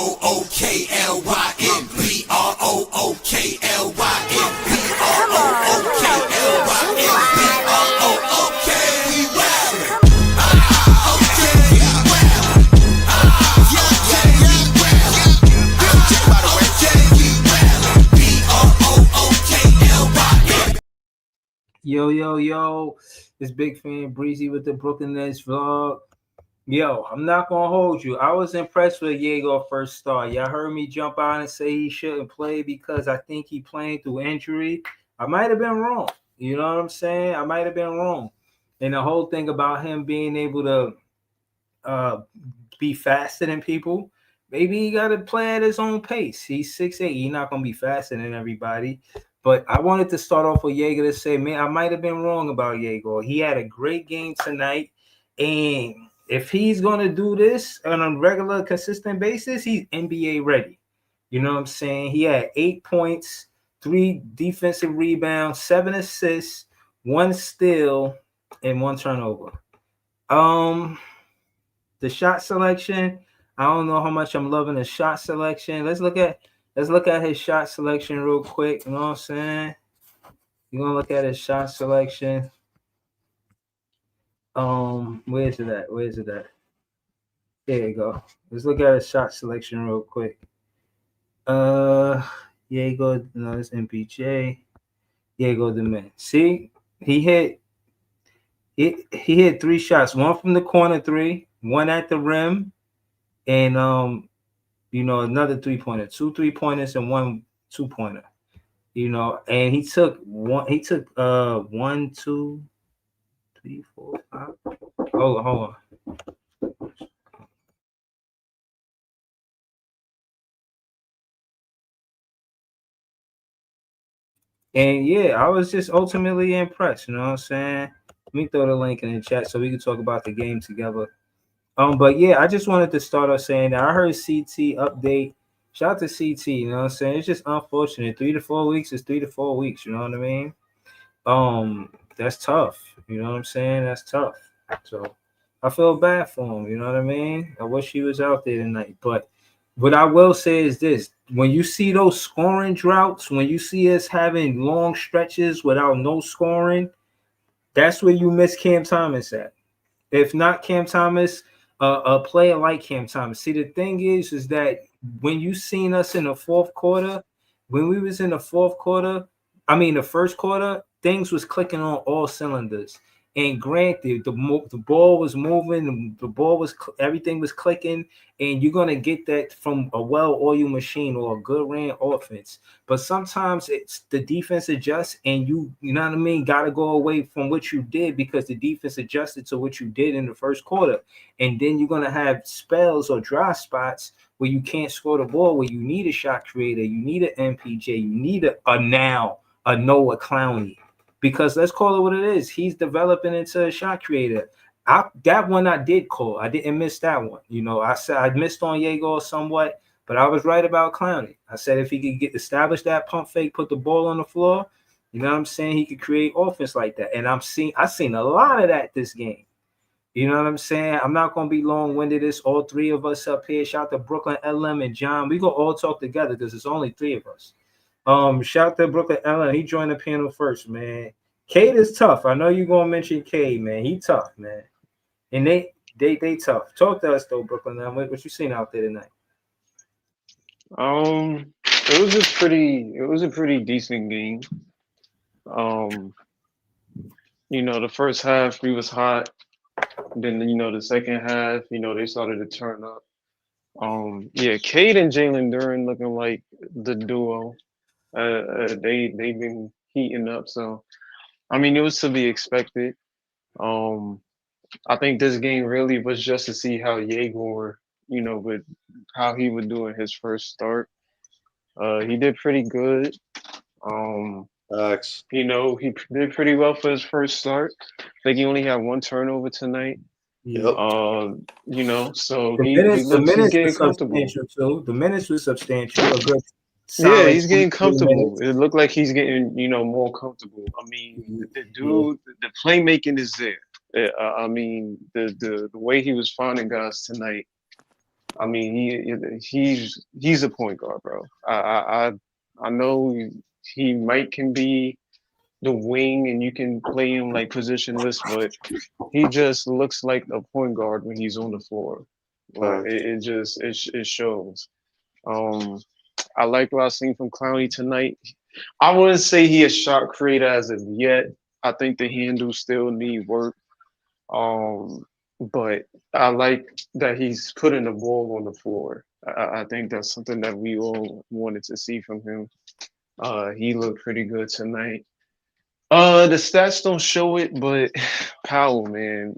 B-R-O-O-K-L-Y-N. B-R-O-O-K-L-Y-N. B-R-O-O-K-L-Y-N. B-R-O-O-K. We wildin'. Okay, we wildin'. Okay, we wildin'. Okay, we wildin'. B-R-O-O-K-L-Y-N. Yo, it's Big Fan Breezy with the Brooklyn Nets vlog. Yo, I'm not gonna hold you. I was impressed with Egor first start. Y'all heard me jump out and say he shouldn't play because I think he playing through injury. I might have been wrong. You know what I'm saying? I might have been wrong. And the whole thing about him being able to uh, be faster than people, maybe he got to play at his own pace. He's 6'8". He's not gonna be faster than everybody. But I wanted to start off with Egor to say, man, I might have been wrong about Egor. He had a great game tonight, and if he's gonna do this on a regular, consistent basis, he's NBA ready. You know what I'm saying? He had 8 points, 3 defensive rebounds, 7 assists, 1 steal, and 1 turnover. Um, the shot selection, I don't know how much I'm loving the shot selection. Let's look at his shot selection real quick. You know what I'm saying? You're gonna look at his shot selection. Where's it at? Where's it at? There you go. Let's look at his shot selection real quick. Yeah, go. No, it's MPJ. Yeah, go the man. See, he hit. He hit 3 shots. One from the corner three, one at the rim, and another 3-pointer. 2 3-pointers and 1 2-pointer. And he took one. He took 1 2 3 4 5. Hold on. And yeah, I was just ultimately impressed. You know what I'm saying? Let me throw the link in the chat so we can talk about the game together. But yeah, I just wanted to start off saying that I heard CT update. Shout out to CT. You know what I'm saying? It's just unfortunate. 3 to 4 weeks is 3 to 4 weeks. You know what I mean? That's tough. You know what I'm saying? That's tough. So I feel bad for him. You know what I mean? I wish he was out there tonight. But what I will say is this: when you see those scoring droughts, when you see us having long stretches without no scoring, that's where you miss Cam Thomas at. If not Cam Thomas, a player like Cam Thomas. See, the thing is that when you seen us in the fourth quarter, when we was in the fourth quarter, I mean the first quarter, things was clicking on all cylinders. And granted, the ball was moving, the ball was everything was clicking, and you're gonna get that from a well-oiled machine or a good ran offense. But sometimes it's the defense adjusts, and you know what I mean, got to go away from what you did because the defense adjusted to what you did in the first quarter, and then you're gonna have spells or dry spots where you can't score the ball, where you need a shot creator, you need an MPJ, you need a Noah Clowney. Because let's call it what it is. He's developing into a shot creator. That one I did call. I didn't miss that one. I said I missed on Egor somewhat, but I was right about Clowney. I said if he could get established that pump fake, put the ball on the floor, you know what I'm saying? He could create offense like that. And I've seen a lot of that this game. You know what I'm saying? I'm not gonna be long-winded. It's all three of us up here. Shout out to Brooklyn, LM, and John. We gonna all talk together because it's only three of us. Shout out to Brooklyn Ellen. He joined the panel first, man. Cade is tough. I know you're gonna mention Cade, man. He tough, man. And they tough. Talk to us though, Brooklyn. What you seen out there tonight? It was a pretty decent game. The first half we was hot. Then the second half, they started to turn up. Cade and Jalen Duren looking like the duo. They've been heating up, so I mean it was to be expected. I think this game really was just to see how Egor, with how he would do in his first start. He did pretty good. He did pretty well for his first start. I think he only had 1 turnover tonight. Yep. So the minutes getting was comfortable. substantial too. The minutes was substantial. A good Yeah, solid he's getting 23 comfortable. minutes. It looked like he's getting, more comfortable. I mean, the dude, the playmaking is there. I mean, the way he was finding guys tonight, I mean, he's a point guard, bro. I know he might can be the wing and you can play him like positionless, but he just looks like a point guard when he's on the floor. Like Right. it shows. Um, I like what I've seen from Clowney tonight. I wouldn't say he a shot creator as of yet. I think the handles still need work. Um, but I like that he's putting the ball on the floor. I think that's something that we all wanted to see from him. He looked pretty good tonight. The stats don't show it, but Powell, man,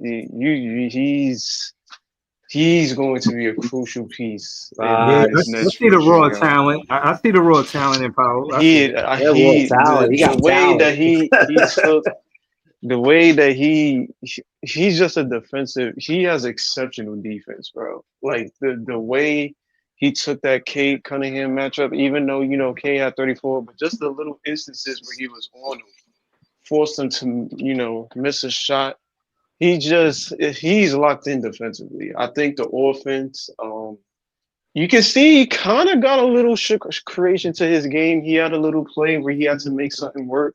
he's going to be a crucial piece Yeah, in I, this I next see the future, raw yo. talent. I see the raw talent in Powell. I see He it. Yeah, raw talent. He the got way talent. that he took the way that he's just a defensive. He has exceptional defense, bro. Like the way he took that Kate Cunningham matchup, even though K had 34, but just the little instances where he was on him, forced him to miss a shot. He's locked in defensively. I think the offense, you can see he kind of got a little creation to his game. He had a little play where he had to make something work.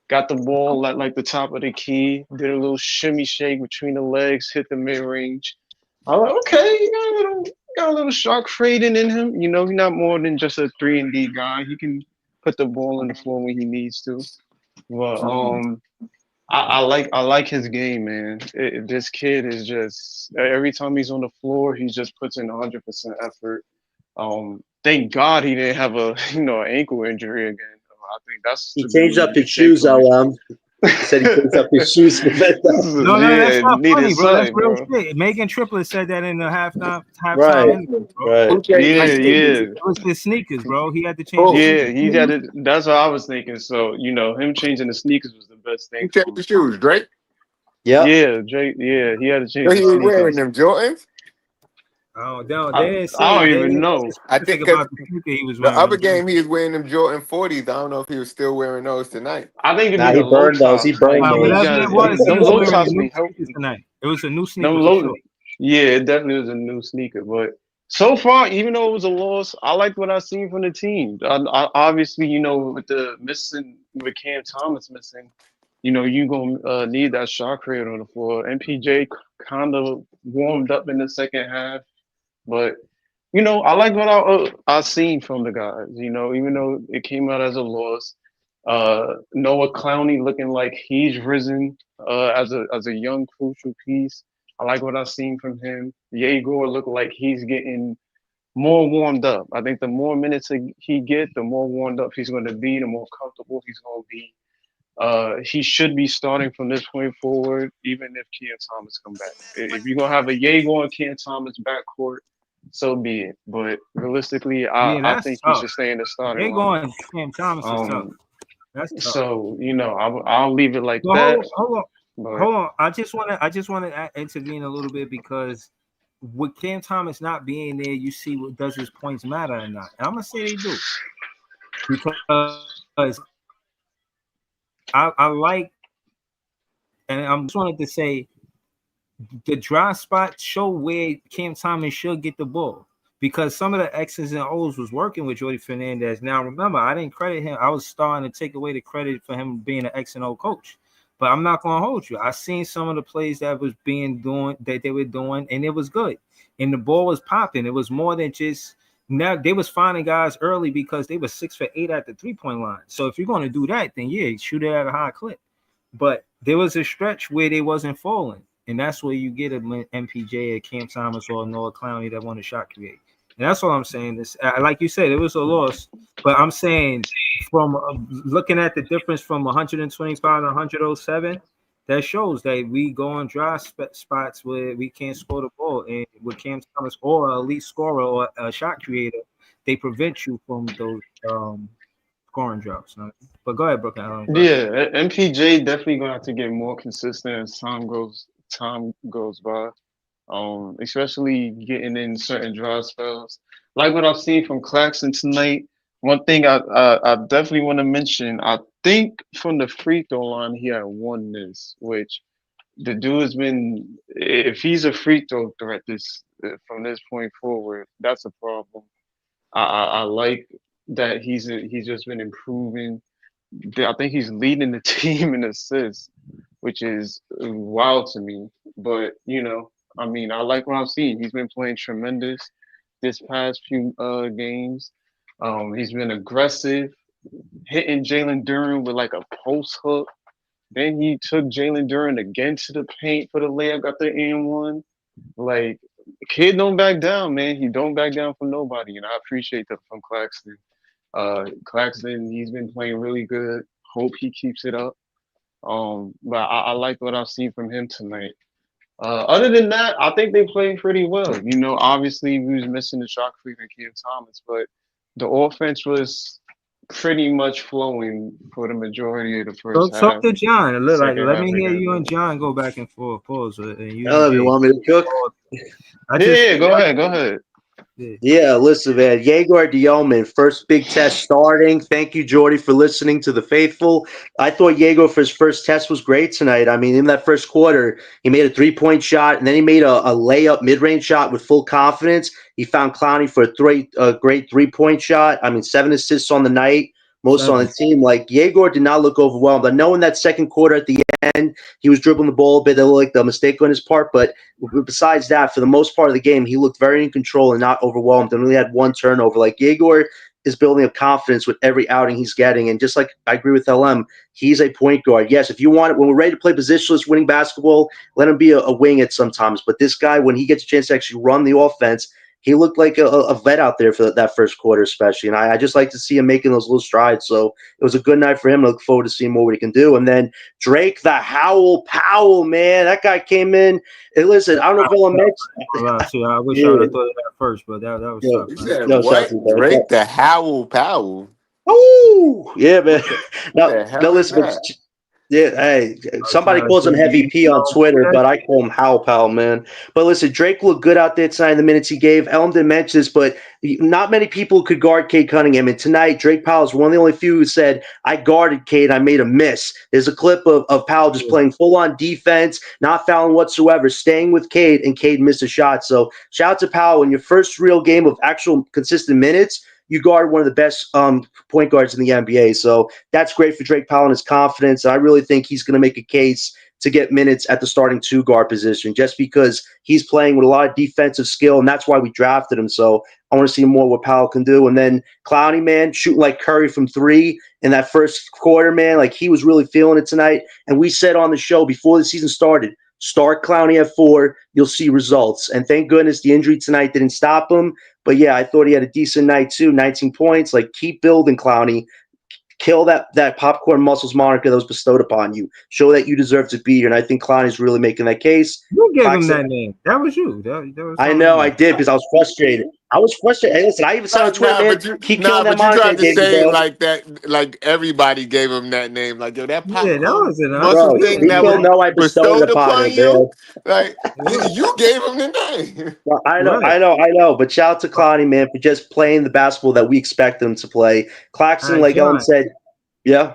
Got the ball at like the top of the key, did a little shimmy shake between the legs, hit the mid range. I'm like, okay, he got a little shot creating in him. He's not more than just a 3-and-D guy. He can put the ball on the floor when he needs to. But I like his game, man. This kid is just every time he's on the floor, he just puts in 100% effort. Thank God he didn't have a an ankle injury again. I think that's He the changed up major his shoes, takeaway. He said he changed up his shoes for bedtime. No, that's Yeah, not needed funny, bro. That's something, real bro. shit. Megan Triplett said that in the halftime Right, interview, bro. right. Who changed Yeah, his sneakers? yeah, It was his sneakers, bro. He had to change his Who? yeah. sneakers. He had it. That's what I was thinking. So him changing the sneakers was the best thing Who changed for him. the shoes? Drake? Yep. Yeah, Drake. Yeah, he had to So change the he was wearing sneakers. them Jordans? Oh, no, I, they didn't I say don't they even didn't know. say I specific think because about the sneaker he was the wearing. other game he was wearing them Jordan 40s. I don't know if he was still wearing those tonight. I think it'd be Now the he low burned those. He tops. Like burned Well, he those. whatever got it was, he them was low wearing the tops new be helping. sneakers tonight. It was a new Them sneaker for low. sure. Yeah, it definitely was a new sneaker. But so far, even though it was a loss, I liked what I seen from the team. Obviously, with the missing, with Cam Thomas missing, you gonna need that shot creator on the floor. MPJ kind of warmed up in the second half, but I like what I seen from the guys. Even though it came out as a loss, Noah Clowney looking like he's risen as a young crucial piece. I like what I've seen from him. Egor look like he's getting more warmed up. I think the more minutes he get, the more warmed up he's going to be, the more comfortable he's going to be. He should be starting from this point forward, even if Cam Thomas come back. If you're gonna have a Egor and Cam Thomas backcourt, so be it. But realistically, Yeah, I that's think he tough. should stay in the starting They line. going Cam Thomas is tough. Um, That's tough. so I'll leave it like Well, that. hold on. But Hold on. I just want to intervene a little bit because with Cam Thomas not being there, you see what does his points matter or not. And I'm gonna say they do because I like, and I'm just wanted to say the dry spots show where Cam Thomas should get the ball because some of the X's and O's was working with Jordy Fernandez. Now, remember, I didn't credit him. I was starting to take away the credit for him being an X and O coach. But I'm not going to hold you. I seen some of the plays that was that they were doing, and it was good. And the ball was popping. It was more than just now they was finding guys early because they were 6 for 8 at the 3-point line. So if you're going to do that, then yeah, shoot it at a high clip. But there was a stretch where they wasn't falling. And that's where you get an MPJ, a Cam Thomas, or Noah Clowney that want to shot create. And that's all I'm saying. This, like you said, it was a loss. But I'm saying from looking at the difference from 125 to 107, that shows that we go on dry spots where we can't score the ball. And with Cam Thomas or an elite scorer or a shot creator, they prevent you from those scoring drops. Huh? But go ahead, Brooklyn. yeah, MPJ definitely gonna have to get more consistent as time goes by. Especially getting in certain dry spells. Like what I've seen from Claxton tonight. One thing I definitely want to mention. I think from the free throw line he had one miss, which the dude's been. If he's a free throw threat from this point forward, that's a problem. I like that he's just been improving. I think he's leading the team in assists, which is wild to me. But I mean, I like what I've seen. He's been playing tremendous this past few games. He's been aggressive, hitting Jalen Duren with like a post hook. Then he took Jalen Duren again to the paint for the layup, got the and one. Like, kid don't back down, man. He don't back down from nobody, and I appreciate that from Claxton. Claxton, he's been playing really good. Hope he keeps it up. But I like what I've seen from him tonight. Other than that, I think they played pretty well. Obviously we was missing the shot creep and Cam Thomas, but the offense was pretty much flowing for the majority of the So first talk half. to John. Let Second half, me they hear got you and better. John go back and forth. Pause. And you Oh, you want me to cook? Yeah, go ahead. Yeah, listen, man. Egor Dielman, first big test starting. Thank you, Jordy, for listening to the faithful. I thought Egor for his first test was great tonight. I mean, in that first quarter, he made a 3-point shot, and then he made a layup mid-range shot with full confidence. He found Clowney for a great 3-point shot. I mean, 7 assists on the night, most on the team. Like, Egor did not look overwhelmed. I know in that second quarter at the end, he was dribbling the ball a bit. That looked like a mistake on his part, but besides that, for the most part of the game, he looked very in control and not overwhelmed and really had one turnover. Like, Egor is building up confidence with every outing he's getting. And just like I agree with LM, he's a point guard. Yes, if you want it, when we're ready to play positionless winning basketball, let him be a wing at sometimes. But this guy, when he gets a chance to actually run the offense, he looked like a vet out there for that first quarter, especially. And I just like to see him making those little strides. So it was a good night for him. I look forward to seeing more what he can do. And then Drake, the Howl Powell, man, that guy came in. Hey, listen, I don't know if LM mentioned. I wish I would have thought of that first, but that was Yeah. tough. You Man. said No, shout out to what? you, bro. Drake the Howell Powell. Oh, yeah, man. What Now, the hell is listen, that? yeah, hey, somebody Trying to calls him think, Heavy P on Twitter, but I call him Howl Pal, man. But listen, Drake looked good out there tonight in the minutes he gave. Elm didn't mention this, but not many people could guard Cade Cunningham. And tonight, Drake Powell is one of the only few who said, I guarded Cade, I made a miss. There's a clip of Powell just playing full-on defense, not fouling whatsoever, staying with Cade, and Cade missed a shot. So shout out to Powell. In your first real game of actual consistent minutes, you guard one of the best point guards in the NBA. So that's great for Drake Powell and his confidence. I really think he's going to make a case to get minutes at the starting 2 guard position just because he's playing with a lot of defensive skill, and that's why we drafted him. So I want to see more what Powell can do. And then Clowney, man, shooting like Curry from 3 in that first quarter, man, like he was really feeling it tonight. And we said on the show before the season started, start Clowney at 4, you'll see results. And thank goodness the injury tonight didn't stop him. But yeah, I thought he had a decent night too. 19 points. Like, keep building, Clowney. Kill that popcorn muscles moniker that was bestowed upon you. Show that you deserve to be here. And I think Clowney's really making that case. You gave him that name. That was you. That was I know I did because I was frustrated. Hey, listen, I even said on Twitter, man, keep killing that But you moniker I tried to gave you, say it bro. like that, like everybody gave him that name. Like, yo, that Yeah, that popcorn was an muscle Bro, thing that people was know I bestowed it bestowed upon upon him, man. you. Like, you gave him the name. Well, I Right. know. But shout out to Clowney, man, for just playing the basketball that we expect him to play. Claxton, All right, like Ellen John. said, yeah.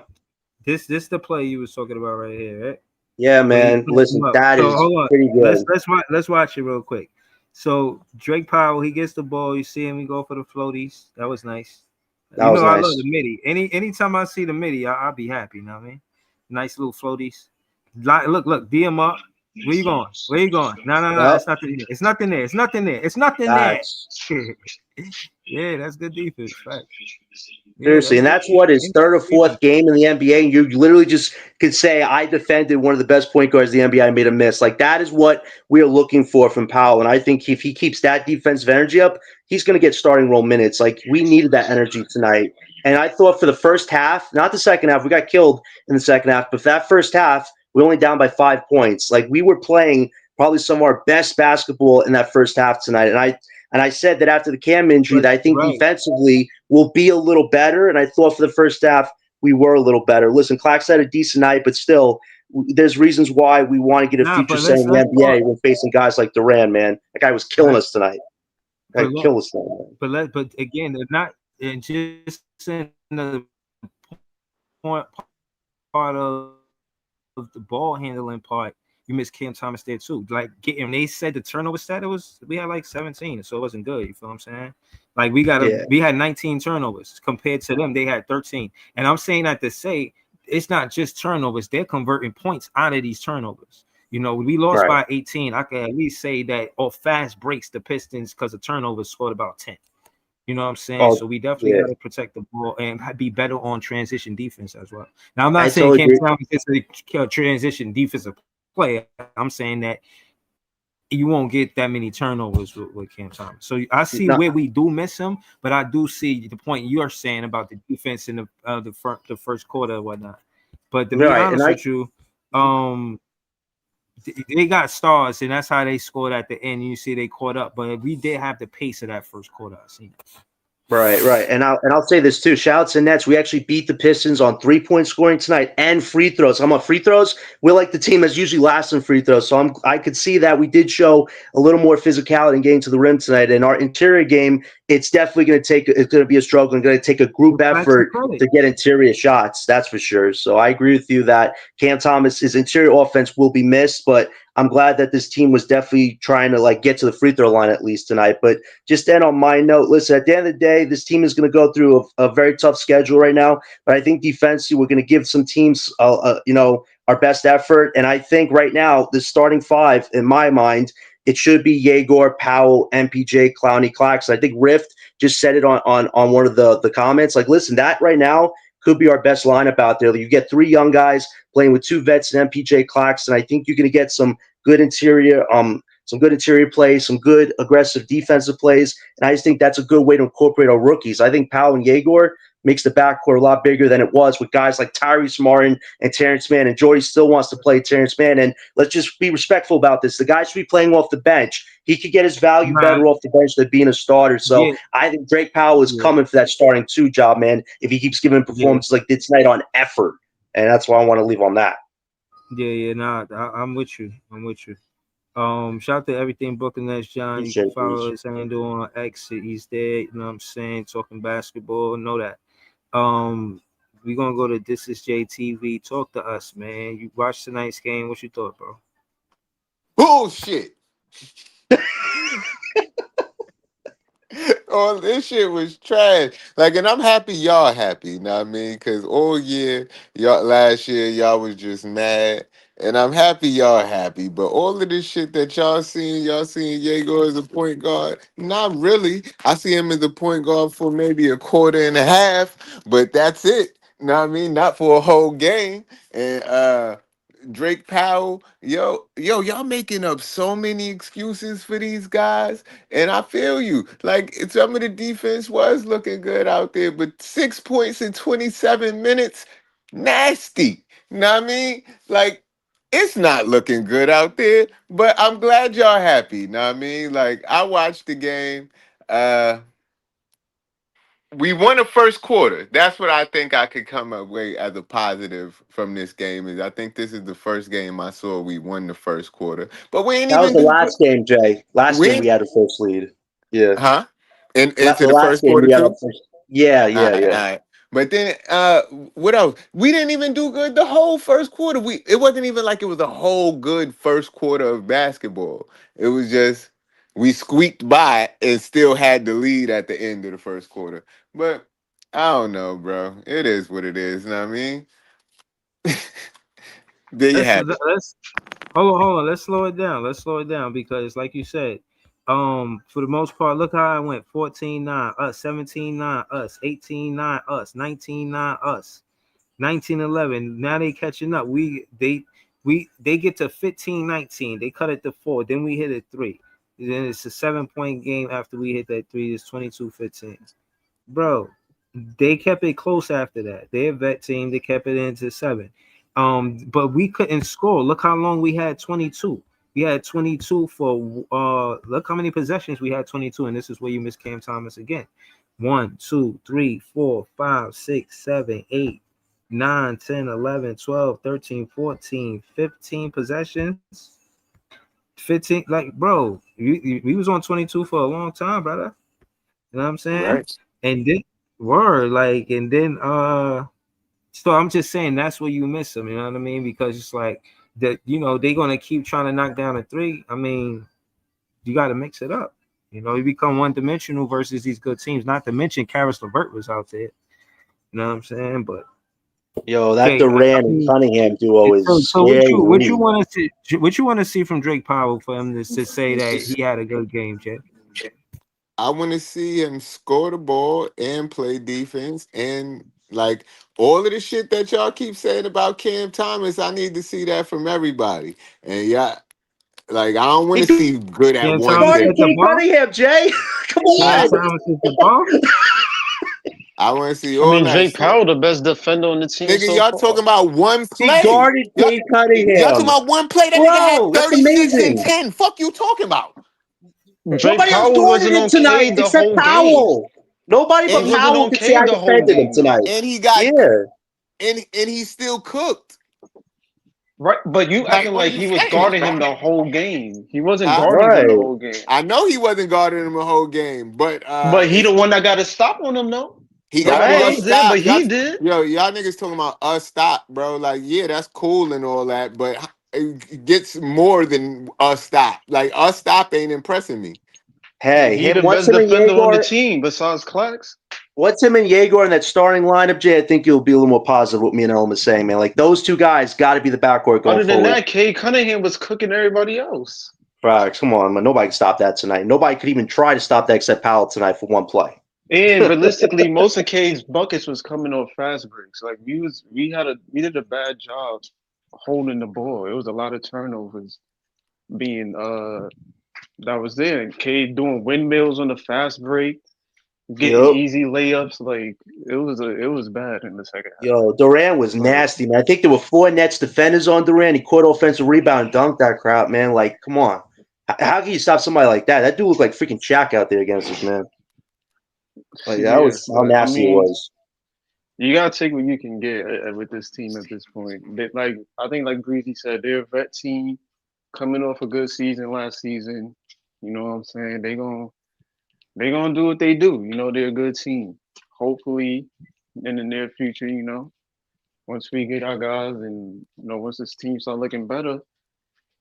This the play you was talking about right here, right? Yeah, man. Listen, that so is hold on. pretty good. Let's watch it real quick. So Drake Powell, he gets the ball. You see him, he go for the floaties. That was nice. That was I nice. love the midi. Anytime I see the midi, I'll be happy. You know what I mean? Nice little floaties. Look, D him up. Where you going? No. Yep. It's nothing there. It's nothing there. It's nothing there. Facts. Yeah, that's good defense. Right. Seriously, and that's what his third or fourth game in the NBA. And you literally just could say, I defended one of the best point guards in the NBA. I made a miss. Like, that is what we're looking for from Powell. And I think if he keeps that defensive energy up, he's going to get starting role minutes. Like, we needed that energy tonight. And I thought for the first half, not the second half, we got killed in the second half, but for that first half, we only down by 5 points. Like, we were playing probably some of our best basketball in that first half tonight. And I said that after the Cam injury, that I think defensively we'll be a little better. And I thought for the first half we were a little better. Listen, Clax had a decent night, but still, there's reasons why we want to get a future say in the NBA when facing guys like Durant, man. That guy was killing us tonight. Kill us tonight. But again, they're not. And just another part of the ball handling part. you miss Cam Thomas there too. Like getting, they said the turnover stat, we had like 17, so it wasn't good. You feel what I'm saying? Like we had 19 turnovers compared to them. They had 13, and I'm saying that to say it's not just turnovers; they're converting points out of these turnovers. You know, we lost by 18. I can at least say that off fast breaks, the Pistons, because of turnovers, scored about 10. You know what I'm saying? So we definitely got to protect the ball and be better on transition defense as well. Now, I'm not saying Cam Thomas is a transition defensive player. I'm saying that you won't get that many turnovers with Cam Thomas. So I see where we do miss him, but I do see the point you're saying about the defense in the first quarter and whatnot. But to be honest with you, they got stars, and that's how they scored at the end. You see, they caught up, but we did have the pace of that first quarter. I see. Right, and I'll say this too. Shout out to Nets. We actually beat the Pistons on 3-point scoring tonight and free throws. I'm on free throws. We're like the team that's usually last in free throws, so I could see that we did show a little more physicality in getting to the rim tonight. In our interior game, it's definitely going to be a struggle and going to take a group effort to get interior shots. That's for sure. So I agree with you that Cam Thomas's interior offense will be missed, but I'm glad that this team was definitely trying to like get to the free throw line at least tonight. But just then on my note, listen, at the end of the day, this team is going to go through a very tough schedule right now. But I think defensively, we're going to give some teams, our best effort. And I think right now, the starting five, in my mind, it should be Egor, Powell, MPJ, Clowney, Claxton. I think Rift just said it on one of the comments. Like, listen, that right now could be our best lineup out there. You get three young guys playing with two vets and MPJ, Claxton. I think you're going to get some good interior plays, some good aggressive defensive plays, and I just think that's a good way to incorporate our rookies. I think Powell and Egor makes the backcourt a lot bigger than it was with guys like Tyrese Martin and Terrence Mann, and Jordy still wants to play Terrence Mann, and let's just be respectful about this. The guy should be playing off the bench. He could get his value better off the bench than being a starter, so I think Drake Powell is coming for that starting two job, man, if he keeps giving performances like this night on effort, and that's why I want to leave on that. I'm with you. Shout out to everything Brooklyn Nets, John. You can follow his handle on X. He's there. You know what I'm saying? Talking basketball. Know that. We're gonna go to This Is JTV. Talk to us, man. You watched tonight's game. What you thought, bro? Bullshit. Oh, this shit was trash. Like, and I'm happy y'all happy, you know what I mean? Because all year, last year, y'all was just mad. And I'm happy y'all happy. But all of this shit that y'all seeing Egor as a point guard, not really. I see him as a point guard for maybe a quarter and a half, but that's it. You know what I mean? Not for a whole game. And Drake Powell, y'all making up so many excuses for these guys, and I feel you. Like, some of the defense was looking good out there, but 6 points in 27 minutes, nasty. You know what I mean? Like, it's not looking good out there, but I'm glad y'all happy. You know what I mean? Like, I watched the game. We won the first quarter. That's what I think I could come away as a positive from this game. Is I think this is the first game I saw we won the first quarter. But we ain't that even was the last game, Jay. Last game we had a first lead. Yeah. Huh? And the into the last first game quarter we had too? first. Yeah. All right. But then what else? We didn't even do good the whole first quarter. It wasn't even like it was a whole good first quarter of basketball. It was just we squeaked by and still had the lead at the end of the first quarter. But I don't know, bro. It is what it is. You know what I mean? There you have it. Let's hold on. Let's slow it down because, like you said, for the most part, look how I went: 14-9, us; 17-9, us; 18-9, us; 19-9, us; 19-11. Now they catching up. They get to 15-19. They cut it to 4. Then we hit a 3. Then it's a 7-point game after we hit that 3. It's 22-15. Bro, they kept it close after that. They're a vet team. They kept it into 7. But we couldn't score. Look how long we had 22. We had 22 for look how many possessions we had 22, and this is where you miss Cam Thomas again. 1, 2, 3, 4, 5, 6, 7, 8, 9, 10, 11, 12, 13, 14, 15 possessions. 15, like, bro, we was on 22 for a long time, brother. You know what I'm saying? Right. And then so I'm just saying that's where you miss them, you know what I mean? Because it's like that they're gonna keep trying to knock down a three. I mean, you got to mix it up. You become one dimensional versus these good teams. Not to mention, Karis LeVert was out there. You know what I'm saying? But Yo, that okay, Durant and Cunningham duo is so what you scary. want to see? What you want to see from Drake Powell for him to say that he had a good game, Jay? I want to see him score the ball and play defense and like all of the shit that y'all keep saying about Cam Thomas. I need to see that from everybody. And yeah, like I don't want to He see good at Cam one Thomas guarded at thing. the Kate bar. Cunningham, Jay. Come Cam Huh? on. Thomas at the bar. I want to see I all mean, that Drake shit. Powell, the best defender on the team Nigga, so y'all far. talking about one He play. guarded Y'all, Kate y'all talking Cunningham. about one play. That nigga had Bro, that's 36 and amazing. 10. Fuck you talking about. Drake Nobody else Powell guarded wasn't him on tonight Cade the except whole game. Powell. Nobody He And but he wasn't Powell on could say I Cade the whole defended him game though. tonight. and he got Yeah. and he still cooked. Right, but you Like, acting what are like you he was saying? guarding him the whole game. He wasn't Huh? guarding him the Right. whole game. I know he wasn't guarding him the whole game, but But he the one that got a stop on him though. he got Nobody a else Right. did, stop. but he did. Y'all niggas talking about us stop, bro. Like, yeah, that's cool and all that, but it gets more than us stop. Like, us stop ain't impressing me. Hey, He him the once best him and defender on the Yegor, team besides Clax. once him and Yegor in that starting lineup, Jay, I think you'll be a little more positive what me and Elm is saying, man. Like those two guys got to be the backcourt going Other than forward. that, Cade Cunningham was cooking everybody else. Right, come on, man. Nobody can stop that tonight. Nobody could even try to stop that except Powell tonight for one play. And realistically, most of Cade's buckets was coming off fast breaks. Like we did a bad job holding the ball. It was a lot of turnovers being that was there. And Cade doing windmills on the fast break, getting Yep. easy layups. Like it was bad in the second half. Yo, Durant was But nasty, man. I think there were 4 Nets defenders on Durant. He caught offensive rebound and dunked that crap, man. Like, come on. How can you stop somebody like that? That dude looked like freaking Shaq out there against us, man. Like, that yeah, was how but I nasty it mean, was. you gotta take what you can get with this team at this point. Like I think, like Breezy said, they're a vet team coming off a good season last season. You know what I'm saying? They gonna do what they do. You know, they're a good team. Hopefully, in the near future, once we get our guys and once this team start looking better,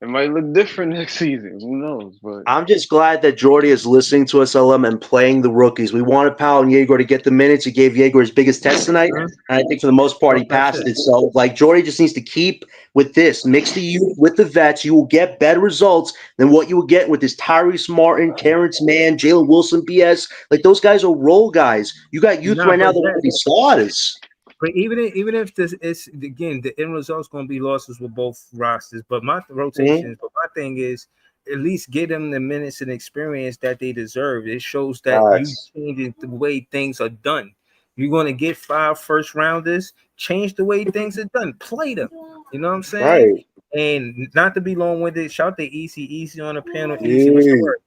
it might look different next season. Who knows? But I'm just glad that Jordy is listening to us, LM, and playing the rookies. We wanted Powell and Yegor to get the minutes. He gave Yegor his biggest test tonight. And I think for the most part, he That's passed it. it. So, like, Jordy just needs to keep with this. Mix the youth with the vets. You will get better results than what you will get with this Tyrese Martin, Terrence Mann, Jalen Wilson BS. Like, those guys are role guys. You got youth Nah, right now that want to be starters. but even if this is again the end result's going to be losses with both rosters. But my Mhm. rotations. But my thing is at least get them the minutes and experience that they deserve. It shows that you Facts. changing the way things are done. You're going to get 5 first rounders. Change the way things are done. Play them. You know what I'm saying? Right. And not to be long winded. Shout to Easy on the panel. Easy. What's your Yeah. word?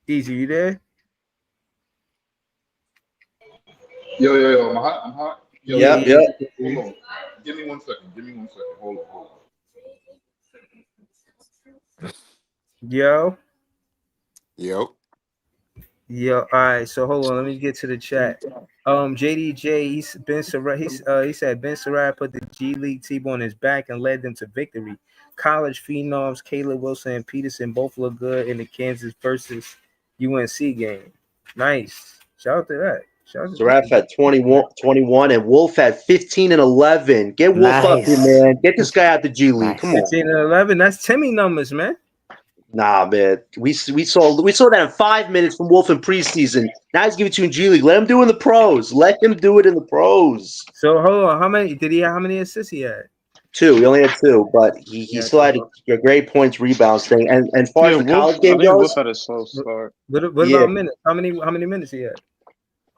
Easy. You there? Yo, I'm hot. I'm hot. Yep, Yeah. yep. Hold on. Give me 1 second. Give me 1 second. Hold on. Yo. Yo. Yeah, all right. So hold on, let me get to the chat. JDJ, he said Ben Sarai put the G League team on his back and led them to victory. College phenoms Caleb Wilson and Peterson both look good in the Kansas versus UNC game. Nice. Shout out to that. Shout out to Zaraf that. had 21, and Wolf had 15 and 11. Get Wolf up here, Nice. man. Get this guy out the G League. Come Nice. on. 15 and 11. That's Timmy numbers, man. Nah, man. We saw that in 5 minutes from Wolf in preseason. Now he's giving it to you in G League. Let him do it in the pros. Let him do it in the pros. So hold on. How many assists he had? 2. He only had 2, but he Yeah, still had a great points rebounds thing. And as far yeah, as the college I game think Wolf goes, had a slow start. What yeah. about minutes? How many minutes he had?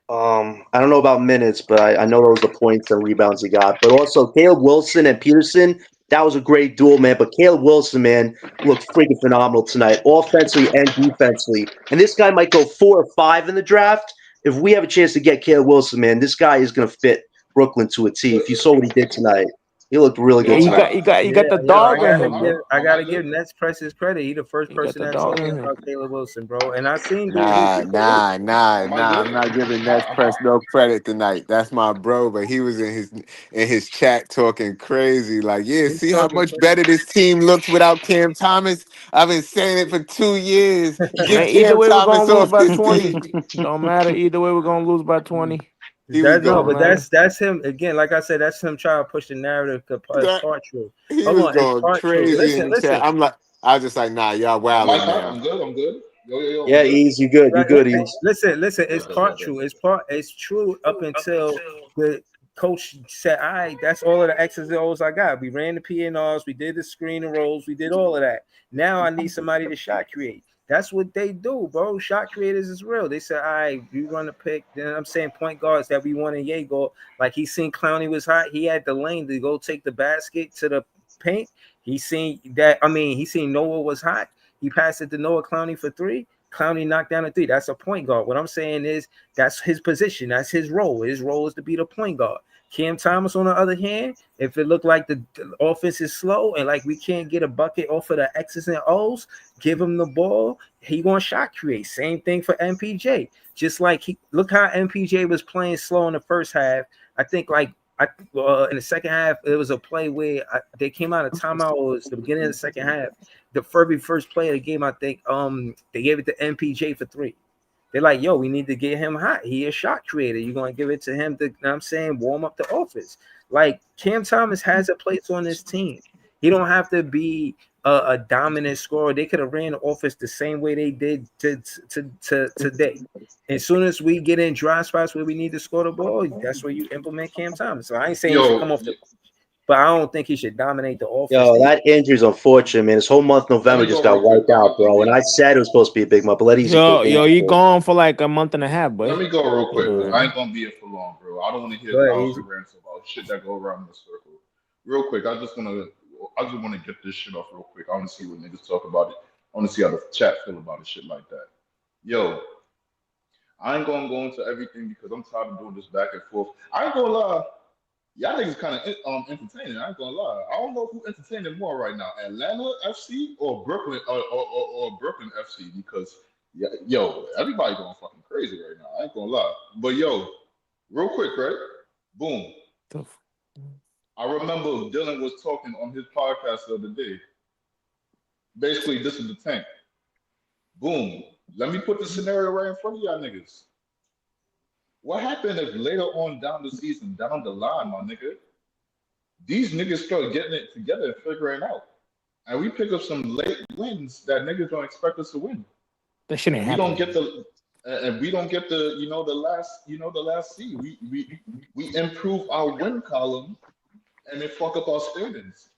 I don't know about minutes, but I know those are points and rebounds he got. But also Caleb Wilson and Peterson, that was a great duel, man. But Caleb Wilson, man, looked freaking phenomenal tonight, offensively and defensively. And this guy might go 4 or 5 in the draft. If we have a chance to get Caleb Wilson, man, this guy is going to fit Brooklyn to a T. If you saw what he did tonight. He looked really Yo, good Yeah, tonight. you got the Yo, dog in him, bro. I I gotta might give live. Nets press his credit. He the first You got person the that told dog me in him. about Caleb Wilson, bro. And I seen dude who Nah, nah, I nah, might nah. live. I'm not giving Nets press no credit tonight. That's my bro, but he was in his chat talking crazy. Like, yeah, he's see how talking much crazy. better this team looks without Cam Thomas. I've been saying it for 2 years. Get Man, either Cam way, we're gonna Thomas lose off by this 20. team. Don't matter. Either way, we're gonna lose by Mm. 20. He was That no, Don't going. but matter. that's him again. Like I said, that's him trying to push the narrative. It's That, part true. he Hold was on, it's going part true. crazy in Listen, the listen. chat. I was just like, nah, y'all Am I wilding hot? now. I'm good. I'm good. Yo, I'm Yeah, good. Ease, you good. You Right, good, Ease. listen. It's part Bet. true. It's true up until the coach said, "All right, that's all of the X's and O's I got. We ran the P&Rs, we did the screen and rolls, we did all of that. Now I need somebody to shot create." That's what they do, bro. Shot creators is real. They said, "All right, you run the pick." Then I'm saying point guards that we want in Egor. Like he seen Clowney was hot. He had the lane to go take the basket to the paint. He seen that. I mean, he seen Noah was hot. He passed it to Noah Clowney for three. Clowney knocked down a three. That's a point guard. What I'm saying is that's his position. That's his role. His role is to be the point guard. Cam Thomas, on the other hand, if it looked like the offense is slow and like we can't get a bucket off of the X's and O's, give him the ball. He gonna shot create. Same thing for MPJ. Just like look how MPJ was playing slow in the first half. I think in the second half it was a play where they came out of timeout. It was the beginning of the second half. The very first play of the game, I think they gave it to MPJ for three. They're like, yo, we need to get him hot. He a shot creator. You're gonna give it to him to, you know what I'm saying, warm up the offense. Like Cam Thomas has a place on this team. He don't have to be a dominant scorer. They could have ran the offense the same way they did to today. As soon as we get in dry spots where we need to score the ball, that's where you implement Cam Thomas. So I ain't saying he should Yo, come off the, but I don't think he should dominate the offense. Yo, that injury's unfortunate, man. This whole month let November me just go got real quick. wiped out, bro. And I said it was supposed to be a big month, but let Easy Yo, kick in. yo, you gone for like a month and a half, Let boy. me go real quick, man. I Uh, ain't gonna be here for long, bro. I don't want to hear Go ahead, easy. thousand rants about shit that go around in the circle. Real quick, I just wanna get this shit off real quick. I wanna see what niggas talk about it. I wanna see how the chat feel about it, shit like that. Yo, I ain't gonna go into everything because I'm tired of doing this back and forth. I ain't gonna lie. Y'all niggas kind of entertaining. I ain't gonna lie. I don't know who entertaining more right now, Atlanta FC or Brooklyn or Brooklyn FC because yo, everybody going fucking crazy right now. I ain't gonna lie. But yo, real quick, right? Boom. I remember Dylan was talking on his podcast the other day. Basically, this is the tank. Boom. Let me put the scenario right in front of y'all niggas. What happened if later on down the season, down the line, my nigga, these niggas start getting it together and figuring out. And we pick up some late wins that niggas don't expect us to win. that shouldn't And we happen. don't get the the last seed. We improve our win column and then fuck up our standings.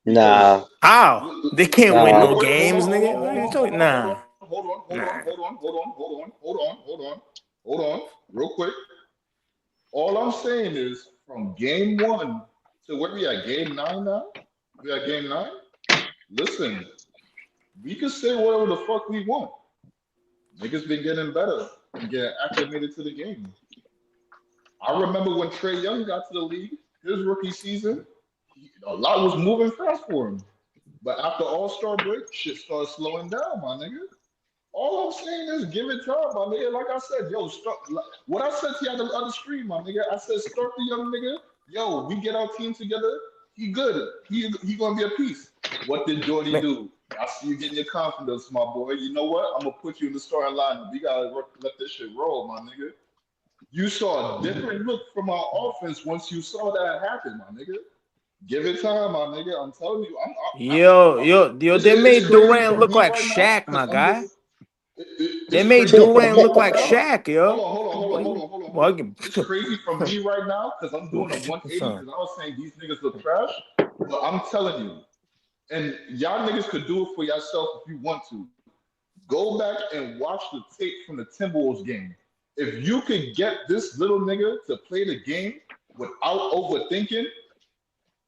Because Nah, How? They can't win nah. no real quick, games, nigga. What are you talking? Nah, nah. hold on, real quick. All I'm saying is from game one to where we at game nine now. We at game nine. Listen, we can say whatever the fuck we want. Niggas been getting better and getting acclimated to the game. I remember when Trey Young got to the league, his rookie season, a lot was moving fast for him. But after All Star break, shit started slowing down, my nigga. All I'm saying is give it time, my nigga. Like I said, yo, start, what I said to you on the other stream, my nigga. I said start the young nigga. Yo, we get our team together. He good. He gonna be a piece. What did Jordy Man, do? I see you getting your confidence, my boy. You know what? I'm gonna put you in the starting lineup. We gotta let this shit roll, my nigga. You saw a different look from our offense once you saw that happen, my nigga. Give it time, my nigga. I'm telling you, yo, they it's made crazy Durant for look me like right now Shaq, because my I'm guy. looking. They It's made crazy for Durant me. look like Hold on, Shaq, yo. hold Well, on. It's crazy for me right now because I'm doing a 180 son. because I was saying these niggas look trash, but I'm telling you, and y'all niggas could do it for yourself if you want to. Go back and watch the tape from the Timberwolves game. If you could get this little nigga to play the game without overthinking,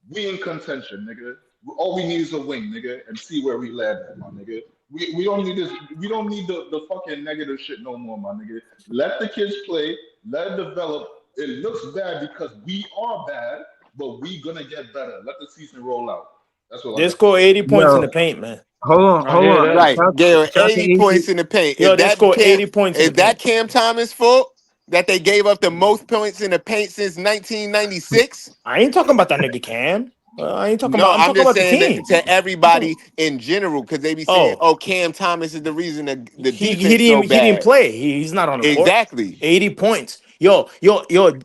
we in contention, nigga. All we need is a win, nigga, and see where we land at, my nigga. We don't need this. We don't need the fucking negative shit no more, my nigga. Let the kids play. Let it develop. It looks bad because we are bad, but we gonna get better. Let the season roll out. That's all I They got to score say. 80 points in Yo, the paint, man. I hold hear on. that. Right. Gave Talking 80 easy. points in the paint. Yo, they score 80 points in the Is that paint. Cam Thomas' fault that they gave up the most points in the paint since 1996? I ain't talking about that nigga Cam. I ain't talking No, about. I'm I'm talking just about the saying that team. to I'm talking, everybody in general, because they be saying, oh, "Oh, Cam Thomas is the reason the he defense so didn't bad." play. He's not on the court. Exactly. 80 points. Yo.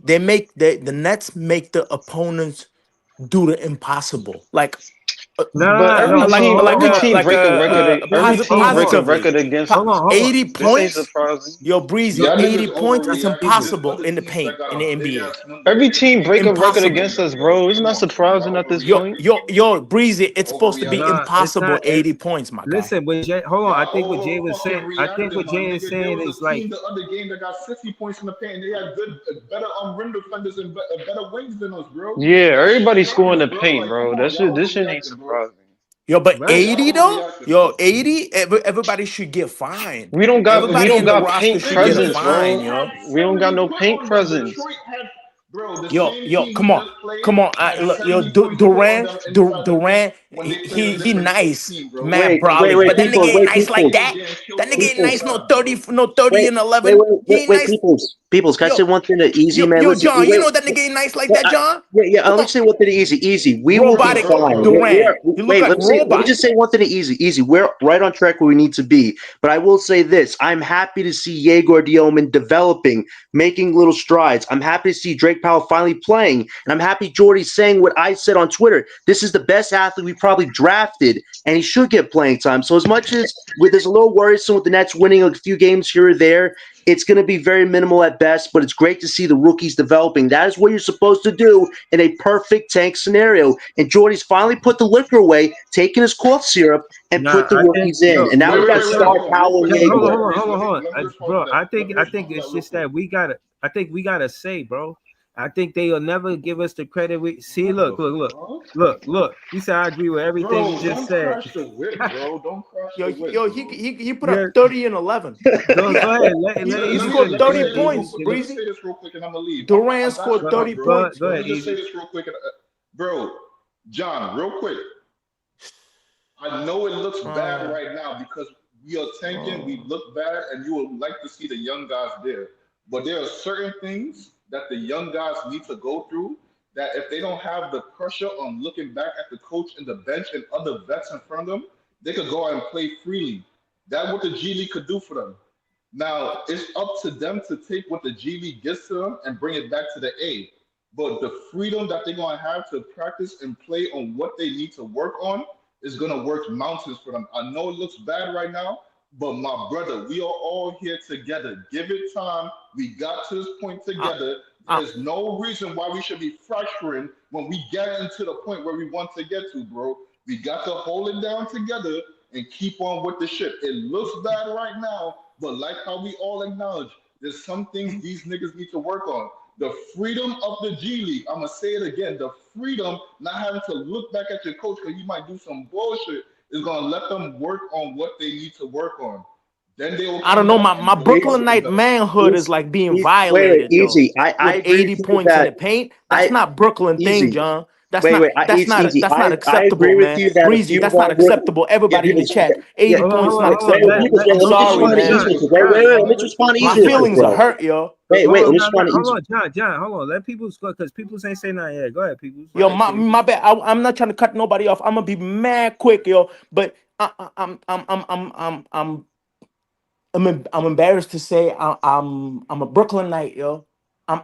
They make the Nets make the opponents do the impossible. No, But no, no, hold on, every hold on. team break a record. Every team break a Hold Positively. record against on, hold on, hold on. 80 This ain't points. surprising. Yo, Breezy, No, Y'all niggas 80 points. That's overreacting. There's impossible other in the teams paint that got in the a big NBA. ass number Every and team they break a record ain't Impossible. against getting us, it done. bro. It's Come not on, man. surprising Y'all at this Yo, point. overreacting. yo, yo, Breezy, it's Y'all supposed to be overreacting. no, it's impossible not. 80 points, my guy. Listen, hold on. I think what Jay Y'all was saying. fucking I think reacting, what my Jay is nigga. There saying was is a like, team the other game that got 60 points in the paint and they had good, better rim defenders and better wings than us, bro. Yeah, That shit everybody scoring happens, the bro. paint, Like, come bro. on, y'all This shit ain't overreacting, bro. surprising. Yo, but right? Yeah, 80 y'all though? overreacting, Yo, bro. 80, everybody should get fined. We Everybody don't in the got roster paint should get a Niggas presence, fine, bro. yo. had We don't got 70 no put paint on them. presence. Detroit had, bro, the Yo, same yo, team come we on. just played Come on. had Yo, 70 points put on them inside the paint Durant, when they played he against a good nice, team, bro. mad Wait, Like, wait, brolic. come wait, But that on, nigga peoples, bro. ain't wait, nice Y'all like peoples, still that. getting killed That on nigga the ain't other peoples. nice side, no bro. 30, no 30 Wait, and wait, 11. wait, He wait, ain't wait, nice. peoples. Can I say one thing to Easy, man? Yo, Listen, John, you know that nigga ain't nice like that, I, John? yeah, Come let me on. say one thing to Easy. Easy, we will be Robotic fine. Durant. He look Wait, like let me robot. just say one thing to Easy. Easy, we're right on track where we need to be. But I will say this: I'm happy to see Yegor Dioman developing, making little strides. I'm happy to see Drake Powell finally playing, and I'm happy Jordy's saying what I said on Twitter. This is the best athlete we probably drafted, and he should get playing time. So as much as there's a little worrisome with the Nets winning a few games here or there, it's going to be very minimal at best, but it's great to see the rookies developing. That is what you're supposed to do in a perfect tank scenario. And Jordy's finally put the liquor away, taken his cough syrup, and Nah, put the I think rookies in. yo, And now Wait, we yo, wait, got to wait, wait. John, start Hold on, real Powell and quick. John, Let Yegor. me respond to bro. that. Let me I respond think to that it's real just quick. that we gotta. I think we gotta say, bro. I think they'll never give us the credit. We see. What the fuck? Look. You said I agree with everything you Bro, just don't said. crash the whip, bro. Don't crash Yo, the he, whip, yo, he, bro. he, he put up Yeah, 30 and 11. go ahead. Let He Let Easy me scored finish. let me Go 30 ahead, say this Easy. real points, quick. Let me Breezy. say this real quick, and I'm gonna leave. Durant I got scored you, Go, 30 John, bro. points, go Let ahead, me just say Breezy. Easy. this real quick, bro. John, real quick. I know it looks bad Uh, right now because we are tanking, uh, we look bad, and you would like to see the young guys there. But there are certain things that the young guys need to go through that if they don't have the pressure on looking back at the coach and the bench and other vets in front of them, they could go out and play freely. That's what the G League could do for them. Now it's up to them to take what the G League gives to them and bring it back to the A. But the freedom that they're gonna have to practice and play on what they need to work on is gonna work mountains for them. I know it looks bad right now, but my brother, we are all here together. Give it time. We got to this point uh, together. uh, There's no reason why we should be fracturing when we get into the point where we want to get to, bro. We got to hold it down together and keep on with the ship. It looks bad right now, but like how we all acknowledge, there's some things these niggas need to work on. The freedom of the G League. I'm gonna say it again. The freedom, not having to look back at your coach because you might do some bullshit, is gonna let them work on what they need to work on. Then they will I don't come know. back My and go Easy, fucking Brooklynite better. manhood is like being wait, violated though. Easy. I With agree with 80 you with points in that. the paint. That's I not Brooklyn thing, Easy. John. Wait, it's easy. That's not I acceptable, agree with man. you that a Breezy, few of that's our not acceptable. yeah, Everybody in the people, chat, yeah, 80 points not Hold on. wait, acceptable. people, Let I'm let me Easy sorry, respond finish. to man. John, Easy. Wait, John, let me respond to My Easy real quick, feelings are bro. hurt, yo. Wait, let me No, respond to hold Easy. on, John. Hold on. Let people score because people ain't say nothing yet. Go ahead, people. Go Yo, ahead, King. my bad. I'm not trying to cut nobody off. I'm gonna be mad quick, yo. But I'm embarrassed to say I'm a Brooklynite, yo.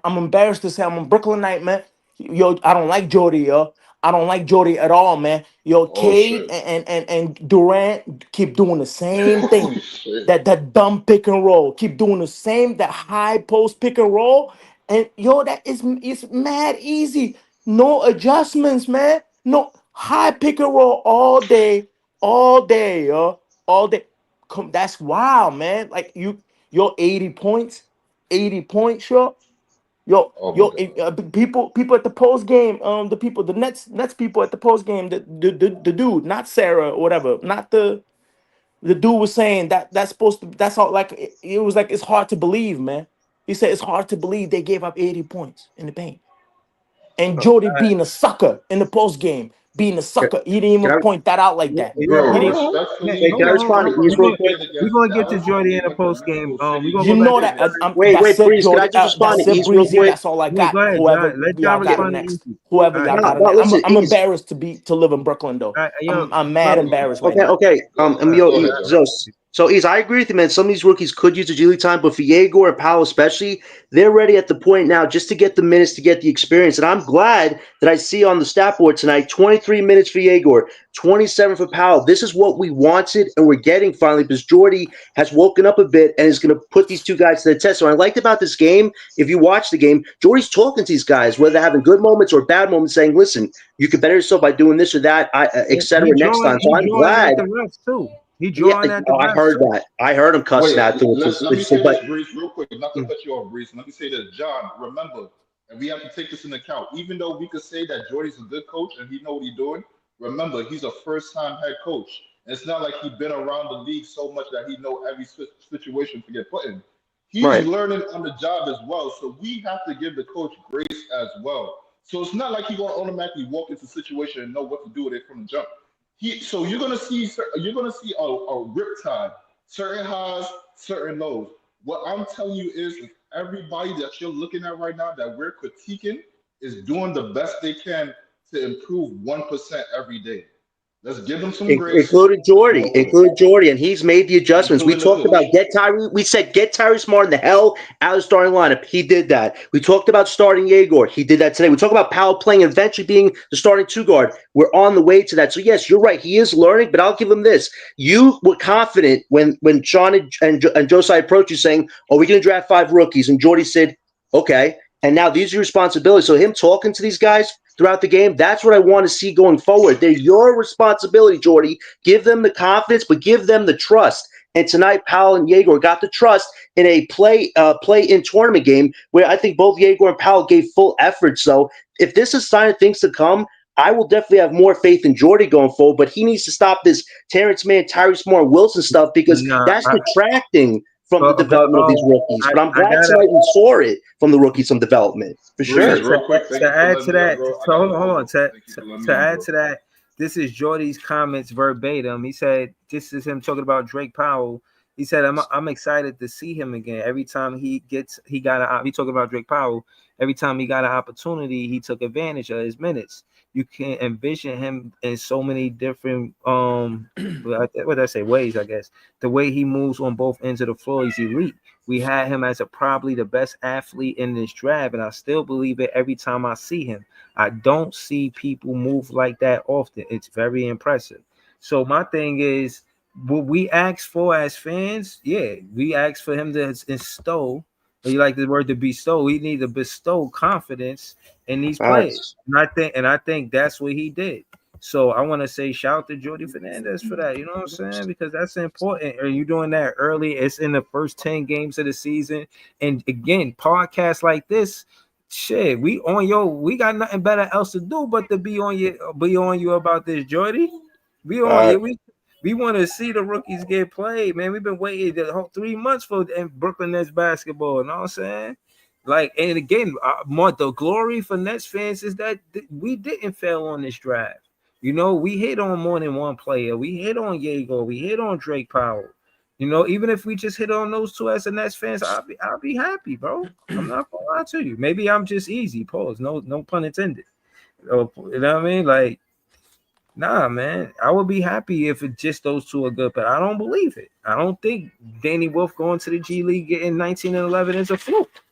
I'm embarrassed to say I'm a Brooklynite, man. Yo, I don't like Jordy, yo. I don't like Jordy at all, man. Yo, Oh Cade shit. and Durant keep doing the same Oh thing. shit. That dumb pick and roll. Keep doing the same, that high post pick and roll. And yo, that is it's mad easy. No adjustments, man. No high pick and roll all day, yo. All day. Come, that's wild, man. Like your 80 points, 80 points, yo. Oh my god. People at the post game, the Nets people at the post game, the dude, not Sarah or whatever, not the dude was saying that's supposed to that's all like it was like it's hard to believe, man. He said it's hard to believe they gave up 80 points in the paint. And Oh, Jordy being a sucker in the post game, being a sucker. He didn't Can even I, point that out like that. yeah, He Bro, hold didn't. on. respectfully, Hey, hey, hold can I on, Breeze, hold respond on. to East what real we quick? did We're against gonna get to Dallas when Jordy they in the went to post game. Mexico We're City, gonna You go we back know to did that the Jordy. same Wait, thing. that's it, Breeze, can Jordy. I just respond That's to it, East real Breezy. quick? That's all I Yeah, got. go ahead, Whoever John. Let y'all John got it respond to next. Easy. Whoever All right, y'all No, got it no, next. listen, I'm East. embarrassed to live in Brooklyn though. all right, yo, I'm mad look, embarrassed right Okay, now. okay. all right, Go ahead, Joe. So Ease, I agree with you, man. Some of these rookies could use the G League time, but for Egor and Powell especially, they're ready at the point now just to get the minutes to get the experience. And I'm glad that I see on the stat board tonight 23 minutes for Egor, 27 for Powell. This is what we wanted and we're getting finally because Jordy has woken up a bit and is going to put these two guys to the test. So I liked about this game, if you watch the game, Jordy's talking to these guys, whether they're having good moments or bad moments, saying, listen, you can better yourself by doing this or that, et cetera, next time. So he I'm drawing glad. at the refs too. He Yeah, drawing at the oh, I refs heard too. that. I heard him cussing Wait, out to it. let me say But this, Breeze, real quick, not to cut you off, Breeze. Let me say this, John. Remember, and we have to take this into account. Even though we could say that Jordy's a good coach and he know what he's doing, remember he's a first-time head coach. And it's not like he's been around the league so much that he know every situation to get put in. He's right, learning on the job as well, so we have to give the coach grace as well. So it's not like he's gonna automatically walk into a situation and know what to do with it from the jump. So you're gonna see a rip tide, certain highs, certain lows. What I'm telling you is everybody that you're looking at right now that we're critiquing is doing the best they can to improve 1% every day. Let's give them some grace. Let's walk with it, Included Jordy, and he's made the adjustments. We including the talked coach. about get Tyree. We said get Tyree Smart in the hell out of the starting lineup. He did that. We talked about starting Egor. He did that today. We talked about Powell playing and eventually being the starting two guard. We're on the way to that. So yes, you're right. He is learning, but I'll give him this. You were confident when Sean and Josiah approached you saying, "Are we going to draft 5 rookies?" And Jordy said, "Okay." And now these are your responsibilities. So him talking to these guys throughout the game, that's what I want to see going forward. They're your responsibility, Jordy. Give them the confidence, but give them the trust. And tonight, Powell and Egor got the trust in a play-in tournament game where I think both Egor and Powell gave full effort. So if this is a sign of things to come, I will definitely have more faith in Jordy going forward. But he needs to stop this Terrence Mann, Tyrese Moore, Wilson stuff because Nah, that's detracting from the but development of these rookies. But I'm I glad gotta tonight we saw it from the rookies, some development for Breeze, sure. real quick. Thank to you for add letting to me on, that. bro. I So gotta hold on, go, hold on. bro. Thank you for letting me To on, add bro. to that, this is Jordy's comments verbatim. He said, "This is him talking about Drake Powell." He said, "I'm excited to see him again. Every time he got he talking about Drake Powell. Every time he got an opportunity, he took advantage of his minutes. You can envision him in so many different what did I say, ways. I guess the way he moves on both ends of the floor, he's elite. We had him as probably the best athlete in this draft, and I still believe it every time I see him. I don't see people move like that often. It's very impressive. So my thing is, what we ask for as fans, yeah, we ask for him to instill. You like the word to bestow? We need to bestow confidence in these players, Facts. and I think that's what he did. So I want to say shout out to Jordy Fernandez for that. You know what I'm saying? Because that's important. Are you doing that early? It's in the first 10 games of the season. And again, podcasts like this, shit, we got nothing better else to do but to be on you about this, Jordy. We on you. We want to see the rookies get played, man. We've been waiting the whole 3 months for Brooklyn Nets basketball. You know what I'm saying? Like, and again, more the glory for Nets fans is that we didn't fail on this drive. You know, we hit on more than one player. We hit on Egor. We hit on Drake Powell. You know, even if we just hit on those two as a Nets fans, I'll be happy, bro. I'm not gonna lie to you. Maybe I'm just easy. Pause. No pun intended. You know what I mean? Like, nah, man. I would be happy if it just those two are good, but I don't believe it. I don't think Danny Wolf going to the G League getting 19 and 11 is a fluke.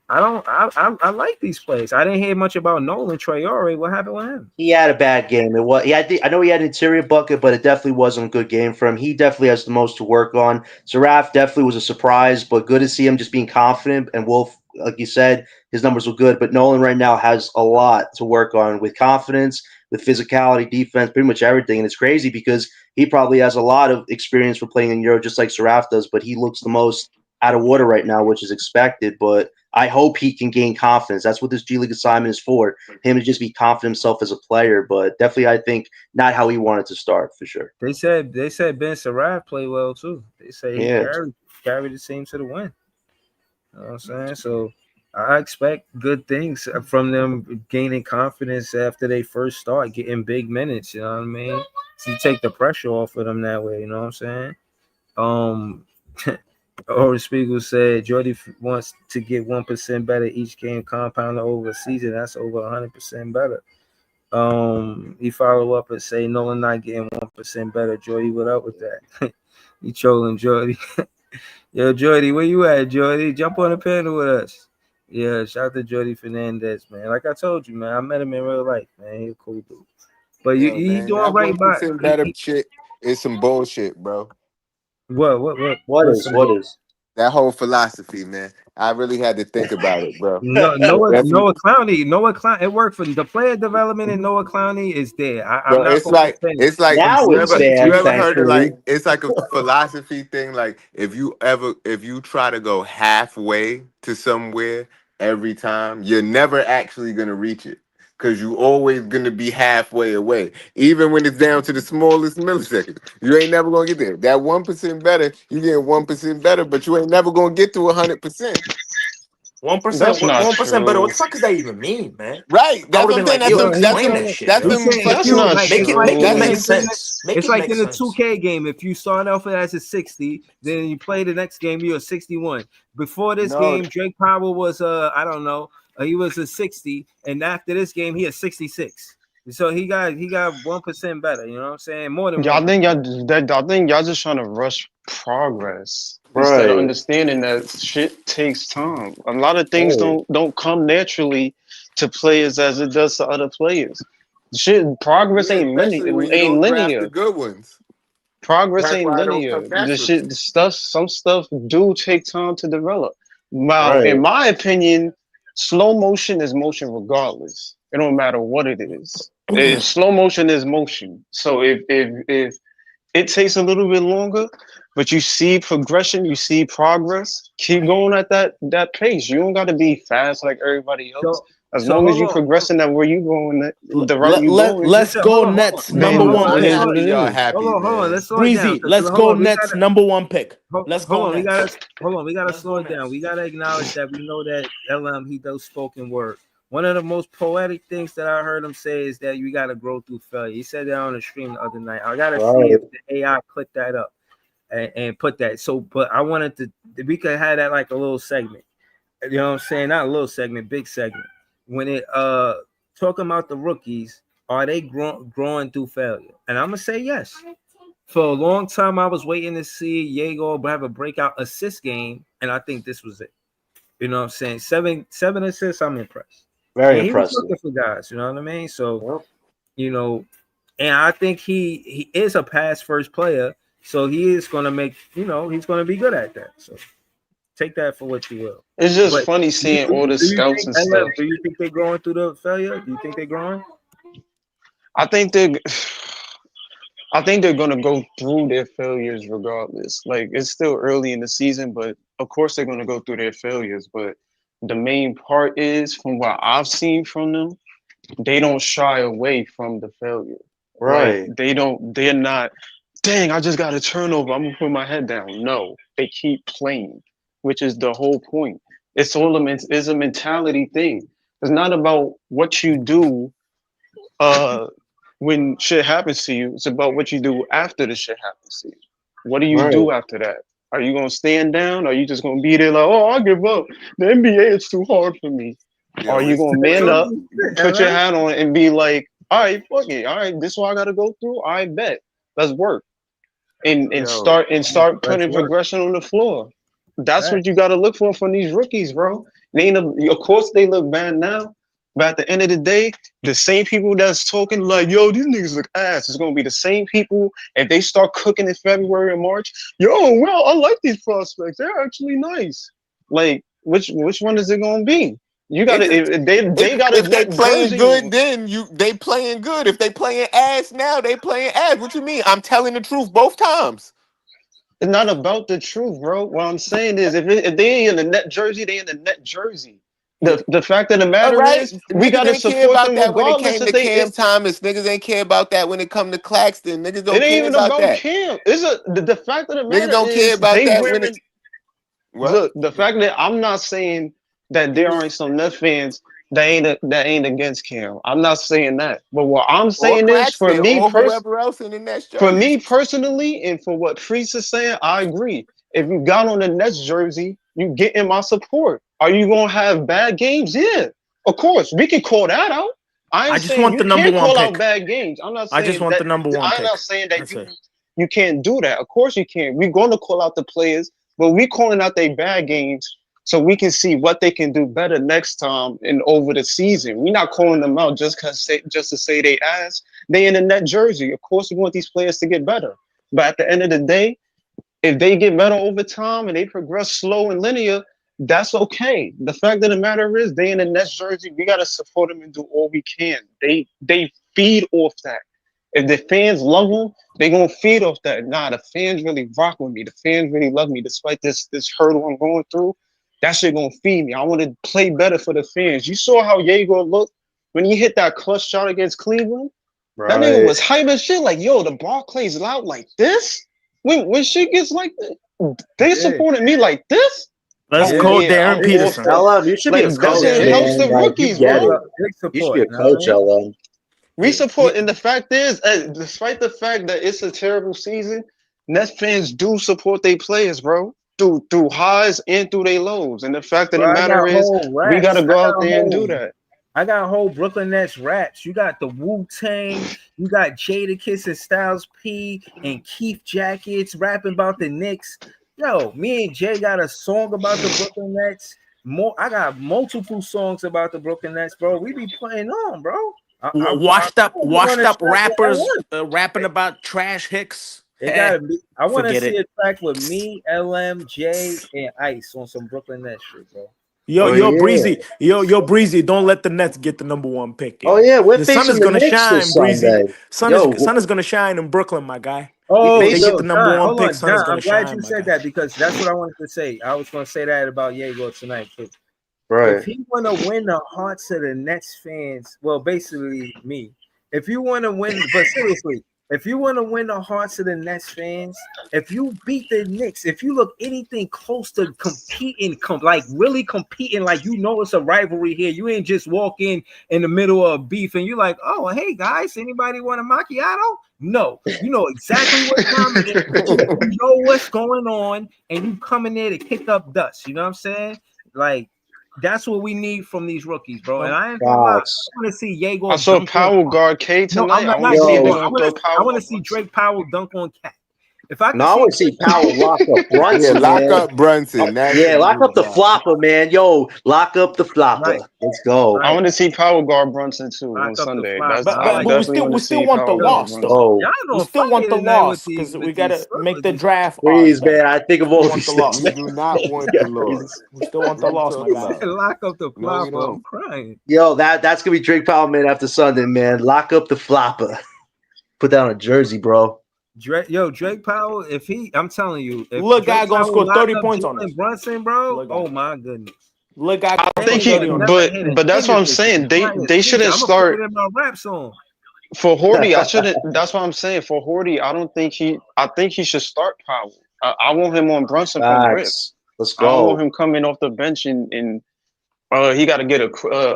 I don't. I like these plays. I didn't hear much about Nolan Traore. What happened with him? He had a bad game. It was. I know he had an interior bucket, but it definitely wasn't a good game for him. He definitely has the most to work on. Zaraf definitely was a surprise, but good to see him just being confident. And Wolf, like you said, his numbers were good. But Nolan right now has a lot to work on with confidence, with physicality, defense, pretty much everything. And it's crazy because he probably has a lot of experience for playing in Euro, just like Zaraf does. But he looks the most out of water right now, which is expected. But I hope he can gain confidence. That's what this G League assignment is for. Him to just be confident himself as a player, but definitely I think not how he wanted to start for sure. They said Ben Saraf played well too. They say he Yeah. carried the team to the win. You know what I'm saying? So I expect good things from them gaining confidence after they first start getting big minutes. You know what I mean? So you take the pressure off of them that way. You know what I'm saying? Um, Oren Spiegel said Jordy wants to get 1% better each game, compounded over a season. That's over 100% better. He follow up and say Nolan not getting 1% better. Jordy, what up with that? You trolling Jordy? Yo, Jordy, where you at, Jordy? Jump on the panel with us. Yeah, shout out to Jordy Fernandez, man. Like I told you, man, I met him in real life, man. He a cool dude. But Yo, he man, doing that right by 1% better shit is some bullshit, bro. What what's is? some What is? That whole philosophy, man. I really had to think about it, bro. No, Every, Noah Clowney. It worked for the player development, and Noah Clowney is there. I'm bro, not it's gonna like defend it. it's like I'm Now you it's ever serious. there, you ever heard of thankfully. like it's like a philosophy thing. Like if you try to go halfway to somewhere every time, you're never actually gonna reach it. Cause you always gonna be halfway away. Even when it's down to the smallest millisecond. You ain't never gonna get there. That 1% better, you get 1% better, but you ain't never gonna get to 100%. 1%, That's not 1% better. What the true. fuck does that even mean, man? Right. I That's would have what I'm been saying. like, That's yo, Well, them. That's explain them. that shit, That's he's yo. them saying if That's fucking. you not like, Make it's it like make it it's That's like make true. it's in the, sense. Make it's it like make in the sense. 2K game. If you start off as a 60, then you play the next game, you're a 61. Before this no. game, Drake Powell was I don't know, he was a 60, and after this game, he is 66. So he got 1% better. You know what I'm saying? More than Y'all 1%. think y'all think y'all just trying to rush progress instead of Right. understanding that shit takes time. A lot of things Right. don't come naturally to players as it does to other players. Shit, progress Yeah, especially when you ain't don't draft the linear. good ones. Progress That's ain't why it don't linear. come The naturally. shit, the stuff, some stuff do take time to develop. Now, Right. in my opinion, slow motion is motion regardless. It don't matter what it is. Slow motion is motion. So if it takes a little bit longer, but you see progression, you see progress, keep going at that pace. You don't got to be fast like everybody else. So As so long as hold you on. progressing at where you going, the route Let, you let, going, let's Listen, go hold on. Nets Hold number on, then hold one on. it Let's is pick. what slow. it Y'all is. happy, Hold on. man. Let's slow it down. Breezy, let's Hold go on. We Nets gotta number one pick. Let's go hold on. Nets. Hold on. We gotta Let's slow go it down. Nets. We gotta acknowledge that we know that LM he does spoken word. One of the most poetic things that I heard him say is that you gotta grow through failure. He said that on the stream the other night. I gotta see Right. if the AI clip that up and put that. So, but I wanted to. We could have that like a little segment. You know what I'm saying? Not a little segment, big segment. When it talking about the rookies, are they growing through failure? And I'm gonna say yes. For a long time, I was waiting to see Egor have a breakout assist game, and I think this was it. You know what I'm saying? Seven assists, I'm impressed. Very And he was impressive. looking for guys, you know what I mean? So, Yep. you know, and I think he is a pass first player, so he is gonna make, he's gonna be good at that. So take that for what you will. It's just But funny do you, seeing all the do you scouts think and LF, stuff. do you think they're growing through the failure? Do you think they're growing? I think they I think they're gonna go through their failures regardless. Like it's still early in the season, but of course they're gonna go through their failures. But the main part is, from what I've seen from them, they don't shy away from the failure. Like Right. they're not, dang, I just got a turnover, I'm gonna put my head down. No, they keep playing, which is the whole point. It's a mentality thing. It's not about what you do uh when shit happens to you. It's about what you do after the shit happens to you. What do you Right. do after that? Are you gonna stand down? Are you just gonna be there like, oh, I give up? The NBA is too hard for me. Are Yo, you it's gonna man up, put your hat on, and be like, all right, fuck it, all right, this is what I gotta go through. I bet, let's work and yo, start Let's putting work. progression on the floor. That's what you Facts. gotta look for from these rookies, bro. They ain't of course they look bad now, but at the end of the day, the same people that's talking like, yo, these niggas look ass, is gonna be the same people if they start cooking in February and March. Yo, well, I like these prospects. They're actually nice. Like, which one is it gonna be? You it gotta just if they got a if they net playing jersey good, on. then they playing good. If they playing ass now, they playing ass. What you mean? I'm telling the truth both times. It's not about the truth, bro. What I'm saying is, if they ain't in the net jersey, they in the net jersey. The fact of the All matter right, is, we niggas gotta ain't care support about them that when it regardless came if to they. Cam Thomas. Niggas ain't care about that when it come to Claxton. Niggas It don't ain't care even about about that. Cam. The fact of the Niggas matter don't care is about they that when it wearing. what? Look, the fact that I'm not saying that there aren't some Nets fans that ain't against Cam. I'm not saying that. But what I'm or saying is Claxton or whoever else in the Nets for jersey. me personally, and for what Priest is saying, I agree. If you got on the Nets jersey, you getting my support. Are you gonna have bad games? Yeah, of course. We can call that out. I I ain't just saying want you the number can't one call out pick. bad games. I'm not I just saying want that. the number one I'm pick. not saying that That's it. you can't do that. Of course you can. We're gonna call out the players, but we calling out their bad games so we can see what they can do better next time and over the season. We're not calling them out just to say they ass. They in the net jersey. Of course, we want these players to get better. But at the end of the day, if they get better over time and they progress slow and linear, that's okay. The fact of the matter is, they in the Nets jersey. We gotta support them and do all we can. They feed off that. If the fans love them, they gonna feed off that. Nah, the fans really rock with me. The fans really love me, despite this hurdle I'm going through. That shit gonna feed me. I want to play better for the fans. You saw how Egor looked when he hit that clutch shot against Cleveland. That nigga Right. was hype as shit. Like, yo, the Barclays loud like this. When shit gets like this, they Yeah, supported me like this. Let's Oh yeah. call yeah, Darren I'm all Peterson. for. LM, you should be Like a that coach, Yeah, shit helps the man. Like you rookies, get big bro. it. up, big You should be support. a You know what I coach, mean? LM. We Yeah. support, and the fact is, despite the fact that it's a terrible season, Nets fans do support their players, bro. Through highs and through their lows. And the fact of Bro, the I matter got is, whole we raps. gotta go out there and do that. I got whole Brooklyn Nets raps. You got the Wu Tang, you got Jada Kiss and Styles P and Keith Jackets rapping about the Knicks. Yo, me and Jay got a song about the Brooklyn Nets. I got multiple songs about the Brooklyn Nets, bro. We be playing on, bro. I want Washed to up track with rappers LM. rapping about trash Hicks. It gotta be. I want to Forget see it. a track with me, LM, Jay, and Ice on some Brooklyn Nets shit, bro. Yo, Oh yo, yeah. Breezy. Yo, Breezy. Don't let the Nets get the number one pick, Oh yo. yeah. We're The sun facing is the gonna Knicks this shine, Breezy. Sunday. Yo, Sun is gonna shine in Brooklyn, my guy. we Oh, If they face. get yo, the number John, one hold pick, on, sun is John. I'm gonna glad shine, you my said guy. that because that's what I wanted to say. I was going to say that about Egor tonight. If Right. he want to win the hearts of the Nets fans, well, basically me. If you want to win, but seriously, if you want to win the hearts of the Nets fans, if you beat the Knicks, if you look anything close to competing, like really competing, like you know it's a rivalry here. You ain't just walk in the middle of beef and you're like, oh, hey guys, anybody want a macchiato? No, you know exactly what time it is. You know what's going on, and you come in there to kick up dust. You know what I'm saying? Like that's what we need from these rookies, bro. And I ain't gonna lie, I Fox. want to see I Jago saw dunk on. Power Guard K No, I'm tonight. I not, want not to see if they're Jago. Yo. gonna throw I Power want on to see Brunson. Drake Powell dunk on Cat. If I No, can I see want to see Powell lock up Yeah, Brunson, lock man. up Brunson. That's Yeah, what lock we up the got. flopper, man. Yo, lock up the flopper. right, Let's go. I right, want to see Power Guard Brunson too lock on up the Sunday. flop. That's All I right, But we definitely still want we to still see want the Power yo, Guard loss Brunson. though. Oh, y'all We don't still want fire the tonight with loss these because we gotta make with the these. draft odds please, man. better. I think of Still all want the these We loss. things. do not want Yeah, the crazy. loss. We still want the Let's loss, talk my He guy. said, about it. "Lock up the No, we flopper." I'm don't. crying. Yo, that's gonna be Drake Powell, man. After Sunday, man. Lock up the flopper. Put down a jersey, bro. Drake Powell. If I'm telling you, if Little Drake guy gonna Powell score lock 30 up points on Jalen us. Brunson, bro, Little guy. oh my goodness. Little guy I gonna That think score nigga 30 ain't on never us. hit his but that's what I'm fingers saying. They should have I'm gonna put started it in my rap song. for Horty. I shouldn't. That's what I'm saying. For Horty, I don't think he. I think he should start Powell. I want him on Brunson from Rip. Facts. Let's I don't want go. him coming off the bench and he got to get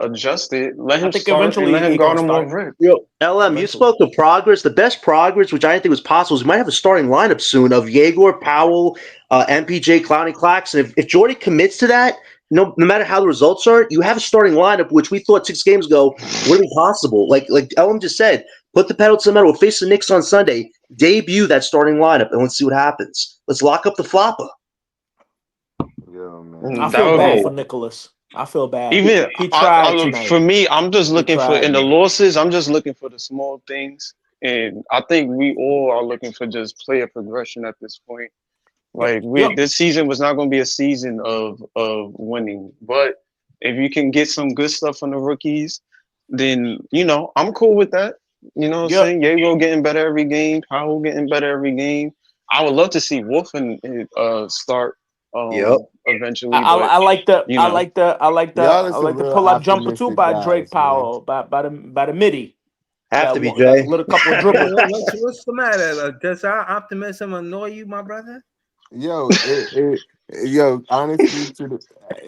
adjusted. Let I him think start and eventually let him he guard gonna him on start. Rip. Yo, LM, you Eventually. spoke of progress. The best progress, which I didn't think was possible, is we might have a starting lineup soon of Egor, Powell, MPJ, Clowney, Claxton. If Jordy commits to that, no matter how the results are, you have a starting lineup, which we thought 6 games ago wouldn't be possible. Like LM just said, put the pedal to the metal. We'll face the Knicks on Sunday. Debut that starting lineup, and let's see what happens. Let's lock up the flopper. Yeah, man. I That feel would bad be for Go. Nicholas. I feel bad. even. He tried tonight. For me, I'm just He looking for tried, in the man. losses. I'm just looking for the small things, and I think we all are looking for just player progression at this point. Yo, Like yo, this season was not going to be a season of winning, but if you can get some good stuff from the rookies, then I'm cool with that. You know what I'm yo, saying? Yago getting better every game, Powell getting better every game. I would love to see Wolf and start Yep. eventually, but I like the you know, Y'all are I some like the real pull up jumper too optimistic by Drake guys, man. Powell by the midi. Have to That be one that Jay. little couple of Well, dribbles. what's the matter? Does our optimism annoy you, my brother? Yo, Yo, honestly,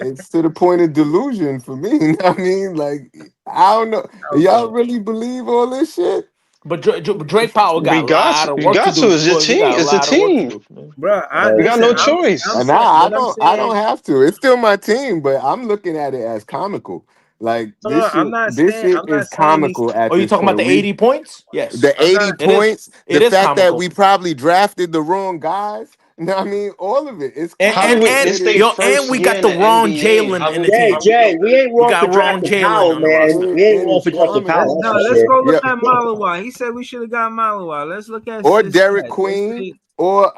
it's to the point of delusion for me. You know what I mean? Like, I don't know. Y'all really believe all this shit? But Drake Powell got a lot of We work to got to. do. It's your Boys, we team. got a It's a lot of work to team. do, man. Bro, I We Like, got listen. no I'm And choice. saying what I'm I saying. don't have to. It's still my team, but I'm looking at it as comical. Like No, this shit I'm is not saying he's. comical at Oh, you this talking about point. the 80 points? The Yes, I'm not. 80 it is. points, the It is fact that we comical. probably drafted the wrong guys. You know what I mean? All of it. It's And How do and we? comical. and It's It their is. yo, and first we year got in the the wrong NBA. Jalen How in the we? Jay, How team. we? Jay, we ain't We wrong for got wrong drafting Jalen Powell, on the man. roster. We ain't wrong It's for drafting comical. Powell. No, That's for let's sure. go look Yeah. at Malawa. He said we should have got Malawa. Let's look at Or his Derek stats. Let's Queen see. or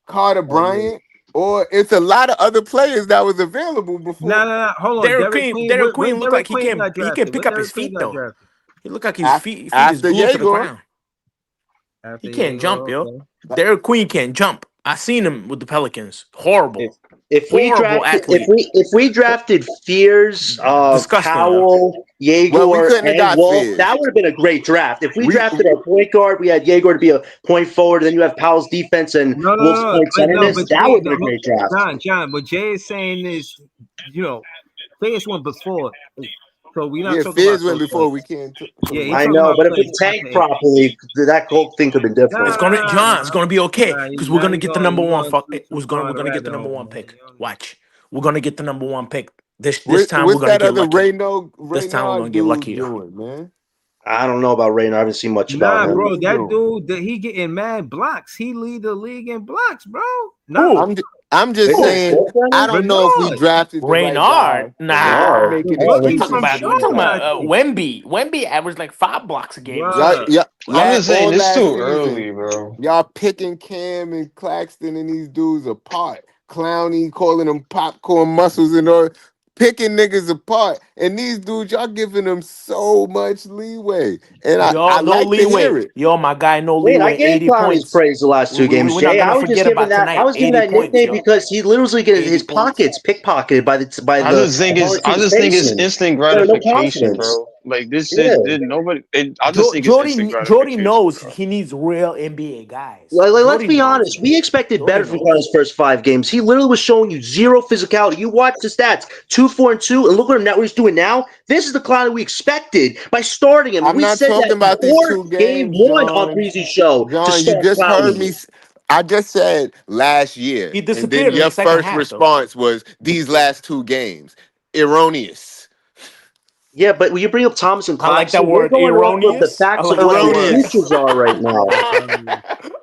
Carter Bryant. Or it's a lot of other players that was available before No. Hold on, Derek Derek Queen, Queen. Derek When Queen look Derek like he Queen can got he can drafted? pick When up his Derek Queen feet got though. drafted? He look like his feet is after glued to the Yegor. ground. After He can't jump, Diego. yo. Okay. Derek Queen can't jump. I seen him with the Pelicans. Horrible, horrible athlete. If we drafted Fears, Disgusting, yo. Powell, Well, we Egor, couldn't have and got Wolf, that Fizz. would have been a great draft. If we We drafted our point guard, we had Egor to be a point forward, then you have Powell's defense and Wolf's point No, centerness. but That Jay, would have been a great draft. John, what Jay is saying is, Fayez went before, so we're not Yeah, talking about Fizz went those before. players. We can't Yeah, talk he's about I talking that. know, about but if we players tanked after him. properly, that whole thing could have been different. It's gonna be okay because we're gonna get the number You one. going too We're far the gonna get the rabbit number hole, one man. pick. Watch, we're gonna get the number one pick. This What, time we're what's gonna that get other lucky. This time we're Raynard gonna get dude lucky. doing, man? I don't know about Raynor. I haven't seen much about Nah, him. bro, What's he that doing? dude, he getting mad blocks. He lead the league in blocks, bro. Not Who? I'm just Big man, saying. Wolf I runner? don't know if we Renard, drafted the right guy, Reynard? but I'm Nah. Renard. the making Oh, You rookie talking from excuses about? for You talking Renard. about Charlotte, Wemby? Wemby averaged like 5 blocks a game and Y'all, bro. shit. y'all, I'm just all saying it's last too early, season, bro. y'all picking Cam and Claxton and these dudes apart. Clowney calling them popcorn muscles and all, picking niggas apart. And these dudes, y'all giving them so much leeway. And I Yo, no like to hear leeway. it. Yo, my guy, no Wait, I leeway. gave 80 Clowney's points. praise the last two games, We're not Jay. gonna I was just forget giving about that. I tonight. was giving 80 that points, nickname yo. because he literally getting 80 his points. pockets pickpocketed by I the just think it's opponents he I was just think it's facing. instant Yeah, no gratification, confidence. bro. Like this Yeah. shit did nobody. I just think it's instant Jody gratification, knows bro. he needs real NBA guys. Let's Jody be knows, honest. man. We expected Jody better from Clowney's knows. first 5 games. He literally was showing you zero physicality. You watch the stats: 2, 4, and 2, and look what he's doing now. This is the Clowney we expected by starting him. I'm We not said talking that about these before two game games, one on John. Breezy's show to John, you start just heard Clowney. me. I just said last year, He and then disappeared in your the second first half, though. response was these last two games. Erroneous. Yeah, but when you bring up Thomas and I like that Claxton, we're word, going off of the erroneous. I facts of like what that their word. Erroneous. futures are right now.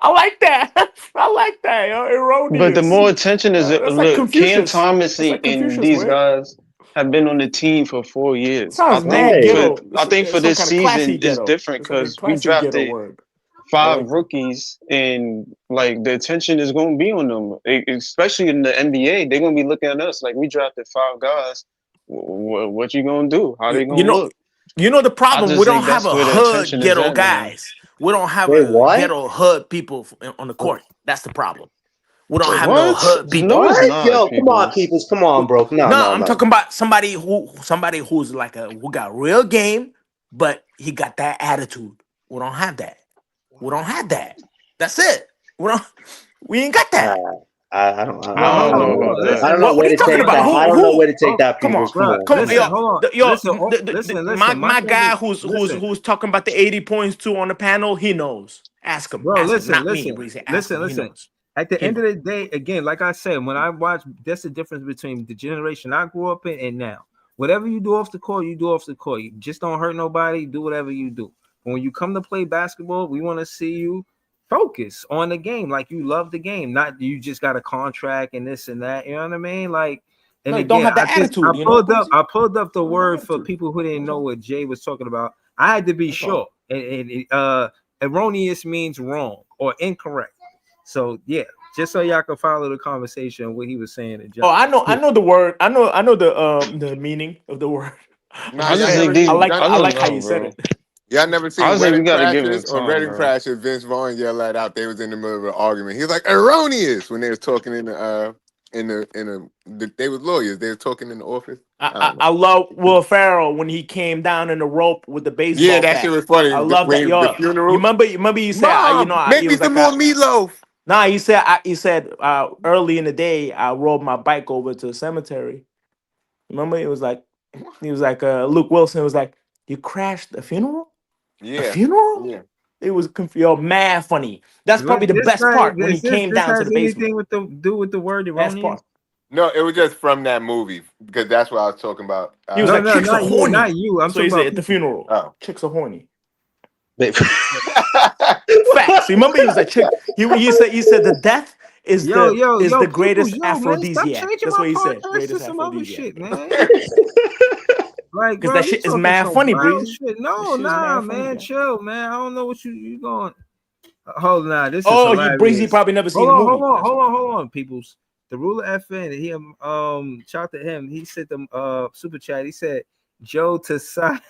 I like that. I like that. Yo. But the Erroneous. more attention is That's like look, Cam Confucius. Thomas That's like and Confucius these word. guys have been on the team for 4 years. Sounds mad ghetto. I think for It's some this kind of classy season is ghetto. different It's like a because we classy ghetto drafted word. I five like that. rookies and like the attention is going to be on them, especially in the NBA. They're going to be looking at us like we drafted 5 guys. What you going to do? How they You going to know, look? the I problem. We just don't think have that's a where the hood attention is ghetto at, man. guys. We don't have Wait, a what? ghetto hood people on the court. That's the problem. We don't have no What? hood No, people. it's What? not, Yo, come on, peoples. peoples. Come on, bro. No, No, no, I'm no. talking about somebody who's like who got real game, but he got that attitude. We don't have that. We don't have that. That's it. We ain't got Uh, that. I Well, hold don't on, know hold about on. that. I don't Listen, know What where are you to talking take about? that. I don't know where to take that, Come on, peoples. Come on. come on, listen, yo, hold on. yo, Listen, my listen. My my thing guy is, who's listen, who's talking about the 80 points too on the panel, he knows. bro. Ask him, Listen, not me, listen, Breezy. Ask listen, him, he listen. knows. At the He end of knows. the day, again, like I said, when I watch, that's the difference between the generation I grew up in and now. Whatever you do off the court, you do off the court. You just don't hurt nobody. Do whatever you do. But when you come to play basketball, we want to see you focus on the game, like you love the game, not you just got a contract and this and that. You know what I mean? Like, No, and you don't again, have the attitude, Breezy. I pulled up the Don't have the word for attitude. people who didn't That's know all. what Jay was talking about. I had to be That's all. sure. Erroneous means wrong or incorrect. So yeah, just so y'all can follow the conversation what he was saying. And Oh, I know the word. I know the meaning of the word. I'm Nah, I just just y'all saying. think never these. seen I I don't like how know, you said bro. it. y'all never I seen just think we Wedding got to give him Crashers on time, Wedding bro. Crashers. Vince Vaughn yelled that out. They was in the middle of an argument. He was like erroneous when they was talking they was lawyers. They was talking in the office. I don't know. I love Will Ferrell when he came down in the rope with the Yeah, baseball that shit bat. was funny. I love that. The Yo, funeral. you remember you said Mom, he make me was some like more meatloaf. Nah, he said early in the day I rode my bike over to the cemetery. Remember, Luke Wilson was like, "You crashed the funeral? The Yeah, funeral?" yeah. It was mad funny. That's What probably the this best part when he is this came this down to has the basement. anything with the do with the word Best erroneous? part. No, it was just from that movie because that's what I was talking about. He was No, like, no, "Chicks are not you, not horny." you. I'm So he talking said about at the people. funeral, Oh. "Chicks are horny." They- Facts. Remember, he was like, "Chick." He said the death is Yo, yo, the yo, peoples, greatest yo, man, stop aphrodisiac. changing That's my what he said. podcast to Greatest some other aphrodisiac. shit, man. Like, Because bro, that you shit is talking mad some funny, wild Breezy. shit. That No, shit is nah, mad funny, man, bro. chill, man. I don't know what you going. Hold on, nah, this is Oh, you Breezy hilarious. probably never seen Hold the on, movie. That's why. hold on, peoples. The ruler FN, he shout to him. He sent them super chat. He said, Joe to side.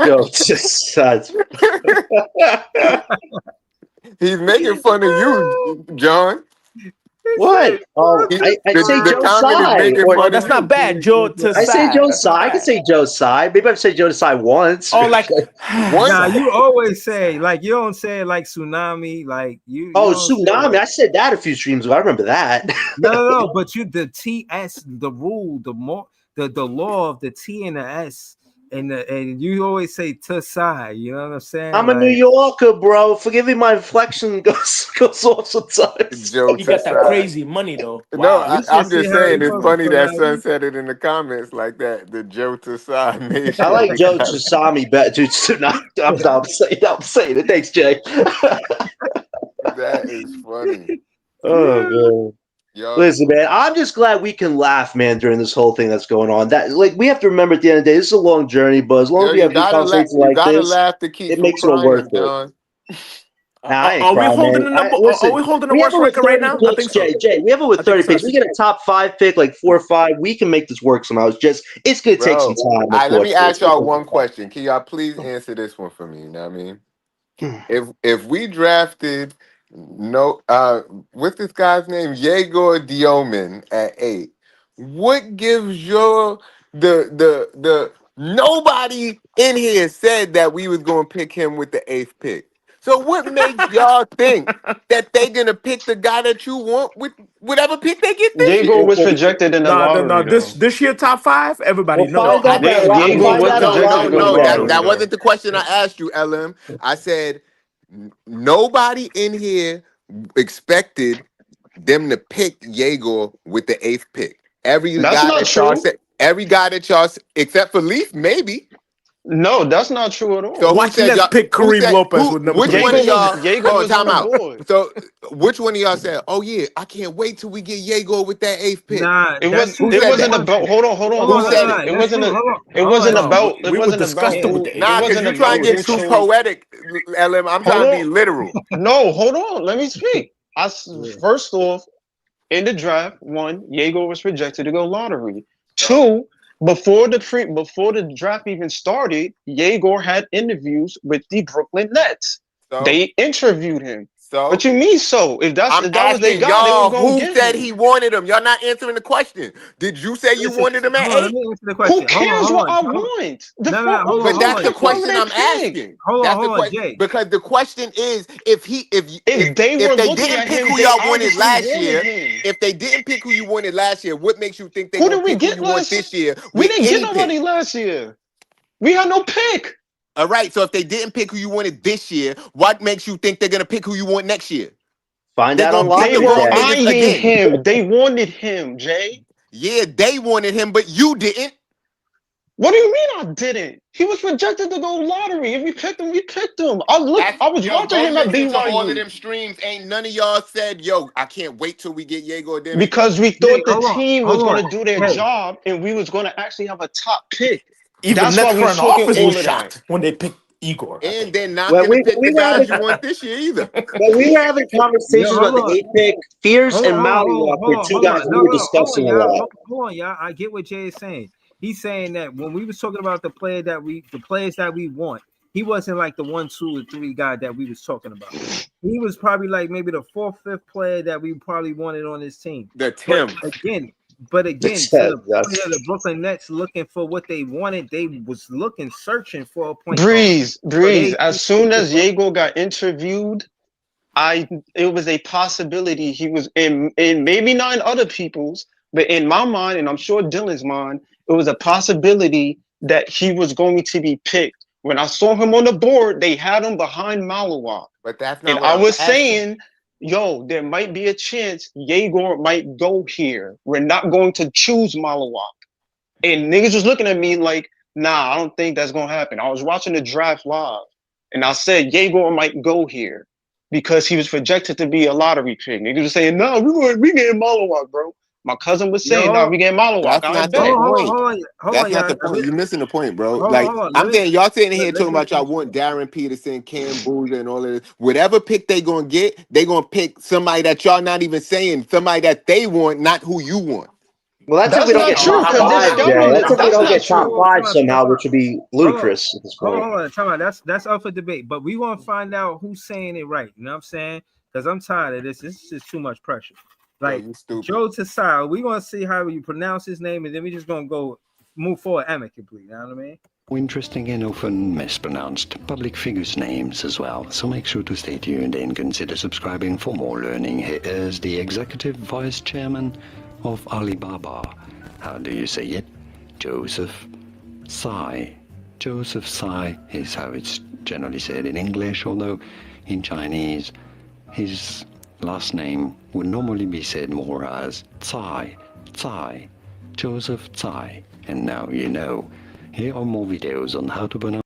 Yo, just He's making fun of you, John. what? I say The Joe comment is Tsai, making or Oh, fun of that's not you. bad. Joe to I say side. Joe That's not Tsai. I can bad. say Joe Tsai. Maybe I've said Joe Tsai once. Oh, like Once? Nah, you always say like you don't say it like tsunami, like you Oh, don't say tsunami! it. I said that a few streams ago. I remember that. No, but you the TS, the rule, the law of the T and the S, and you always say to side. You know what I'm saying? I'm a New Like, Yorker, bro. Forgive me, my inflection goes off sometimes. Joe you to got that side. crazy money though. No, Wow. you should I'm see just how he saying it's was funny for that that. son said it in the comments like that. The Joe to side I nation. like Joe Tsami better. Dude, tsunami. I'm saying it. Thanks, Jay. That is funny. Oh man. Y'all, Listen, man, I'm just glad we can laugh, man, during this whole thing that's going on. That, like, we have to remember at the end of the day, this is a long journey, but as long yo, as we have good conversations you like gotta this, laugh to keep it from makes it all worth crying, it. John. Nah, I ain't Are we crying, holding man. the number? Are Listen, we holding the we have worst it with record right 30 now? I picks, think so. Jay. We have it with I think 30 so. picks. We get a top 5 pick, like 4 or 5. We can make this work somehow. It's going to take some Bro, time, all right, let me unfortunately. ask y'all one question. Can y'all please answer this one for me? You know what I mean? If we drafted no what's this guy's name? Yegor Dioman at 8, what gives your the nobody in here said that we was gonna pick him with the 8th pick. So what makes y'all think that they gonna pick the guy that you want with whatever pick they get this Diego year? was projected in the No. lottery though. This year top 5. Everybody We'll knows. No, find I out didn't. we'll Diego find was out on No, projected Draft in the no. Day. lottery That though. wasn't the question I asked you, LM. I said nobody in here expected them to pick Yegor with the 8th pick. That's not true. Every guy that y'all said, except for Leaf, maybe. No, that's not true at So all. who Watch said Nets y'all? pick Who Kareem said Lopez who? with number Which one of 28. y'all? Diego Hold on, was on time the out. board. So which one of y'all said, "Oh yeah, I can't wait till we get Yegor with that 8th pick"? Nah, that's two Who It said different wasn't that? about questions. Who Hold said on, it? it that's wasn't true. a Hold it on, wasn't that's No, true. about we were disgusted with who the it 8th Nah, pick. because wasn't you trying about to get who too chose. poetic, LM. I'm Hold trying to be on. literal. No, hold on. Let me speak. Yeah. First off, in the draft, one, Diego was projected to go lottery. So, Two, before the draft even started, Yegor had interviews with the Brooklyn Nets. so, They interviewed him. What so. you mean so? I'm If that was their asking guy, they was y'all gonna who get said him. he wanted him. Y'all not answering the question. Did you say you Listen, wanted him at hold on, let 8? me answer the Who question. cares what I want? No, Who hold But cares on, that's what the pick whoever question they I'm pick? asking. That's the question Jay. because the question is If they were if they looking didn't at pick him, who they y'all wanted obviously last wanted year, him. if they didn't pick who you wanted last year, what makes you think they're Who gonna did we pick who get you want last? this year We with didn't get any pick? nobody last year. We had no pick. All right. So if they didn't pick who you wanted this year, what makes you think they're gonna pick who you want next year? Find They're out on gonna pick They the lottery were wrong day. niggas eyeing again. him. They wanted him, Jay. Yeah, they wanted him, but you didn't. What do you mean I didn't? He was projected to go lottery. If we picked him, we picked him. I was Yo, watching go him at listen to all of BYU them streams. Ain't none of y'all said, yo, I can't wait till we get Yegor Dimon. because we Jay, thought the team was hold going on. to do their Hey, job and we was going to actually have a top pick. Even That's Nets why we front took in office was all of that. shocked when they picked Igor, I And think. they're not When gonna we, pick we the were guys having you want this year either. when we were having yo, conversations about the 8th pick, Fierce and Mollywalk were two guys we were discussing a lot. hold on, y'all. I get what Jay is saying. He's saying that when we was talking about the players that we want, he wasn't like the 1, 2, or 3 guy that we was talking about. He was probably like maybe the 4th, 5th player that we probably wanted on this team. The But Tim. again, That's, to the point of the Brooklyn Nets looking for what they wanted, they was searching for a point guard. So Breeze. they As soon as Diego got interviewed, it was a possibility he was in maybe not in other people's, but in my mind, and I'm sure Dylan's mind, it was a possibility that he was going to be picked. When I saw him on the board, they had him behind Malawak. But that's And not what I I'm was asking. saying, yo, there might be a chance Yegor might go here. We're not going to choose Malawak. And niggas was looking at me like, nah, I don't think that's gonna happen. I was watching the draft live, and I said Yegor might go here because he was projected to be a lottery pick. Niggas was saying, no, we getting Malawak, bro. My cousin was saying, nah, Yo, we getting Malawak. That's I not the bet. point. hold on, That's not y'all. the point. You're missing the point, bro. Like Hold on. I'm saying, y'all sitting here Let talking me about y'all want Darren Peterson, Cam Boozer, and all of this. Whatever pick they gonna get, they gonna pick somebody that y'all not even saying, somebody that they want, not who you want. Well, that's if That's we don't not get true top because their five, Jay. scouting That's is if we that's don't not get top true. five somehow, which would be Hold on. ludicrous at this point. Hold on, time out. That's up for debate, but we want to find out who's saying it right. You know what I'm saying? Because I'm tired of this. This is just too much pressure. Yo, Like you stupid. Joe Tsai, we gonna see how you pronounce his name, and then we just gonna go move forward amicably. You know what I mean? Interesting and often mispronounced public figures' names as well, so make sure to stay tuned and consider subscribing for more learning. He is the executive vice chairman of Alibaba. How do you say it? Joseph Tsai. Joseph Tsai is how it's generally said in English, although in Chinese his last name would normally be said more as Tsai, Tsai, Joseph Tsai. And now you know. Here are more videos on how to pronounce.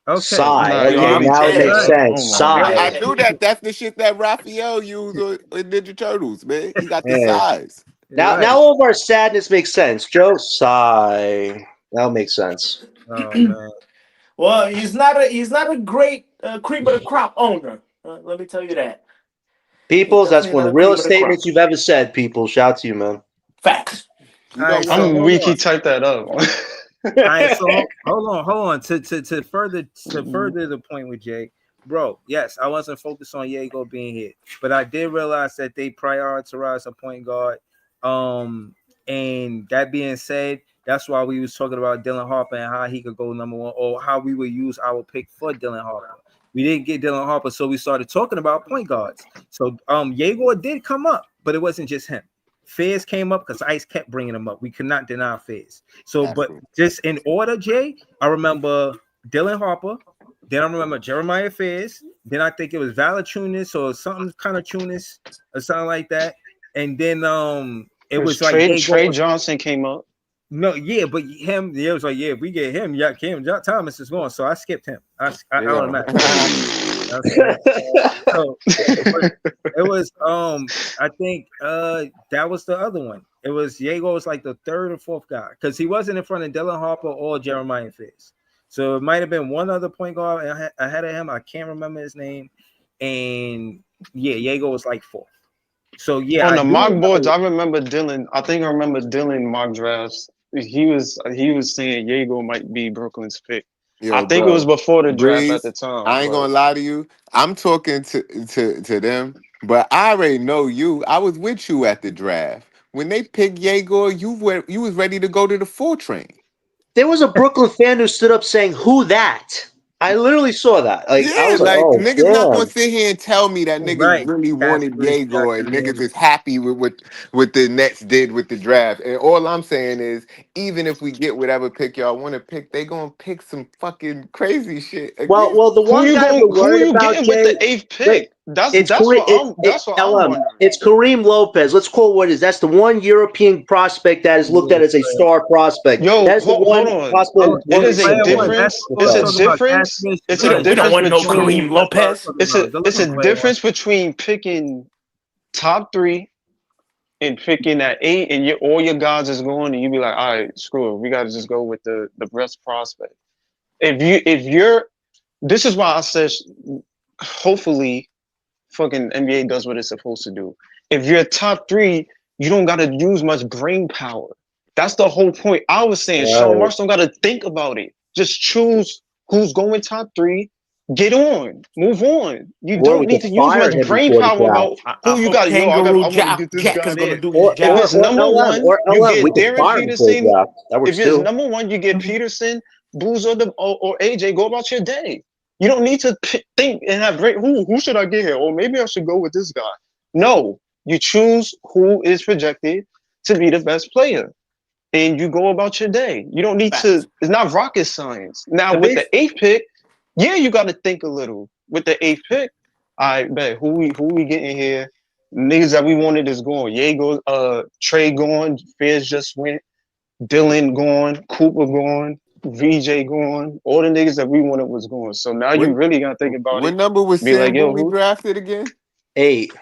Okay. Sigh. Nah, you Okay, already now it told makes us. Right. sense. Oh my Yo, Sigh. I god. knew that. That's the shit that Raphael used in Ninja Turtles, man. He got the Yeah. size. Right. Now all of our sadness makes sense. Joe, sigh. That makes sense. Oh man. Well, he's not a great cream of the crop owner. Let me tell you that. He's Peoples, that's definitely one not of a the cream realest of the crop. statements you've ever said, people. Shout out to you, man. Facts. You All know right. So what? I'm hold weak. on. He typed that up. All right, so hold on. To further the point with Jay, bro. Yes, I wasn't focused on Diego being here, but I did realize that they prioritized a point guard. And that being said, that's why we was talking about Dylan Harper and how he could go number one, or how we would use our pick for Dylan Harper. We didn't get Dylan Harper, so we started talking about point guards. So Diego did come up, but it wasn't just him. Fizz came up because Ice kept bringing him up. We could not deny Fizz. So, That's but cool. just in order, Jay, I remember Dylan Harper. Then I remember Jeremiah Fizz. Then I think it was Valachunas or something kind of Tunis or something like that. And then it was like Trey Johnson came up. no, yeah, but him, it was like, yeah, if we get him, yeah, Cam Thomas is going. So I skipped him. I Yeah. automatically. You know what I'm saying? So it was I think that was the other one. It was Diego was like the third or fourth guy because he wasn't in front of Dylan Harper or Jeremiah Fizz. So it might have been one other point guard ahead of him. I can't remember his name. And yeah, Diego was like fourth. So yeah, On I the do mock boards, remember. I remember Dylan. I think I remember Dylan mock drafts. He was saying Diego might be Brooklyn's pick. I Yo, think it was bro. before the draft at Breeze, the time, I ain't but gonna lie to you. I'm talking to them, but I already know you. I was with you at the draft. When they picked Yegor, you was ready to go to the full train. There was a Brooklyn fan who stood up saying, "Who that?" I literally saw that. Like I Yeah, was like, like "Oh niggas not gonna damn." sit here and tell me that niggas Right. really That's wanted Yegor and niggas exactly. is happy with what the Nets did with the draft. And all I'm saying is, even if we get whatever pick y'all want to pick, they gonna pick some fucking crazy shit Well, again. well, the one guy we're who worried you about, getting with Jay. the eighth Wait, pick? That's it's that's Kareem. what I'm wondering. It's Kareem Lopez. Let's call it what it is. That's the one European prospect that is looked at as a star prospect. Yo, That's the hold one on. possible It one is a Player recipient. one. That's difference. what It's we're a talking about. difference. Cash It's We a don't we don't difference want no between. Kareem Lopez. That's what I'm talking about. It's Deliver a player one. difference between picking top three and picking at 8, and all your guys is going, and you be like, all right, screw it. We got to just go with the best prospect. If you're, this is why I said, hopefully, fucking NBA does what it's supposed to do. If you're top 3, you don't got to use much brain power. That's the whole point. I was saying Sean Right. Marks don't got to think about it. Just choose who's going top 3. Get on, move on. You Or we don't could need to use fire much him brain before the power draft. about I who you hope got. Yo, Kangaroo I want to get this Jack guy is gonna there. do his Or If job. it's number LM one, or you LM. We get could Darren fire him before the Peterson. draft. That If works it's too. number one, you get Peterson, Boozer, or AJ. Go about your day. You don't need to think and have great. Who should I get here? Or maybe I should go with this guy. No, you choose who is projected to be the best player, and you go about your day. You don't need to. Facts. It's not rocket science. Now The with big the eighth pick, yeah, you got to think a little. With the eighth pick, I bet who we getting here? Niggas that we wanted is gone. Yego, Trey gone. Fizz just went. Dylan gone. Cooper gone. VJ gone. All the niggas that we wanted was gone. So now you When really gotta think about what it. number was Be like, Sam yo, Bowie who? drafted again? 8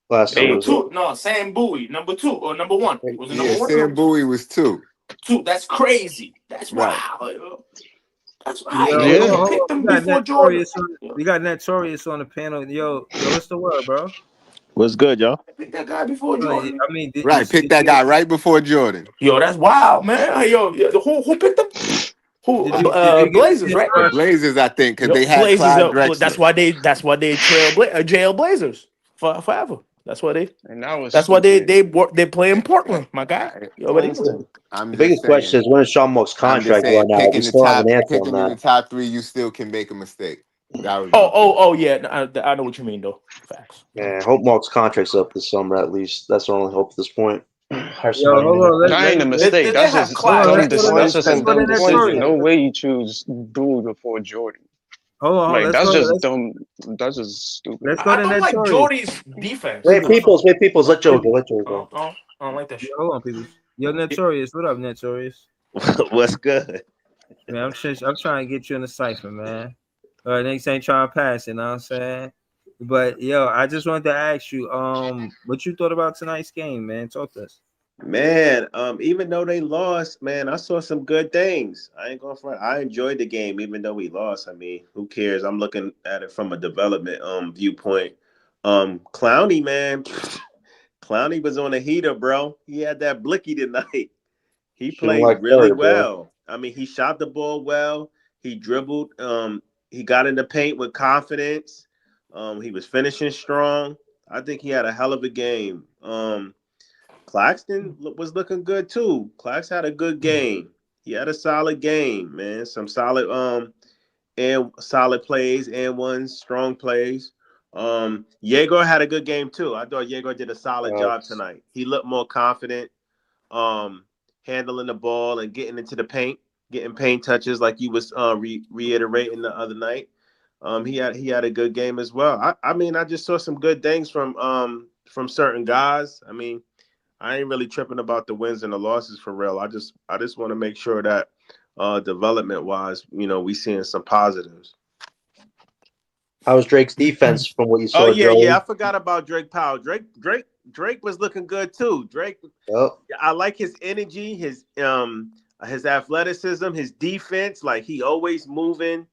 last time. Hey, Number Was it? two. No, Sam Bowie. Number 2 or number 1. Was it number Yeah, 1 or Sam number 2? Bowie was 2. 2. That's crazy. That's Right. wow. Yo. That's Yo, right. yeah. They hold picked on. him before Jordan. We got Notorious on the panel. Yo, what's the word, bro? What's good, y'all? They picked that guy before I Jordan. mean, did Right. Pick that guy right before Jordan. Yo, that's wild, man. Yo, who picked him? Who? did you get a Blazers, chance right? The to Blazers, I think, because Yo, they had Blazers. Clyde That's Drexler. why they jail Blazers forever. That's why they. And that was That's why stupid. they play in Portland, my guy. I- You already know Listen, that. I'm The just biggest question saying. is when is Sean Monk's I'm just contract saying, run out? We still have an answer on picking in the that. top 3, you still can make a mistake. That was my point. Oh yeah. I know what you mean though. Facts. Man, hope Monk's contract's up this summer at least. That's our only hope at this point. Hire Yo, somebody hold new. on. That ain't a mistake. They That's have just Hold Clyde on. dumb. Let's Drexler. go That's just a to dumb decision. Notorious. No way you choose dude before Jordan. Hold on. Like that's just Let's dumb. That's just stupid. let's go I to don't like Notorious. Jordy's defense. Wait, I don't know. Peoples, let Joe go. Let Joe go. I don't like that Yeah, shit. hold on, people. Yo, Notorious. What up, Notorious? What's good? Man, I'm trying to get you in the cipher, man. Niggas ain't trying to pass it, you know what I'm saying? But yo, I just wanted to ask you, what you thought about tonight's game, man? Talk to us. Man, even though they lost, man, I saw some good things. I ain't going front. I enjoyed the game, even though we lost. I mean, who cares? I'm looking at it from a development viewpoint. Clowney, man, Clowney was on a heater, bro. He had that blicky tonight. He Shooting played like really Curry, bro. well. I mean, he shot the ball well. He dribbled. He got in the paint with confidence. He was finishing strong. I think he had a hell of a game. Claxton was looking good too. Clax had a good game. He had a solid game, man. Some solid and solid plays and ones, strong plays. Egor had a good game too. I thought Egor did a solid job tonight. He looked more confident, handling the ball and getting into the paint, getting paint touches like you was reiterating the other night. He had a good game as well. I mean, I just saw some good things from certain guys. I mean, I ain't really tripping about the wins and the losses for real. I just want to make sure that development wise, we seeing some positives. How was Drake's defense from what you Oh saw, yeah, I Joey? forgot about Drake Powell. Drake was looking good too. Drake, Yep. I like his energy, his athleticism, his defense. Like he always moving.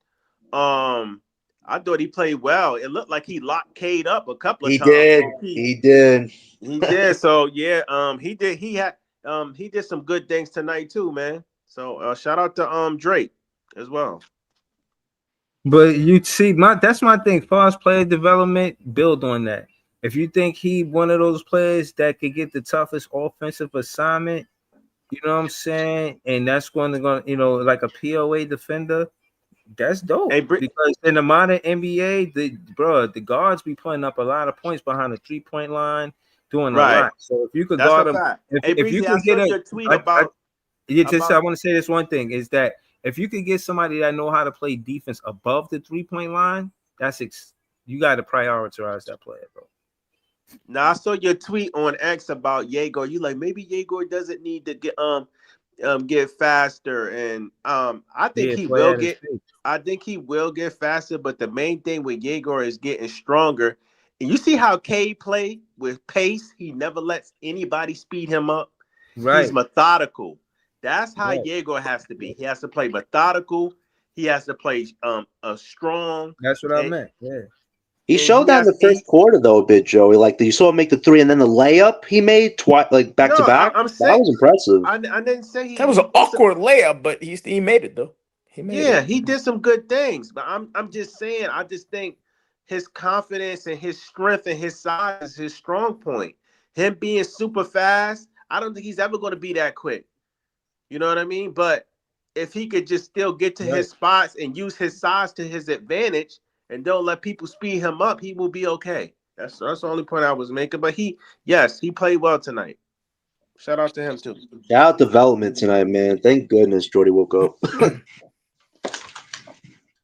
I thought he played well. It looked like he locked Cade up a couple of He times. did. He did. He did. So yeah, he did. He did some good things tonight too, man. So shout out to Drake as well. But you see, that's my thing. Fast player development, build on that. If you think he one of those players that could get the toughest offensive assignment, you know what I'm saying, and that's going to go, like a POA defender, that's dope. Hey, Because in the modern NBA, the guards be putting up a lot of points behind the 3-point line, doing a right. lot. So if you could That's guard a them, fact. Hey, if you Breezy, could I get saw your tweet I about. want to say this one thing is that if you could get somebody that know how to play defense above the 3-point line, you got to prioritize that player, bro. Now I saw your tweet on X about Egor. You like maybe Egor doesn't need to get faster, and I think he will get. I think he will get faster, but the main thing with Egor is getting stronger. And you see how Cade play with pace. He never lets anybody speed him up. Right. He's methodical. That's how Right. Egor has to be. He has to play methodical. He has to play a strong. That's what I meant. Yeah. He showed that in the first quarter, though, a bit, Joey. Like, you saw him make the 3, and then the layup he made twice, like back to back. I'm that saying, was impressive. I didn't say he. That was an awkward layup, but he made it though. He did some good things, but I'm just saying. I just think his confidence and his strength and his size is his strong point. Him being super fast, I don't think he's ever going to be that quick. You know what I mean? But if he could just still get to Right. his spots and use his size to his advantage and don't let people speed him up, he will be okay. That's the only point I was making. But he played well tonight. Shout out to him too. Shout out development tonight, man. Thank goodness Jordy woke up.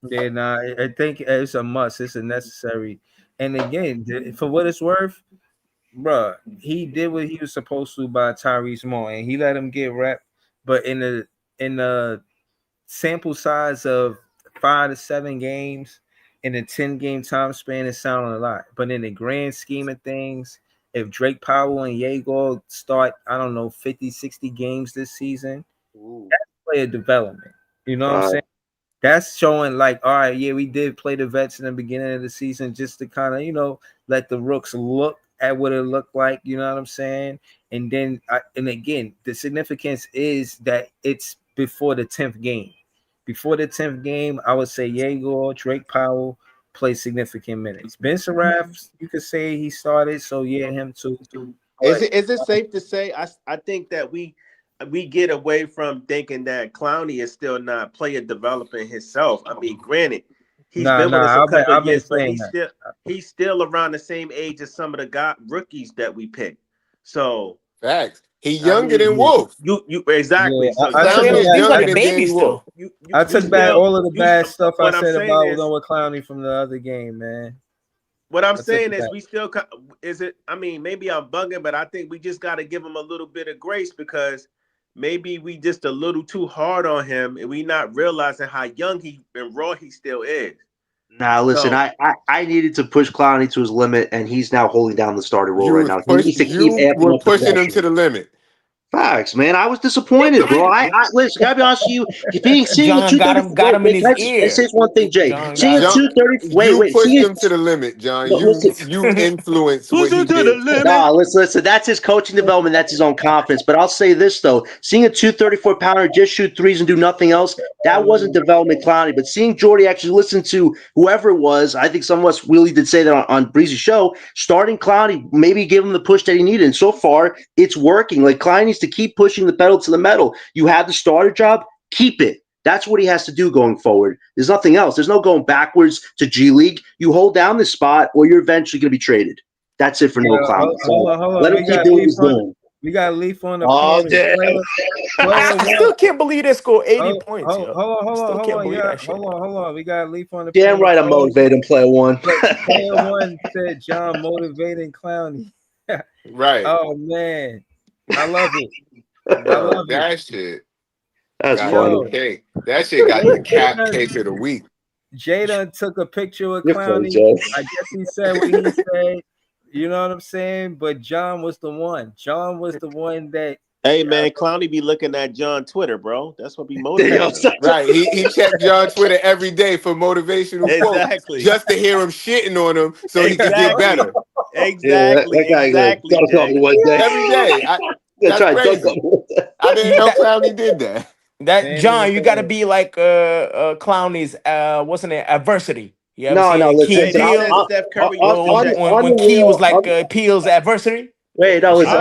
Yeah, nah, I think it's a must. It's a necessary. And again, for what it's worth, bruh, he did what he was supposed to by Tyrese Moore, and he let him get rep. But in the sample size of 5 to 7 games in a 10-game time span, it sounded a lot. But in the grand scheme of things, if Drake Powell and Egor start, I don't know, 50, 60 games this season, that's player development. You know what I'm saying? That's showing like, all right, yeah, we did play the vets in the beginning of the season just to kind of, let the rooks look at what it looked like. You know what I'm saying? And then, and again, the significance is that it's before the 10th game. Before the 10th game, I would say Egor, Drake Powell play significant minutes. Ben Saraf, you could say he started, so yeah, him too. Is it safe to say? I think that we get away from thinking that Clowney is still not player developing himself. I mean, granted, he's been with us a couple of years, but he's still around the same age as some of the rookies that we picked. So facts. He younger than Wolf. You exactly. Yeah, so he's like a baby still. I took back all of the bad stuff I said about Noah Clowney from the other game, man. What I'm saying is, we still is it. I mean, maybe I'm bugging, but I think we just got to give him a little bit of grace because maybe we just a little too hard on him, and we not realizing how young and raw he still is. Nah, listen, I needed to push Clowney to his limit, and he's now holding down the starting role right now. He needs to keep amping up pushing him to the limit. Facts, man. I was disappointed, bro. I listen. Gotta be honest with you. Seeing John got him in his ear. Say one thing, Jay. Seeing a 230. Wait. Pushed him to the limit, John. You influence what he did. Nah, listen. That's his coaching development. That's his own confidence. But I'll say this though: seeing a 234-pounder just shoot threes and do nothing else, that wasn't development, Clowney. But seeing Jordy actually listen to whoever it was, I think some of us really did say that on Breezy's show. Starting Clowney, maybe give him the push that he needed, and so far it's working. Like Clowney's to keep pushing the pedal to the metal. You have the starter job, keep it. That's what he has to do going forward. There's nothing else. There's no going backwards to G League. You hold down this spot or you're eventually going to be traded. That's it for Noah Clowney. Hold on. Let him keep doing what he's doing. We got Leaf on the I still can't believe they scored 80 points. Hold on. We got Leaf on the Damn right I'm motivating player one. Player one said John motivating Clowney. Right. Oh, man. I love it. I love that shit. That's funny. That shit got the cake of the week. Jada took a picture with Clowney. I guess he said what he said. You know what I'm saying? But John was the one. John was the one that. Hey man, Clowney be looking at John Twitter, bro. That's what be motivating. Right. He checked John Twitter every day for motivational quotes, just to hear him shitting on him so he could get better. Exactly. Exactly. Every day. That's crazy. I didn't know Clowney did that. That John, you got to be like Clowney's wasn't it adversity? You no, listen. When Key was like Peel's adversary. Wait, no, listen.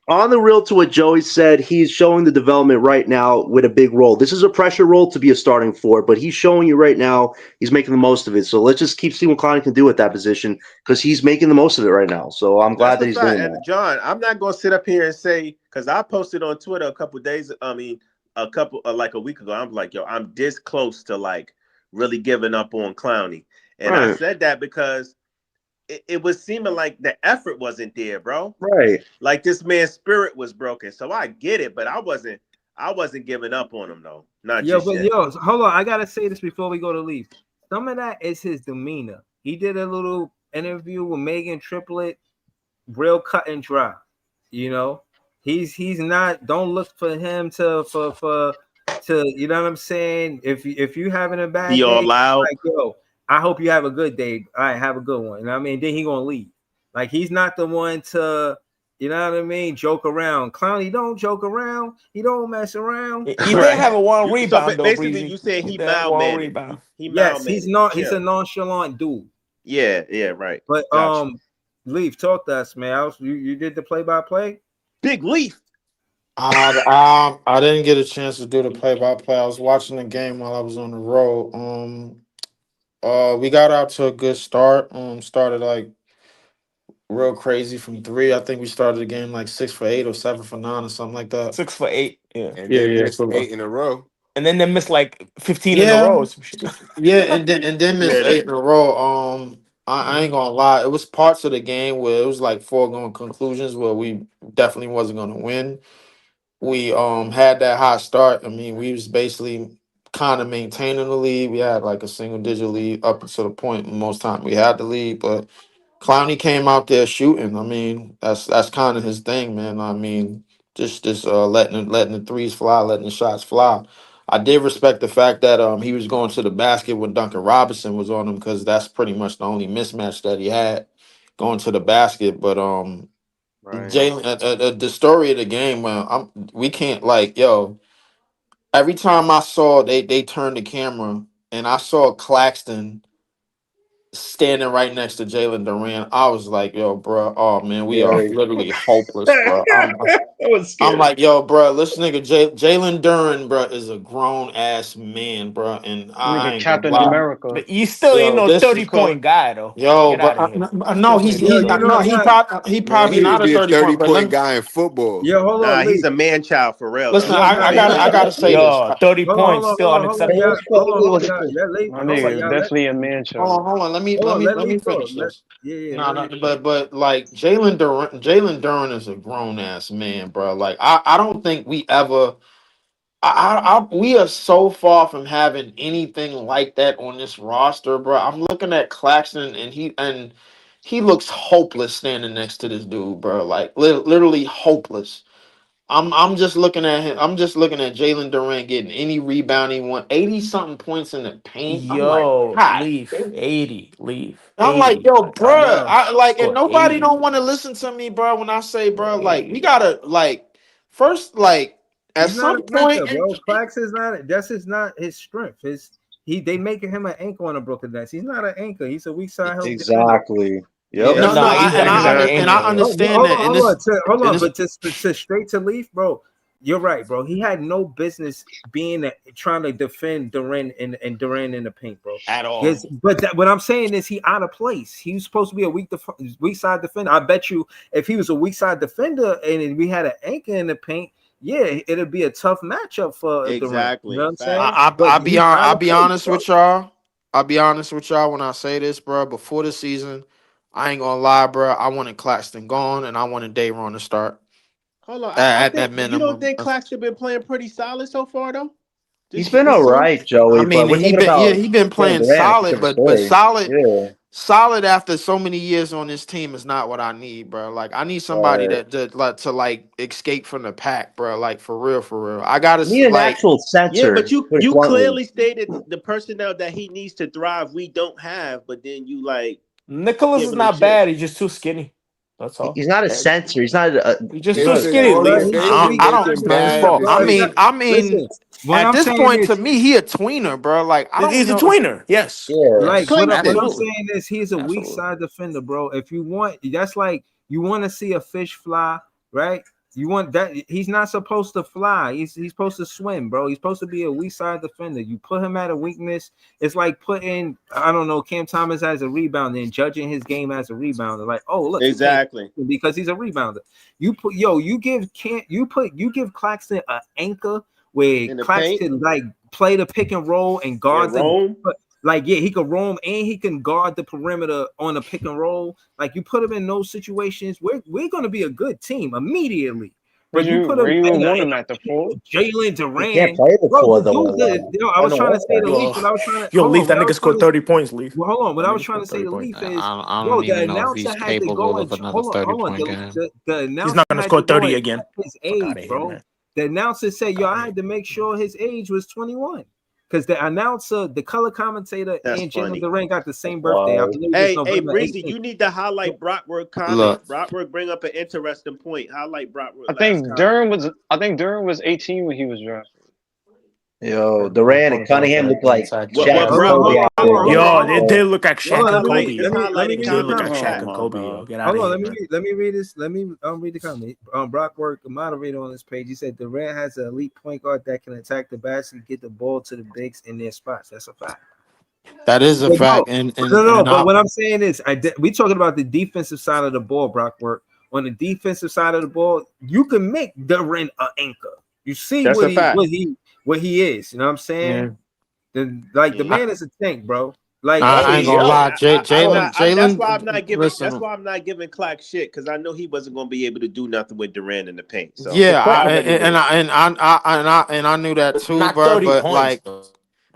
On the real to what Joey said, he's showing the development right now with a big role. This is a pressure role to be a starting four, but he's showing you right now he's making the most of it. So let's just keep seeing what Clowney can do at that position because he's making the most of it right now. So I'm glad that he's doing that. John, I'm not going to sit up here and say because I posted on Twitter like a week ago. I'm like, yo, I'm this close to like really giving up on Clowney, and I said that because it was seeming like the effort wasn't there, bro. Right. Like this man's spirit was broken. So I get it, but I wasn't giving up on him though. Not yet. Hold on. I gotta say this before we go to leave. Some of that is his demeanor. He did a little interview with Megan Triplett, real cut and dry. You know, he's not. Don't look for him to you know what I'm saying. If you having a bad be all day, loud, like yo. I hope you have a good day. All right, have a good one. I mean, then he gonna leave. Like he's not the one to, you know what I mean, joke around. Clowney don't joke around. He don't mess around. He did have a one rebound. Basically, Breezy. you said he mild rebound. He's not. He's a nonchalant dude. Yeah, right. But Leaf, talk to us, man. You did the play-by-play. Big Leaf. I didn't get a chance to do the play-by-play. I was watching the game while I was on the road. We got out to a good start. Started like real crazy from three. I think we started the game like 6 for 8 or 7 for 9 or something like that. 6 for 8. Yeah. And Yeah, then yeah. missed So, 8 in a row. And then they missed like 15 in a yeah, row or some shit. yeah, and then missed Man, 8 in a row. I ain't gonna lie. It was parts of the game where it was like foregone conclusions where we definitely wasn't gonna win. We had that hot start. I mean, we was basically kind of maintaining the lead. We had like a single digit lead up to the point most time we had the lead, but Clowney came out there shooting. I mean, that's kind of his thing, man. I mean, just letting the threes fly, letting the shots fly. I did respect the fact that he was going to the basket when Duncan Robinson was on him because that's pretty much the only mismatch that he had going to the basket. But right. Jalen, the story of the game, we can't like yo. Every time I saw they turned the camera and I saw Claxton standing right next to Jalen Duran, I was like, yo, bro, oh man, we are Very. literally hopeless, bro. That was I'm scary. like, yo, bro, this nigga Jalen Duran, bro, is a grown ass man, bro, and I Nigga, ain't gonna Captain lie, America. But you still ain't yo, no this is 30-point guy though. yo, Get but out of here. no, Still he's ain't no Yo, he you thirty. know no, what? he Man, probably He he would not a be a 30 point, 30 but point guy in football. Yeah, hold Nah, on, he's Lee. a man child for real listen, though. Yo, I nah, gotta nah. I gotta say this. Yo, 30 points still Hold on, Hey, unacceptable. y'all. let's go. Hold on, y'all. my Hold on, nigga is y'all. definitely a man child. Hold on. Hold on, let Let Lee me talk. finish this. Let No, Lee. but like Jalen Duran is a grown ass man, bro. Like I don't think we ever. We are so far from having anything like that on this roster, bro. I'm looking at Claxton and he looks hopeless standing next to this dude, bro. Like literally hopeless. I'm just looking at him. I'm just looking at Jalen Durant getting any rebound he want, 80 something points in the paint. I'm like, Yo, God. leave 80, leave I'm like, 80. yo, My God, bruh. Nah, I like, and scored nobody 80. don't want to listen to me, bro. When I say, bro, Scored like, we 80. gotta, like, first, like, at he's not some an anchor, point, bro. Clax is not. That's his not his strength. They making him an anchor on the Brooklyn Nets. He's not an anchor. He's a weak side help defender. Exactly. Yep. Yeah, no, That's no, Nah, what I, he's he's and not. I definitely not under, an and I anchor. Yeah. understand that, Hold and on. this, But to straight to Leaf, bro. You're right, bro. He had no business trying to defend Durant and Durant in the paint, bro. At all. Yes, but what I'm saying is he out of place. He was supposed to be a weak side defender. I bet you if he was a weak side defender and we had an anchor in the paint, yeah, it'd be a tough matchup for Durant. You know exactly. what I'm saying? Facts. But he's out I'll of be place, honest bro. with y'all. I'll be honest with y'all when I say this, bro. Before the season, I ain't gonna lie, bro. I wanted Claxton gone, and I wanted Dayron to start Hold on. I at think that you don't minimum. think Claxton been playing pretty solid so far though? He's This been this all season? right, I Joey, but mean, we're talking about he been Kevin playing Durant. It's a solid, different but story. solid. Yeah. Solid after so many years on this team is not what I need, bro. Like I need somebody Right. to escape from the pack, bro. Like for real, for real. I gotta We need an like actual Yeah, center, but to put it you bluntly. clearly stated the personnel that he needs to thrive we don't have, but then you like Nicholas is giving him not shit. bad. He's just too skinny. That's all. He's not a censor. He's not a. He's just You too know, If Listen, it's skinny, only bro, if Leaf. they he's a can weak I make don't. side him It's not his defender, mad fault. and bro. I It's mean, not, shit, I mean, listen, what at I'm this saying point, to is me, he a tweener, bro. Like I don't He's a know. tweener. Yes. yeah. like Yes. Clay, what I'm Absolutely. saying is he's a weak Absolutely. side defender, bro. If you want, that's like you want to see a fish fly, right? You want that he's not supposed to fly. He's supposed to swim, bro. He's supposed to be a weak side defender. You put him at a weakness. It's like putting, I don't know, Cam Thomas as a rebounder and judging his game as a rebounder. Like, oh look, he can't exactly. because he's a rebounder. You give Claxton an anchor where In the paint Claxton like play the pick and roll and guard and Rome. like, yeah, he can roam and he can guard the perimeter on a pick and roll. Like, you put him in those situations, we're going to be a good team immediately. But you put Where him you would in want him at the four? Jalen He can't Duran, play the bro. four The though. dude, I I don't was know trying to what say that. the leaf, but I was trying to Yo, hold on. Leaf, What that I nigga was trying scored to 30 points, Leaf. well, hold on. What That I was nigga trying to scored say 30 to points. Leaf is, I yo, don't the even know if announcer he's had to capable go of and another hold on, 30-point game. The He's announcer not going to had to score go 30 and again. check his Fuck out age, of here, bro. man. The announcer said, Fuck yo, out of I here. had to make sure his age was 21. Because the announcer, the color commentator, That's and Jalen funny. Durant got the same birthday. I Wow. believe it's Hey, November Breezy, 18th. you need to highlight Brockwork comment. Look, Brockwork bring up an interesting point. Highlight Brockwork last comment. I think Duran was 18 when he was drafted. Yo, That dual Durant and point guard Cunningham that look can like attack the What Shaq and Brock? Kobe Hold out on, there. hold on, hold on, Yo, hold they, on. they look like Hold Shaq on, and Let me Kobe. read this highlighted They comment look from like Shaq Paul. and Oh Kobe. my Yo, get out god. of on. here, Let me man. read. Let me read this. Let me read the comment. Brock Work, a moderator on this page. He said Durant has an elite point guard that can attack the basket, get the ball to the bigs in their spots. That's a fact. That is a But fact. no. But what I'm saying is, we talking about the defensive side of the ball, Brock Work. On the defensive side of the ball, you can make Durant an anchor. You see That's a fact. what he is. You know what I'm saying? The man is a tank, bro. Like I ain't Hey, gonna yo, lie, that's why I'm not giving. That's Listen, why I'm not giving Clark shit because I know he wasn't going to be able to do nothing with Durant in the paint. So yeah, I already knew. I knew that too, Not bro. 30 But points. like, Though.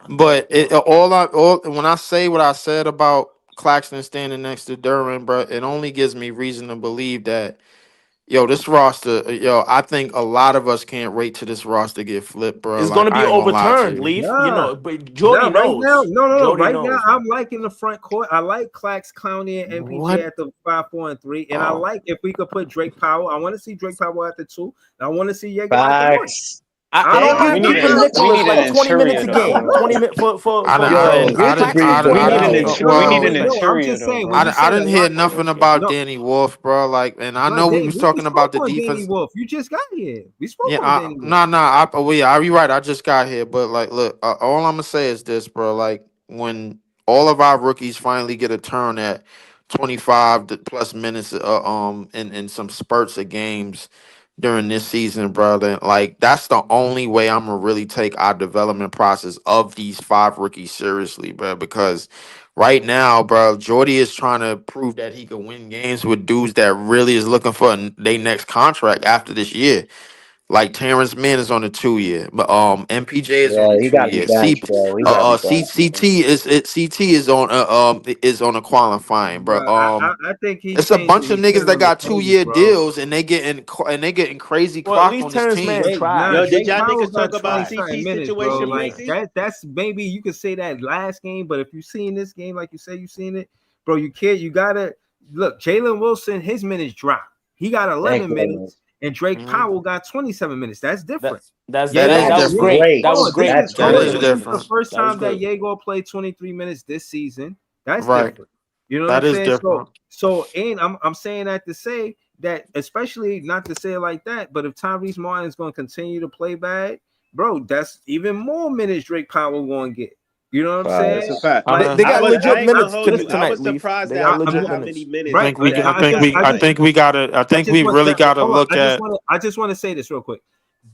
when I say what I said about Claxton standing next to Duran, bro, it only gives me reason to believe that this roster, I think a lot of us can't wait till this roster get flipped, bro. It's Like, gonna be I ain't gonna lie to overturned, you. Leaf. nah, But Jordy right now, knows. no. Jordy Right now, knows, I'm man. liking the front court. I like Clax, Clowney, and MPJ What? at the 5, 4, and 3. And I Oh. like if we could put Drake Powell. I want to see Drake Powell at the 2. And I want to see Egor at the 1. Facts. I They don't might mind We that. need keeping an we Nicholas need an like 20 minutes interior a though, game. bro. 20 minutes for I Yo, didn't, I his didn't, threes I are didn't, We I need an didn't, down. we need an well, I'm just interior though, saying when bro. you say I the didn't hear line, nothing about no, Danny Wolf, bro. Like, and I bro, know we was we talking about spoke the on Danny defense. Wolf. You just got here. We spoke Yeah, on Danny Wolf. you're right. I just got here, but like, look, all I'm gonna say is this, bro. Like, when all of our rookies finally get a turn at 25 plus minutes, in some spurts of games during this season, bro, then like that's the only way I'm gonna really take our development process of these 5 rookies seriously, bro. Because right now, bro, Jordy is trying to prove that he can win games with dudes that really is looking for their next contract after this year. Like Terrence Mann is on a 2 year, but MPJ is on Yeah, a he two got to be year. benched, bro. He got to be benched. CT is on a qualifying, bro. Bro, I think he It's a changed bunch the of niggas that return on got the two pages, year bro. deals and they getting crazy Well, at clock least on this Terrence team. Mann Wait, nah, tried. Yo, did Drake y'all Powell niggas got talk about 20-something CT minutes, bro. situation, Like Weezy? that's maybe you could say that last game, but if you seen this game, like you say you seen it, bro, you can't. You gotta look. Jalen Wilson, his minutes dropped. He got Thank 11 goodness. minutes, and Drake Mhm. Powell got 27 minutes. That's different. That is That That's was different. great. great. That was Hold on, great. That's That is great. this is the different. first That was time that great. Yegor played 23 minutes this season. That's Right. different. You know what I'm That is saying? different. And I'm saying that to say that, especially not to say it like that, but if Tyrese Martin is going to continue to play bad, bro, that's even more minutes Drake Powell going to get. You know what I'm Facts. That's a saying? fact. Like They got I legit ain't gonna minutes hold you. I tonight, was Leaf. surprised They got at legit how many minutes. minutes right. I think we I gotta hold on, look at. I just want to say this real quick.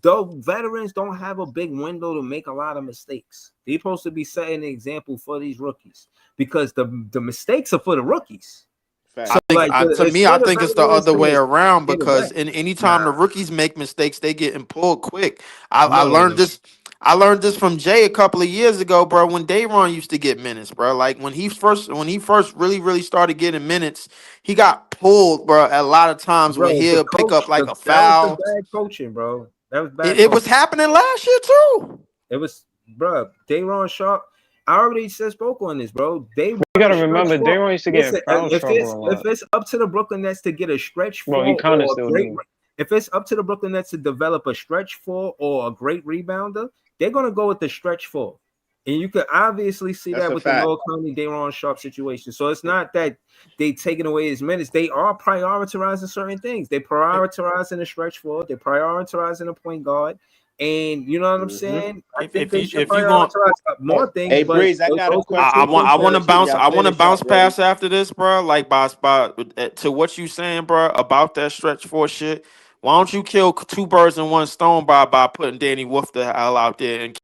Though veterans don't have a big window to make a lot of mistakes, they're supposed to be setting an example for these rookies because the mistakes are for the rookies. fact. So like To me, I instead of think it's the veterans other way saying, around "Get it because right," in anytime the nah, rookies make mistakes, they getting pulled quick. I learned no, this. I learned this from Jay a couple of years ago, bro. When Dayron used to get minutes, bro. Like when he first really started getting minutes, he got pulled, bro. A lot of times when bro. The he'll pick coach, up like a that was the foul. bad coaching, bro. That was bad It was coaching. happening last year too. It was, bro. Dayron Sharp. I already said spoke on this, bro. They want You a gotta stretch remember, four. Dayron used to get in Listen, foul trouble a if lot. it's up to the Brooklyn Nets to get a stretch Well, he four kind of or a still great, do. if it's up to the Brooklyn Nets to develop a stretch four or a great rebounder, they're gonna go with the stretch four. And you can obviously see That's that a with the fact. Noah Clowney, Dayron Sharp situation. So it's not that they taking away his minutes. They are prioritizing certain things. They prioritizing the stretch four. They're prioritizing a point guard. And you know what I'm saying? I think they should If you going prioritize more things, Hey, but Breeze, I got a those are the question two for things you that since y'all I want to finished bounce already. past after this, bro. Like by to what you saying, bro, about that stretch four shit. Why don't you kill 2 birds in one stone by putting Danny Wolf the hell out there and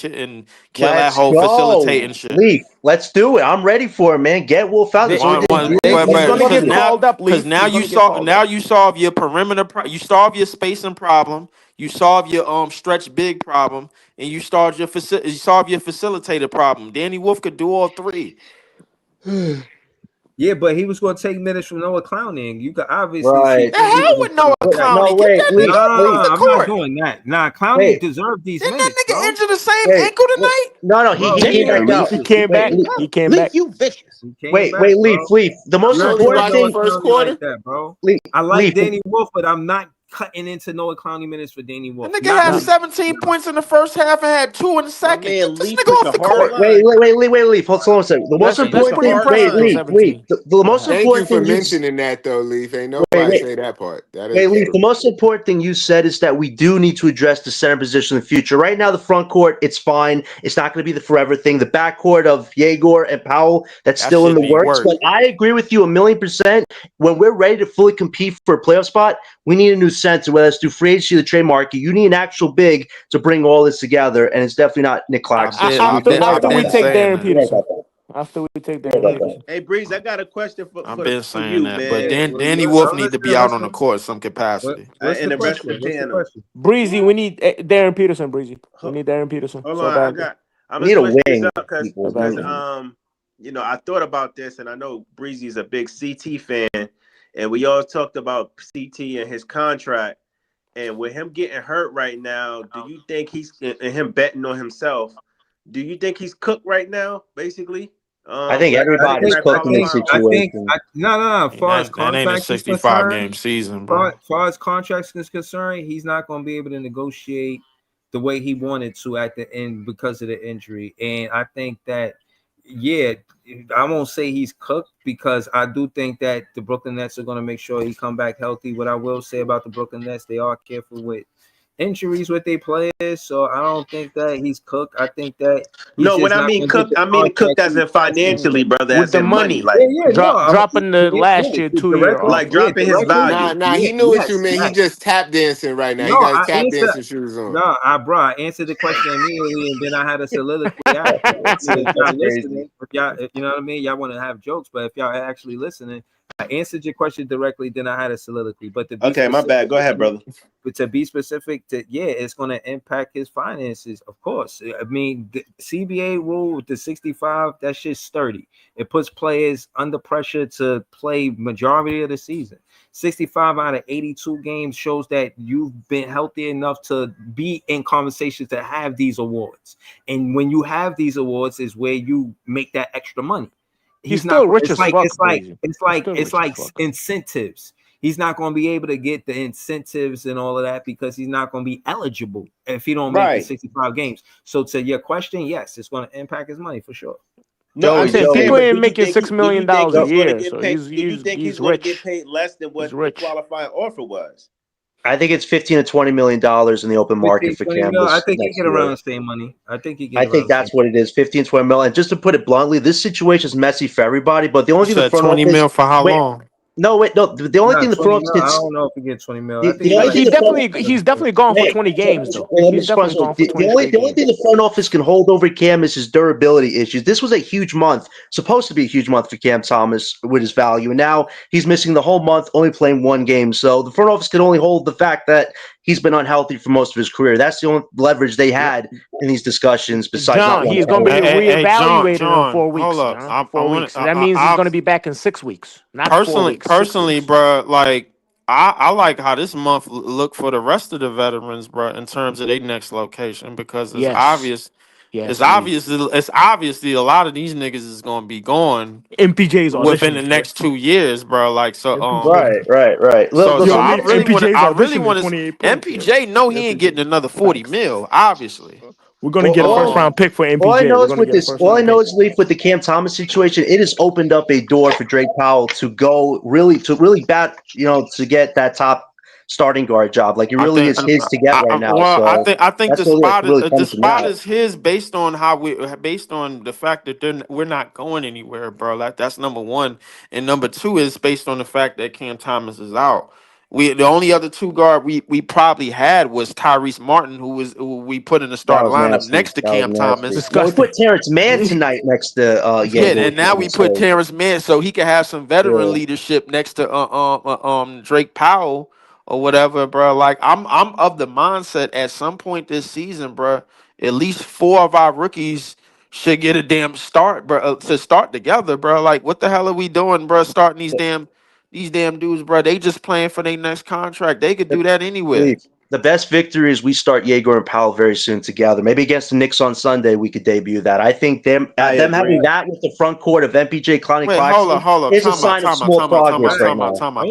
kill that Let's whole go. facilitating shit? Leaf. Let's do it. I'm ready for it, man. Get Wolf out there. So we did He's gonna Because get business. called up, Leaf. now He's you gonna get solve called up. you solve your perimeter you solve your spacing problem, you solve your stretch big problem, and you solve your facilitator problem. Danny Wolf could do all three. yeah, but he was going to take minutes from Noah Clowney, and you could obviously see Right. The hell Clowney with Noah was Clowney. No, Get wait, that Leaf, nigga no, up off Leaf. the I'm not court. doing that. Nah, Clowney Wait, deserved these Didn't that minutes, nigga bro. injure the same wait. ankle tonight? No, Bro, he came yeah, back Leaf, out. he came Wait, back. Leaf, He came Leaf, back. you vicious. he came wait, back, Leaf, bro. Leaf. The I'm most not You doing important watched the Noah thing. first Clowney like quarter? that, bro. Leaf, I like Leaf. Danny Wolf, but I'm not cutting into Noah Clowney minutes for Danny Wolf. The nigga Not had me. 17 points in the first half and had 2 in the second. man Get this Leaf nigga with off the the hard court. line. Wait, Leaf. Hold on a second. The most That's important pretty thing. impressive, though, 17. The most Thank you important for thing you mentioning that, though, Leaf. Ain't wait. nobody say that part. That Hey, is Leaf, the true. most important thing you said is that we do need to address the center position in the future. Right now, the front court, it's fine. It's not going to be the forever thing. The backcourt of Egor and Powell, that's That still in shit the need works. work. But I agree with you 1,000,000%. When we're ready to fully compete for a playoff spot, we need a new center, whether it's through free agency or the trade market. You need an actual big to bring all this together, and it's definitely not Nick Claxton. I've After we been take saying Darren that. Peterson. After we take Darren Peterson. Hey Breeze, I got a question I've been for saying you, that. But man. Danny I'm Wolf need to be out on the listening. court some capacity. What's And the the rest of question? the What's the panel. question? Breezy, we need Darren Peterson. Breezy, we need Darren Peterson. Hold So on, badly. I'm We need gonna a switch this wing, up because So badly. you know, I thought about this, and I know Breezy's a big CT fan, and we all talked about CT and his contract, and with him getting hurt right now, do you think he's and him betting on himself? Do you think he's cooked right now? Basically, I think like everybody's that cooked in this qualifying offer? situation. No. As far as That ain't a contracts is 65 concerned, game season, bro. far as contracts is concerned, he's not going to be able to negotiate the way he wanted to at the end because of the injury. And I think that, yeah, I won't say he's cooked because I do think that the Brooklyn Nets are going to make sure he come back healthy. What I will say about the Brooklyn Nets, they are careful with injuries with their players, so I don't think that he's cooked. I think that he's No, when just I not mean going to get cooked, the I mean cooked contract as he's in asking for. financially, brother, With as the in money, money, like dropping the last year 2-year off. dropping his value. Nah, he knew what you Yes, meant. He yes. just tap dancing right now. No, He got his I tap answered. dancing shoes on. No, I answered the question immediately, and then I had a soliloquy after. I mean, if y'all listening, if y'all, you know what I mean, y'all want to have jokes, but if y'all are actually listening, I answered your question directly. Then I had a soliloquy. But to be Okay, my bad. Go ahead, brother. But to be specific, it's going to impact his finances, of course. I mean, the CBA rule with the 65, that shit's sturdy. It puts players under pressure to play majority of the season. 65 out of 82 games shows that you've been healthy enough to be in conversations to have these awards. And when you have these awards is where you make that extra money. He's still rich as fuck. It's like incentives. He's not going to be able to get the incentives and all of that because he's not going to be eligible if he don't make the 65 games. So to your question, yes, it's going to impact his money for sure. No, I'm saying people but ain't making $6 million a year, so do you think he's going to get paid less than what the qualifying offer was? I think it's $15 to $20 million in the open market for Cam. I think he get around the same money. I think that's what it is, 15, 20 million. And just to put it bluntly, this situation is messy for everybody. But the only thing the front 20 office mil for how long? No, wait, no. The only thing the front office I don't know if he gets 20 mil. He's definitely gone for 20 games though. He's definitely gone for 20 the only thing the front office can hold over Cam is his durability issues. This was a huge month, supposed to be a huge month for Cam Thomas with his value, and now he's missing the whole month, only playing one game. So the front office can only hold the fact that he's been unhealthy for most of his career. That's the only leverage they had in these discussions. Besides, John, he's going to be reevaluated in 4 weeks. Hold up, 4 weeks. That means he's going to be back in 6 weeks, not 4 weeks. Personally, bro, like I like how this month look for the rest of the veterans, bro, in terms of their next location because it's obvious. It's obviously a lot of these niggas is gonna be going MPJ's within the next 2 years, bro. Like so, right. So I really want to. 28 points. MPJ know he ain't getting another 40 mil, obviously. We're gonna get a first round pick for MPJ. All I know is Leaf, with the Cam Thomas situation, it has opened up a door for Drake Powell to go really bat, to get that top starting guard job. Like it really is his to get right now. Well, so I think the spot really is his based on the fact that we're not going anywhere, bro. Like that's number one, and number two is based on the fact that Cam Thomas is out. The only other two guard we probably had was Tyrese Martin, who we put in the starting lineup next to Cam Thomas. Well, we put Terrence Mann tonight next to and now we put Terrence Mann so he can have some veteran leadership next to Drake Powell or whatever, bro. Like I'm of the mindset at some point this season, bro, at least 4 of our rookies should get a damn start, bro, to start together, bro. Like what the hell are we doing, bro? Starting these damn dudes, bro. They just playing for their next contract. They could do that anywhere. The best victory is we start Egor and Powell very soon together. Maybe against the Knicks on Sunday, we could debut that. I think them having that with the front court of MPJ, Clowney, Wait, Claxton hold up. is a sign of small progress right now. Time out.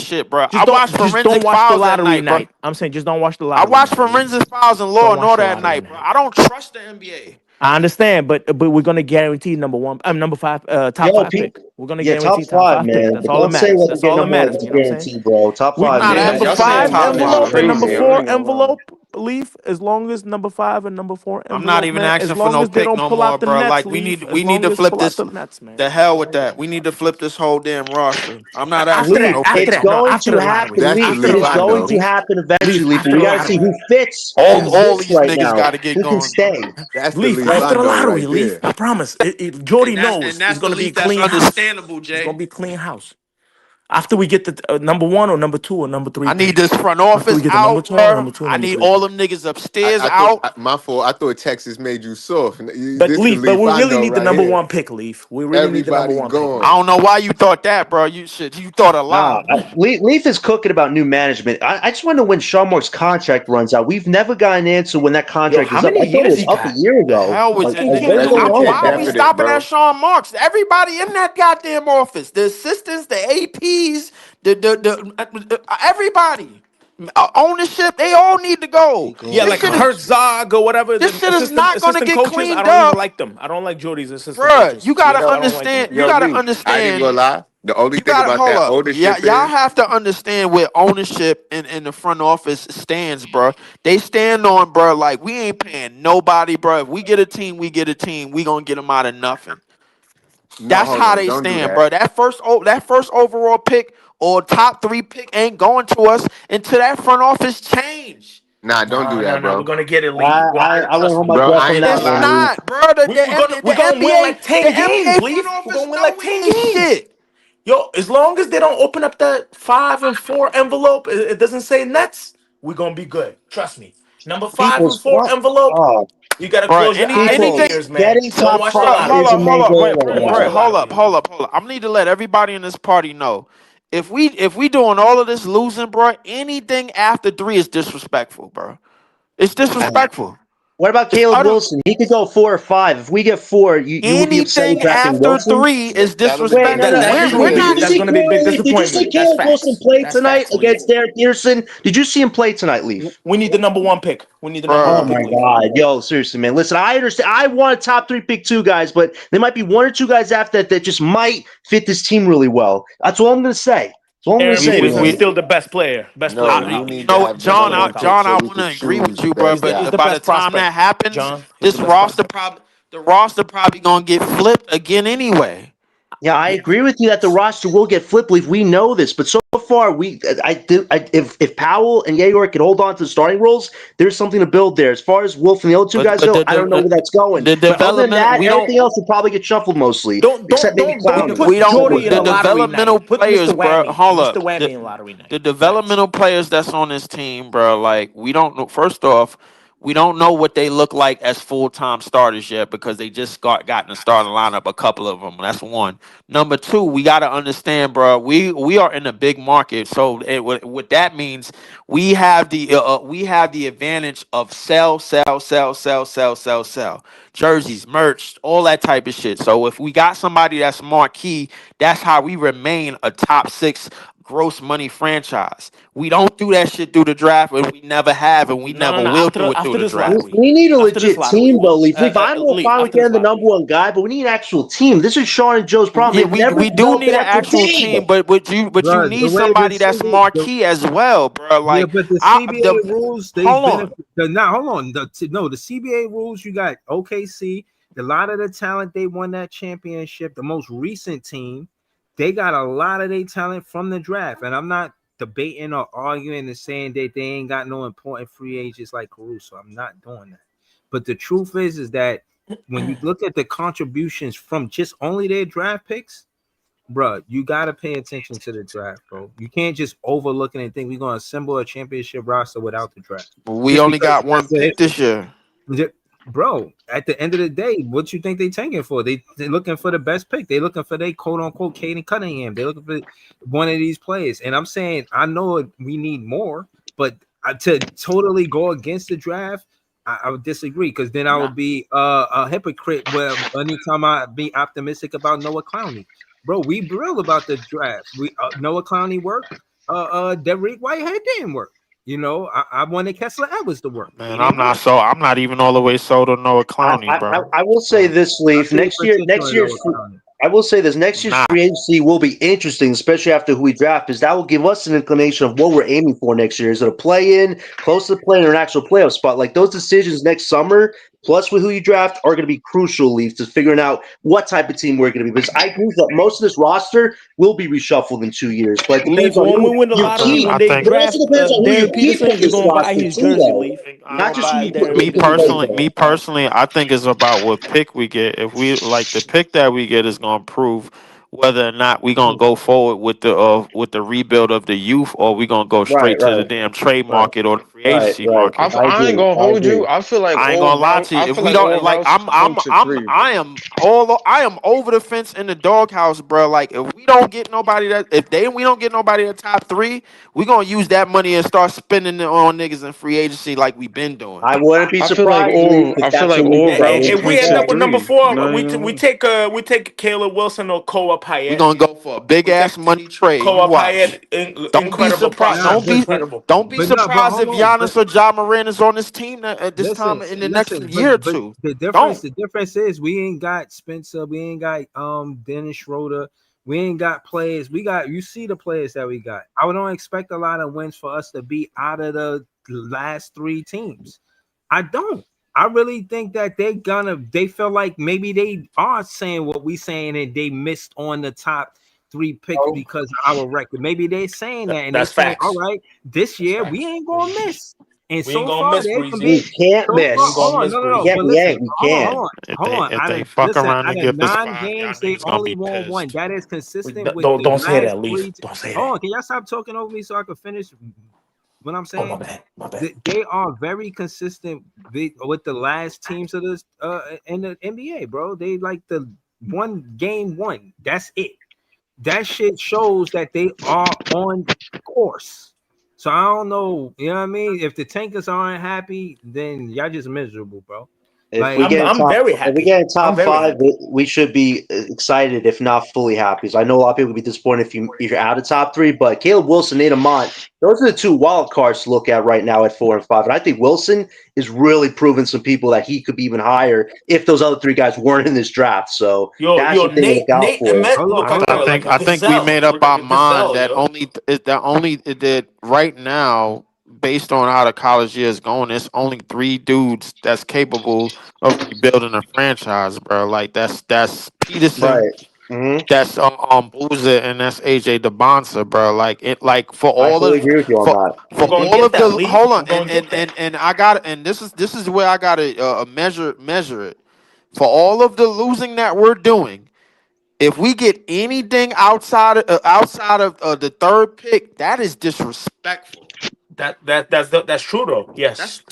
shit, bro. Just I watched don't Forensic watch the Files at lottery night, bro. night. I'm saying just don't watch the I lottery watched night, Lee. Forensic Files and Law Don't and watch the Order at lottery night, bro. night. I don't trust the NBA. I understand, but we're gonna guarantee number one. Number five, top Yo, five pick. We're gonna yeah, top guarantee top five, five pick. man. That's But all that don't say matters. what to That's get all that number one matters. is You a know what I'm saying? guarantee, bro. Top We five, Nah, yeah, that man. Man, ain't number y'all that ain't saying five top top five five envelope shit, and bro. number crazy. I four ain't gonna lie. envelope. Leaf as long as number five and number four I'm not envelope, even man. asking As for long no as they pick don't no pull more, out the bro. Nets, Like Leaf. As we need long to as flip pull out this. the Nets, man. The hell with that. We need to flip this whole damn roster. I'm not asking After for that, no Leaf, after picks it's no that, no, more. going after to the lottery, happen. That's Leaf, the after the least it's I lottery, going know. to Leaf. happen Leaf eventually, but after we the got to see lottery. who fits All and all exists these right niggas now. got to get Who can going, bro. stay? That's the Leaf least Right? I after the know lottery, right Leaf. there. I promise. Jordy And knows that's it's the gonna be a least that's clean house. understandable, It's Jay. gonna be a clean house. After we get the number 1 or number 2 or number 3 I need pick. this front After we office get the number out, 2 or bro. number 2 or I number need 3 all pick. them niggas upstairs I thought out. my fault. I thought Texas made you soft. But This the Leaf, but Leaf we I really know need the right number here. 1 pick, Leaf. We really need the number Everybody 1 pick, I gone. Leaf. don't know why you thought that, bro. You thought a Nah, lot. Leaf is cooking about new management. I just want to know when Sean Mark's contract runs out. We've never gotten an answer when that Yo, contract how is up. many I thought it years was he up a got? year The ago. hell with Fucking What's killing going me, on They're why with are we that? definite, stopping at bro. Sean Marks? Everybody in that goddamn office, the assistants, the APs, everybody, ownership, they all need to He go. Yeah, going This like shit is Cox. Herzog or whatever. this The shit is not gonna assistant get coaches. I cleaned don't even up, like them. I don't like Jordy's assistant bruh. coaches. You Real gotta shit. Yo, I don't like them. understand. You yo, gotta Lee. I ain't gonna understand. lie. The only You thing gotta about hold that up. Yeah, ownership y'all is have to understand where ownership in the front office stands, bro. They stand on, bro. Like we ain't paying nobody, bro. If we get a team, we get a team. We gonna get them out of nothing. no. That's Hold how on, they don't do stand, that. bro. That first overall pick or top 3 pick ain't going to us until that front office change. Nah, don't do No, no, that, no. We're bro. gonna get it, Leaf. I won't Trust hold me. my Bro, breath I on ain't that gonna It's one, lie. Leaf. not, bro. We're gonna win like The 10 games, NBA front Leaf. We're office gonna win know like we 10 ain't games. shit, Yo, as long as they don't open up that 5 and 4 envelope, it doesn't say Nets. We're gonna be good. Trust me. Number 5 and People's 4 what? envelope. Oh, You gotta bro. close your eyes and Anything, ears, man. getting Don't top watch the bro. 5 lottery. Hold is a up, hold main up, goal right Don't watch the Brett. now. lottery, Leaf. Hold up. I'm need to let everybody in this party know. If we doing all of this losing, bro, anything after 3 is disrespectful, bro. It's disrespectful. What about It's Caleb utter. Wilson? He could go 4 or 5. If we get 4, you would be upset with Anything drafting after Wilson? 3 is That'll be Wait, no, disrespectful. no. That's Hey, We're true. we're did not. you That's see gonna be a big Clowney? Did you see disappointment. That's Caleb Wilson facts. play That's tonight facts, Leaf. against Derek Peterson? Did you see him play tonight, Leaf? We need the number 1 pick. We need the number 1 Oh Bruh. pick, my Leaf. God, yo, seriously, man. Listen, I understand. I want a top 3 pick too, guys, but there might be 1 or 2 guys after that just might fit this team really well. That's all I'm gonna say. That's all I'm gonna Aaron We say, we Peterson is we. man. still the best player No, in the you league. You need know to what, have the Still John? number the I, one top. pick John, so I we want could to agree choose with the you, bro. best He's But the guy. by the best time prospect. that happens, John, he's the best prospect. the roster probably gonna get flipped again anyway. Yeah, I Yeah. agree with you that the roster will get flipped. Leaf. We know this, but so far, if Powell and Egor can hold on to the starting roles, there's something to build there. As far as Wolf and the other 2 But guys but go, I don't know where that's going. the But other than development that, we everything don't else will probably get shuffled mostly, Don't except don't maybe don't don't Clowney. we put don't Jordy in the a lottery developmental night. Put Mr. players, bro. Whammy. Hold Mr. up. Whammy in lottery night. The Facts. developmental players that's on this team, bro. Like we don't know. First off, we don't know what they look like as full time starters yet because they just got in the starting lineup. A couple of them. That's one. Number 2, we got to understand, bro. We are in a big market, so what that means, we have the advantage of sell jerseys, merch, all that type of shit. So if we got somebody that's marquee, that's how we remain a top 6 gross money franchise. We don't do that shit through the draft, and we never have, and we No, no, never no. will do it through After the this draft. lottery. We need a After this legit lottery. team, though, Leaf. Leaf, I'm all Leaf. fine with After this getting the number lottery. 1 guy, but we need an actual team. This is Sean and Joe's problem. Yeah, They've never we do developed need an an actual actual team. team, but you Bro, the need way the somebody that's CB, marquee as well, bro. yeah, Like but the I CBA rules they hold on. benefit. Now, hold on. The CBA rules. You got OKC. A lot of the talent they won that championship. The most recent team, they got a lot of their talent from the draft. And I'm not debating or arguing and saying that they ain't got no important free agents like Caruso. I'm not doing that. But the truth is that when you look at the contributions from just only their draft picks, bro, you gotta pay attention to the draft, bro. You can't just overlook it and think we're gonna assemble a championship roster without the draft. We Just only because got one that's pick this year. bro. At the end of the day, what you think they tanking for? They looking for the best pick. They looking for they quote unquote Caden Cunningham. They looking for one of these players. And I'm saying I know we need more, but to totally go against the draft, I would disagree because then I would be a hypocrite. Well, anytime I be optimistic about Noah Clowney, bro, we real about the draft. We Noah Clowney worked. Derrick Whitehead didn't work. You know, I wanted Kessler Edwards to work. He Man, didn't work. I'm not even all the way sold on Noah Clowney, bro. I will say this, I Leaf. paid for Next Tito year's Noah Clowney. I will say this next I'm year's not. free agency will be interesting, especially after who we draft, because that will give us an inclination of what we're aiming for next year. Is it a play in, close to the play, or an actual playoff spot? Like those decisions next summer, plus with who you draft, are going to be crucial, Leaf, to figuring out what type of team we're going to be. Because I agree that most of this roster will be reshuffled in 2 years, but it depends Leaf, on when we who win the you lottery, keep. when I they think But it also draft depends on who you Darren keep Peterson, from you're this gonna buy roster his too, jersey, though. Leaf. You're Not gonna just who buy you pick Darren up me because he Peterson plays personally, jersey. there. me personally, I think it's about what pick we get. If we like the pick that we get is gonna prove whether or not we gonna go forward with the rebuild of the youth, or we gonna go Right, straight to the damn trade right, market or the free right, agency right. market. I I ain't agree. gonna I hold agree. you. I feel like I ain't all gonna lie route. to you. I If feel we like don't all like, routes point to three. I am over the fence in the doghouse, bro. Like if we don't get nobody we don't get nobody at top three, we gonna use that money and start spending it on niggas in free agency like we been doing. I wouldn't be I feel like surprised, Lee, all. if I feel that's like what we all do. I routes If wouldn't be we point end to up with surprised. number three. four, No, we you we know. take Caleb Wilson or Koa We Payet. gonna go for a big We take ass money trade. You Koa watch. Payet, Don't be incredible surprised. Nah, prospect, incredible. Don't be but no, but surprised hold if on, but Giannis or Ja Morant is on this team at this time in the next listen, year or but two. Don't. the difference is we ain't got Spencer, we ain't got Dennis Schroeder, we ain't got players. We got you see the players that we got. I don't expect a lot of wins for us to be out of the last three teams. I don't. I really think that they feel like maybe they are saying what we saying and they missed on the top three picks Oh, because of our record. Maybe they're saying that and they that's saying, all facts. right, this That's year we facts. ain't gonna miss. And We ain't so gonna far miss they can Breezy. be We can't so We far. ain't miss. gonna Hold on, miss no, no, We no. Breezy. can't. But We listen, ain't. We hold on, can't. hold on, If hold they on. if they fuck around Out and of give us 9 5, y'all games, they niggas gonna only be won one. pissed. That is consistent with Don't the say last that, Leaf. three. Don't say Hold that. on, can y'all stop talking over me so I can finish what I'm Oh, my saying? bad. My bad. They are very consistent with the last teams of this in the NBA, bro. They like the one game one. That's it. That shit shows that they are on course. So I don't know, you know what I mean? If the tankers aren't happy, then y'all just miserable, bro. If we Like get in I'm top, very if we happy. get in I'm top very five, happy. we should be excited, if not fully happy. So I know a lot of people would be disappointed if you're out of top three. But Caleb Wilson, Nate Amont, those are the two wild cards to look at right now at 4 and 5. And I think Wilson is really proving some people that he could be even higher if those other three guys weren't in this draft. So that's Yo, the thing to look out Nate for. Emmett hold on, look hold like on. I a think we gazelle. made He up look like our a mind gazelle, that yo. only that right now, based on how the college year is going, it's only 3 dudes that's capable of rebuilding a franchise, bro. Like that's Peterson, Right. Hmm. that's Boozer, and that's AJ DeBonsa, bro. Like it, like I fully agree with you on that. We're for gonna all get of that, the Leaf. hold on, We're gonna get that. and I got and this is where I gotta measure it for all of the losing that we're doing. If we get anything outside of the third pick, that is disrespectful. That's true though. That's Yes.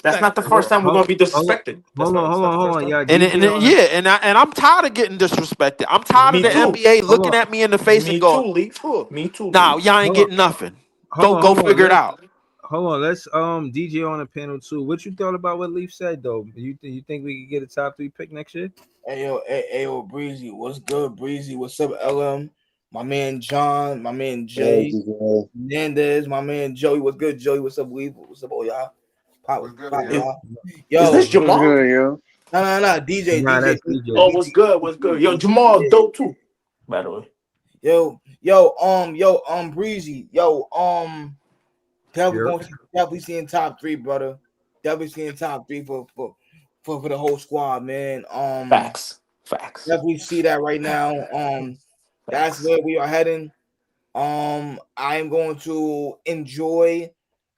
That's not the disrespectful, first bro. time we're gonna be Hold disrespected. hold on, hold That's not on, the hold first on. time. Yeah, And DJ on yeah, and I'm tired of getting disrespected. I'm tired of Me the too. NBA hold looking on, at me in the face Me and going, too, Leaf. "Huh, Me too, nah, Leaf. y'all ain't hold on, getting nothing. hold on, Go hold on. figure it out." Hold on. Let's DJ on the panel too. What you thought about what Leaf said though? You think we could get a top three pick next year? Hey, yo, Breezy, what's good, Breezy? What's up, LM? My man John, my man Hey, Jay, DJ. Hernandez, my man Joey. What's good, Joey? What's up, Weave? What's up, all y'all? What's good, Pop, Is, yo? y'all. is this Yo, What's Jamal? good, yo? no, DJ, Nah, DJ, that's DJ. Oh, what's good? What's good? Yo, Jamal yeah. dope too. By the way. Breezy, definitely Yep. going to definitely seeing top three, brother. Definitely seeing top three for the whole squad, man. Facts. Facts. Definitely see that right now. That's Facts. where we are heading. I am going to enjoy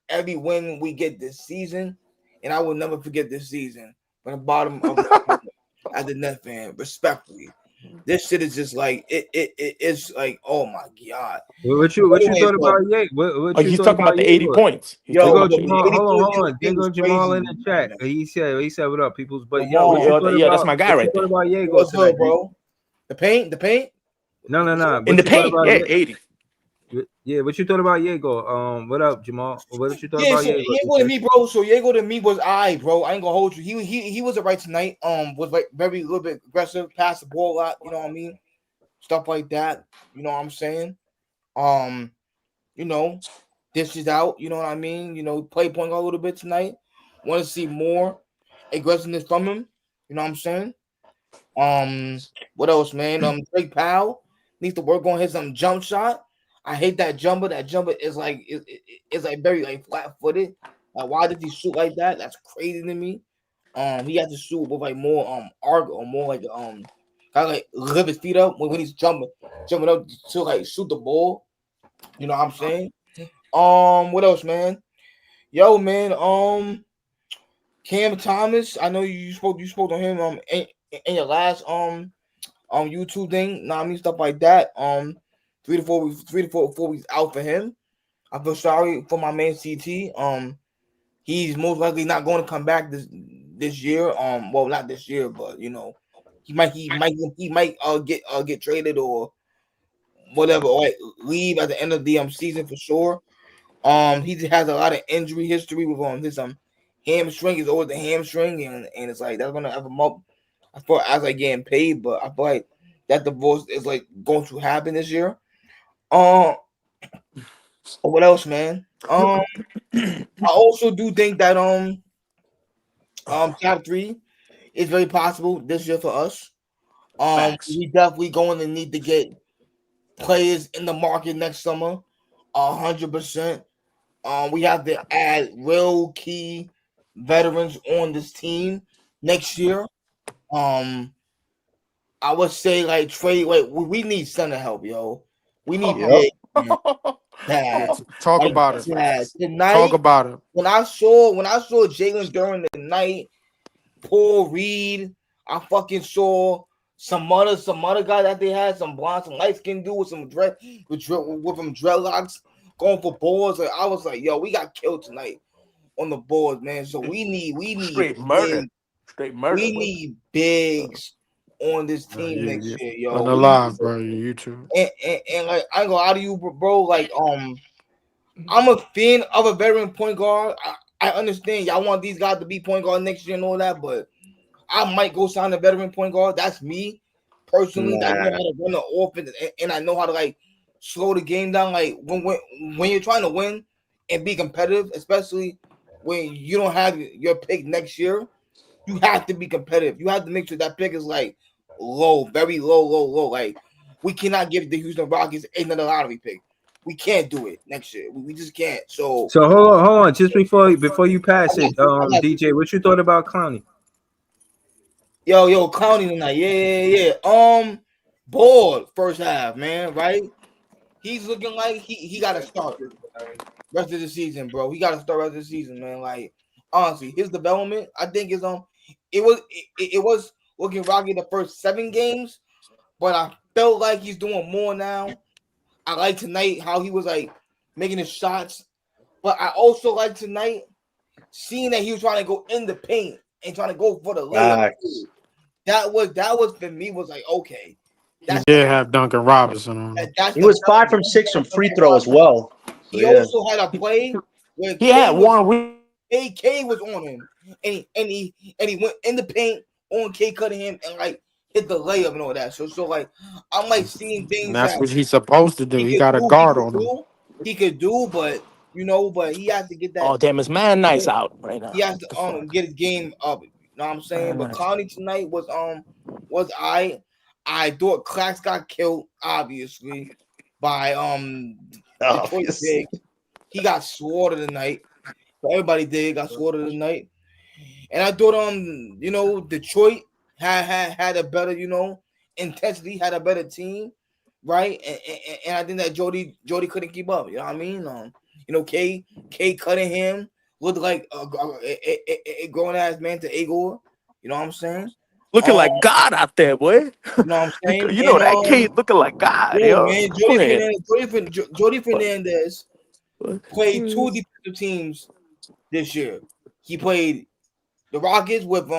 every win we get this season, and I will never forget this season from the bottom of my heart as a Net fan, respectfully. This shit is just like it's like, oh my god. What you Anyways, thought though, about Ye? Oh, What you he's thought talking about about the 80 Ye? points. He's There talking yo, go about the 80 Jamal. 80. the 80 Hold point on. There thing go was Jamal crazy. in the chat. He said what up, peoples. But yo, what you Jamal, thought Yeah, that's about my guy what you right thought there. about Yego what's tonight, good, D? bro? The paint, No. In What the you thought paint, about yeah, Ye? 80. Yeah, what you thought about Yego? What up, Jamal? What you thought Yeah, about so Yego, Diego to DJ? me, bro. So Diego to me was I, bro. I ain't gonna hold you. He was right tonight. Was like very little bit aggressive, passed the ball a lot. You know what I mean? Stuff like that. You know what I'm saying? Um, you know, dishes out. You know what I mean? Play point a little bit tonight. Want to see more aggressiveness from him. You know what I'm saying? What else, man? Drake Powell needs to work on his jump shot. I hate that jumper. That jumper is like it's like very like flat footed. Like, why did he shoot like that? That's crazy to me. He has to shoot with like more arc or more like kind of like lift his feet up when he's jumping up to like shoot the ball. You know what I'm saying? What else, man? Yo, man. Cam Thomas. I know you spoke on him in your last YouTube thing. Nah, I mean stuff like that. 3 to 4 weeks, 3 to 4 weeks out for him. I feel sorry for my man CT. He's most likely not going to come back this year. Well, not this year, but he might get traded or whatever, or like, leave at the end of the season for sure. He has a lot of injury history with his hamstring. Is always the hamstring, and it's like that's gonna have him up as far as like getting paid. But I feel like that divorce is like going to happen this year. What else, man? I also do think that top three is very possible this year for us. Facts. We definitely going to need to get players in the market next summer, 100%. We have to add real key veterans on this team next year. I would say like trade. Like we need center help, yo. We need Yep. big bad. Talk Like about it. bad. Talk Tonight, about it. when I saw Jalen during the night, Paul Reed, I fucking saw some other guy that they had, some blonde, some light skinned dude with some with some dreadlocks going for boards. Like I was like, yo, we got killed tonight on the boards, man. So we need Straight murder. big, Straight murder. we need bigs on this team next You year, yo. unalive, bro. YouTube. And like I ain't gonna lie to you, bro. Like I'm a fan of a veteran point guard. I understand y'all want these guys to be point guard next year and all that, but I might go sign a veteran point guard. That's me personally. That know how to run the offense and I know how to like slow the game down. Like when you're trying to win and be competitive, especially when you don't have your pick next year, you have to be competitive. You have to make sure that pick is like low, very low. Like we cannot give the Houston Rockets another lottery pick. We can't do it next year. We just can't. So hold on. Just before you pass it, I got DJ, what you thought about Clowney? Yo, Clowney tonight. Yeah. Bored first half, man. Right? He's looking like he got to start rest of the season, bro. He got to start rest of the season, man. Like honestly, his development, I think is it was looking rocky the first 7 games, but I felt like he's doing more now. I like tonight how he was like making his shots, but I also like tonight seeing that he was trying to go in the paint and trying to go for the layup. That was for me was like okay. He did have Duncan Robinson on him. He was 5 from 6 from free throw as well. He also had a play where He had one. K was on him, and he went in the paint on K Cunningham and like hit the layup and all that. So like I'm like seeing things And that's that what he's supposed to do. He got a guard on him. He could do, but but he has to get that. Oh damn, it's man nice out right now. He has to get his game up. You know what I'm saying? But Clowney tonight was I thought Clax got killed obviously by Detroit Big. He got slaughtered tonight. So everybody got slaughtered tonight. And I thought Detroit had a better, intensity, had a better team, right? And I think that Jody couldn't keep up. You know what I mean? K Cunningham looked like a grown ass man to Egor. You know what I'm saying? Looking like God out there, boy. You know what I'm saying? You know that kid looking like God, yo. Man, Jody Fernandez played 2 defensive teams this year. He played the Rockets with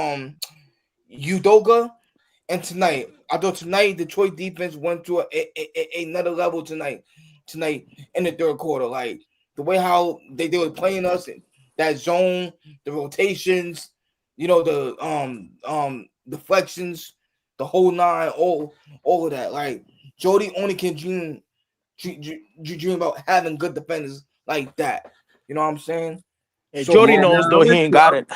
Udoka, and tonight I thought Detroit defense went to another level tonight in the third quarter. Like the way how they were playing us in that zone, the rotations, the deflections, the whole 9, all of that. Like Jody only can dream about having good defenders like that. You know what I'm saying? Yeah, so, Jody knows though he ain't got it.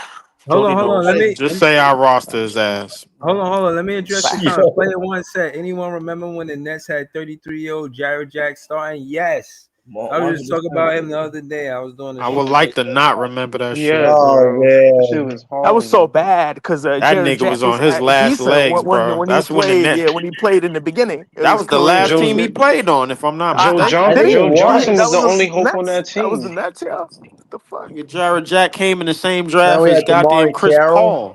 Hold on. Let me just say our roster his ass. Hold on. Let me address the comment. Player one said, anyone remember when the Nets had 33-year-old Jared Jack starting? Yes. I was just talking about him the other day. I was doing. I would like to not remember that shit. That was so bad because that Jared nigga Jack was on his last legs, bro. When That's he played, when the Nets. when he played in the beginning. That was the last team he played on, if I'm not mistaken. Joe Johnson was the only hope on that team. That was the Nets, yeah. What the fuck? Jared Jack came in the same draft as goddamn Chris Paul.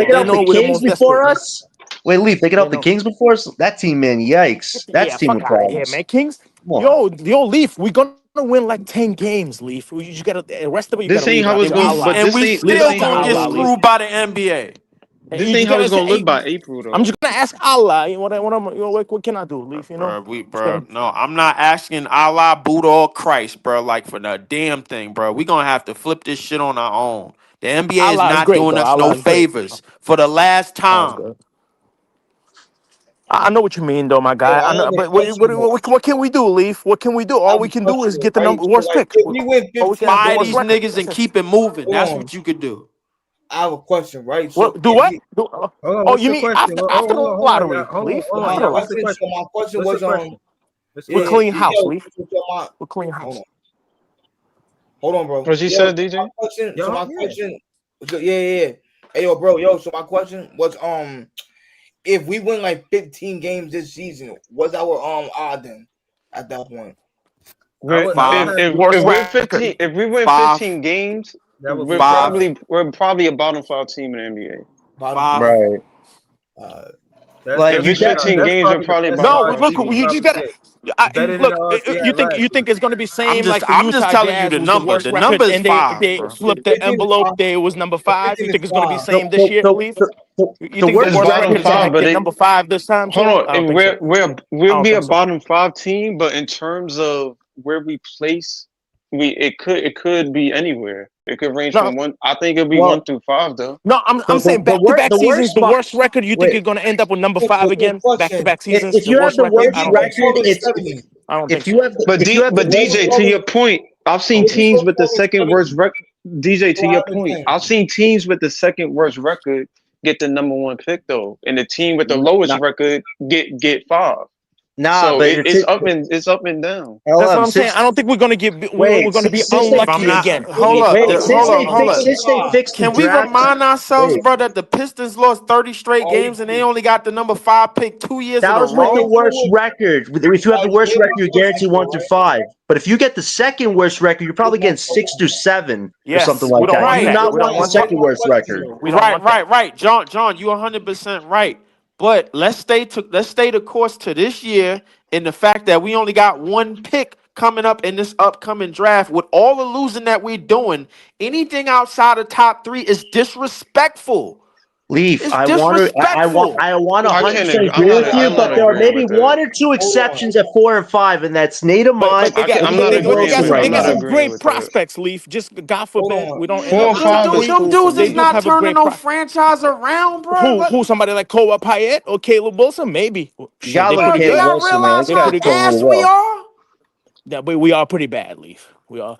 taking They out the know we're the Kings most desperate, before man. us. Wait, Leaf, taking They out the know. Kings before us. That team, man, yikes. That's Yeah, team fuck with out of here, problems. man. Kings, Come on. yo, Leaf, we're gonna win like 10 games, Leaf. You gotta the rest of it. You This gotta ain't leave it how up it's to going, Allah. but And this we ain't Leave it this up still ain't to how gonna it's get Allah, gonna Leaf. look. screwed by the NBA. This ain't how it's gonna look by April I'm though. just gonna ask Allah. What can I do, Leaf? No, I'm not asking Allah, Buddha, or Christ, bro. Like for the damn thing, bro. We gonna have to flip this shit on our own. The NBA is Allah is not great, doing though. us no Allah is great. favors for the last Allah is time. good. I know what you mean, though, my Yo, guy. I I have know, a but question though. what can we do, Leaf? What can we do? I All have we a can do is question, get the right? number So worst like, pick. if we win Or we can 15 have the Fire worst these games, record. niggas and That's it. keep it moving. hold That's on. what you could do. I have a question, right? So What? Do if what? we, Hold on, Oh, what's you the mean question? after Oh, the hold on, y'all. lottery, Leaf? Hold on, my y'all. After the What's the lottery. question, so question? my question What's the was question? What's the With yeah, question? clean house, yo, Leaf. so my, With clean hold house. on, hold on, bro. What you Yo, said, so my DJ? question, so Yo, my yeah. question, so yeah. Hey, yo, bro, so my question was if we win like 15 games this season, what's our odd then at that point? I would Five. have Worst If we're record. 15, if we win Five. 15 games, that would be Five. we're probably a bottom 5 team in the NBA. Bottom Five. five. Right. Uh, Like If you it's got. 15 that's games, we're probably the probably a best bottom No, odds 5 look, we could you team. just probably gotta get. Better than the odds we had last you year. think it's gonna be same like the I'm just Utah telling you Jazz the was the number. worst The record number is and they five, they bro. flipped if the 15 is envelope. five, They was number if 5. You 15 is think it's gonna be five, same this year, Leaf? You The think the worst It's worst bottom record record. is gonna 5, but get it number 5 this time hold too? on. I don't think so. I We'll don't be a think so. bottom 5 team, but in terms of where we place, it could be anywhere. It could range No, from one. I think it'll be Well, 1 through 5 though. no, I'm saying back to back the seasons. worst The spot. worst record. You think Wait, you're gonna end up with number so 5 again? Back to question, back seasons. if The you have worst the record. if worst I we don't think win so. 12 record, and it's 70, I don't think if you so. have the if you have the But if we DJ, go to 12 your point, I've seen if we teams go with the 12 and second worst 70, record. DJ, to what your happens point, then? I've seen teams with the second worst record get the number 1 pick though, and the team with the lowest not record get 5. nah, So but it's up and down. That's what LM I'm saying. since I don't think we're gonna get. We're wait gonna be since they If I'm unlucky not, again. hold If up, wait we hold since win up, they 12 hold fixed up. and since they 5, fixed the Can we draft. remind ourselves, Wait, bro, that the Pistons lost 30 straight all games and they only got the number 5 pick 2 years in that a was with the row? worst record. If you have the worst record, you're guaranteed 1 through 5. But if you get the second worst record, you're probably getting 6 through 7 or something Yes, we like don't that. You want do Right. that. not We don't want the want Answer that. second my worst question record. though. We don't want that. Right. John, you 100% right. But let's stay the course to this year in the fact that we only got 1 pick coming up in this upcoming draft. With all the losing that we're doing, anything outside of top 3 is disrespectful. Leaf, It's disrespectful. I want to I 100 can't. percent agree with you, I'm but not there are agreeing maybe with that. one or two Hold on. exceptions at 4 and 5, and that's Nate But Mont they got I'm and not Jalen they got agreeing Wilson some with. right they I'm got not now. some agreeing great with that. prospects. Leaf, just God Hold forbid on. we don't end Four up or with Them, top five is 3. them cool for dudes They is me. do not have a turning great no franchise around, bro. who somebody like Kobe Payet or Caleb Wilson maybe. You Shit, gotta they look at Bro, pretty do Caleb good. y'all Wilson, man. realize This They how guy's pretty good. playing really ass we well. are? Yeah, we are pretty bad, Leaf. We are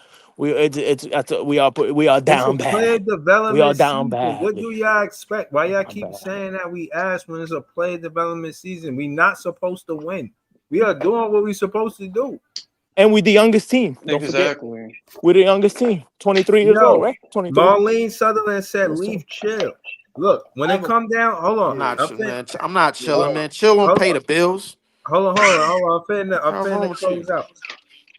It's a down player bad. We are development down season. bad, What do Leaf. y'all expect? Why y'all Down keep bad. saying that we ask when it's a player development season? We not supposed to win. We are doing what we supposed to do. And we're the youngest team. Don't forget, Exactly. we're the youngest team. 23 years old, Yo, right? 23. Marlene Sutherland said, Yes, sir. "Leave, chill." Look, when I it have a come down, hold on. yeah. I'm not Hold chilling, on, man. Chill won't hold pay on, the bills. I'm What's wrong finna with you? close out.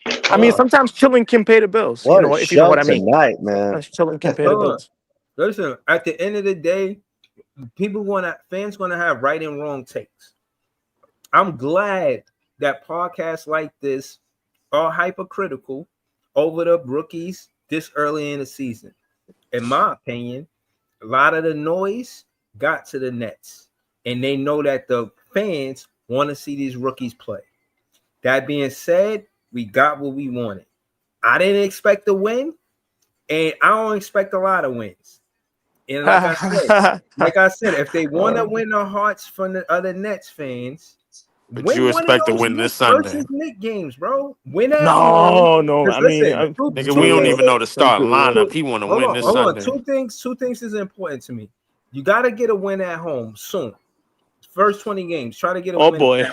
I Hold mean, on, sometimes chilling can pay the bills. What a If you know show what I mean. tonight, man. Sometimes chilling can pay the hold on. bills. Listen, at the end of the day, fans gonna have right and wrong takes. I'm glad that podcasts like this are hypercritical over the rookies this early in the season. In my opinion, a lot of the noise got to the Nets, and they know that the fans want to see these rookies play. That being said, we got what we wanted. I didn't expect to win, and I don't expect a lot of wins. And like I said, if they want to win the hearts from the other Nets fans, But you win one of expect to those win this Knicks Sunday. versus Nick games, bro. Win at home. No. Because I mean, listen, Nigga, two we don't things. even know the starting Hold lineup. He want to win this on. Sunday. Two things is important to me. You got to get a win at home soon. First 20 games, try to get a oh win. boy,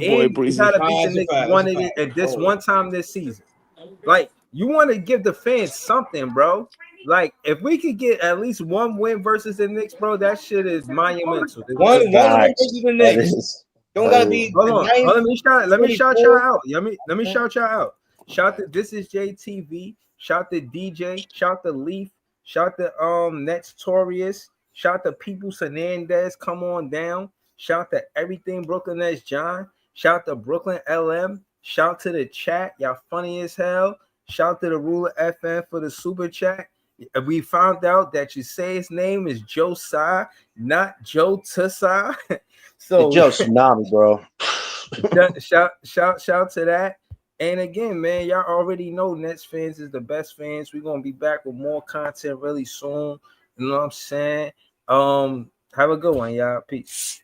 and you got Breezy. to beat the That's a Knicks fact. That's one a at fact. this Oh, one time this season. Like, you want to give the fans something, bro. Like, if we could get at least one win versus the Knicks, bro, that shit is monumental. one win Facts. versus the That Knicks. is. Don't That gotta is. be Hold the on. ninth, Let me shout y'all 24. out. Let me shout y'all out. Shout to This Is JTV. Shout to DJ. Shout to Leaf. Shout to Netstorious. Shout to People Hernandez. Come on down. Shout to everything Brooklyn Nets John. Shout to Brooklyn LM. Shout to the chat. Y'all funny as hell. Shout to the Ruler FM for the super chat. We found out that you say his name is Josiah, not Joe Tussai. So Joe Tsunami, bro. shout to that. And again, man, y'all already know Nets fans is the best fans. We're gonna be back with more content really soon. You know what I'm saying? Have a good one, y'all. Peace.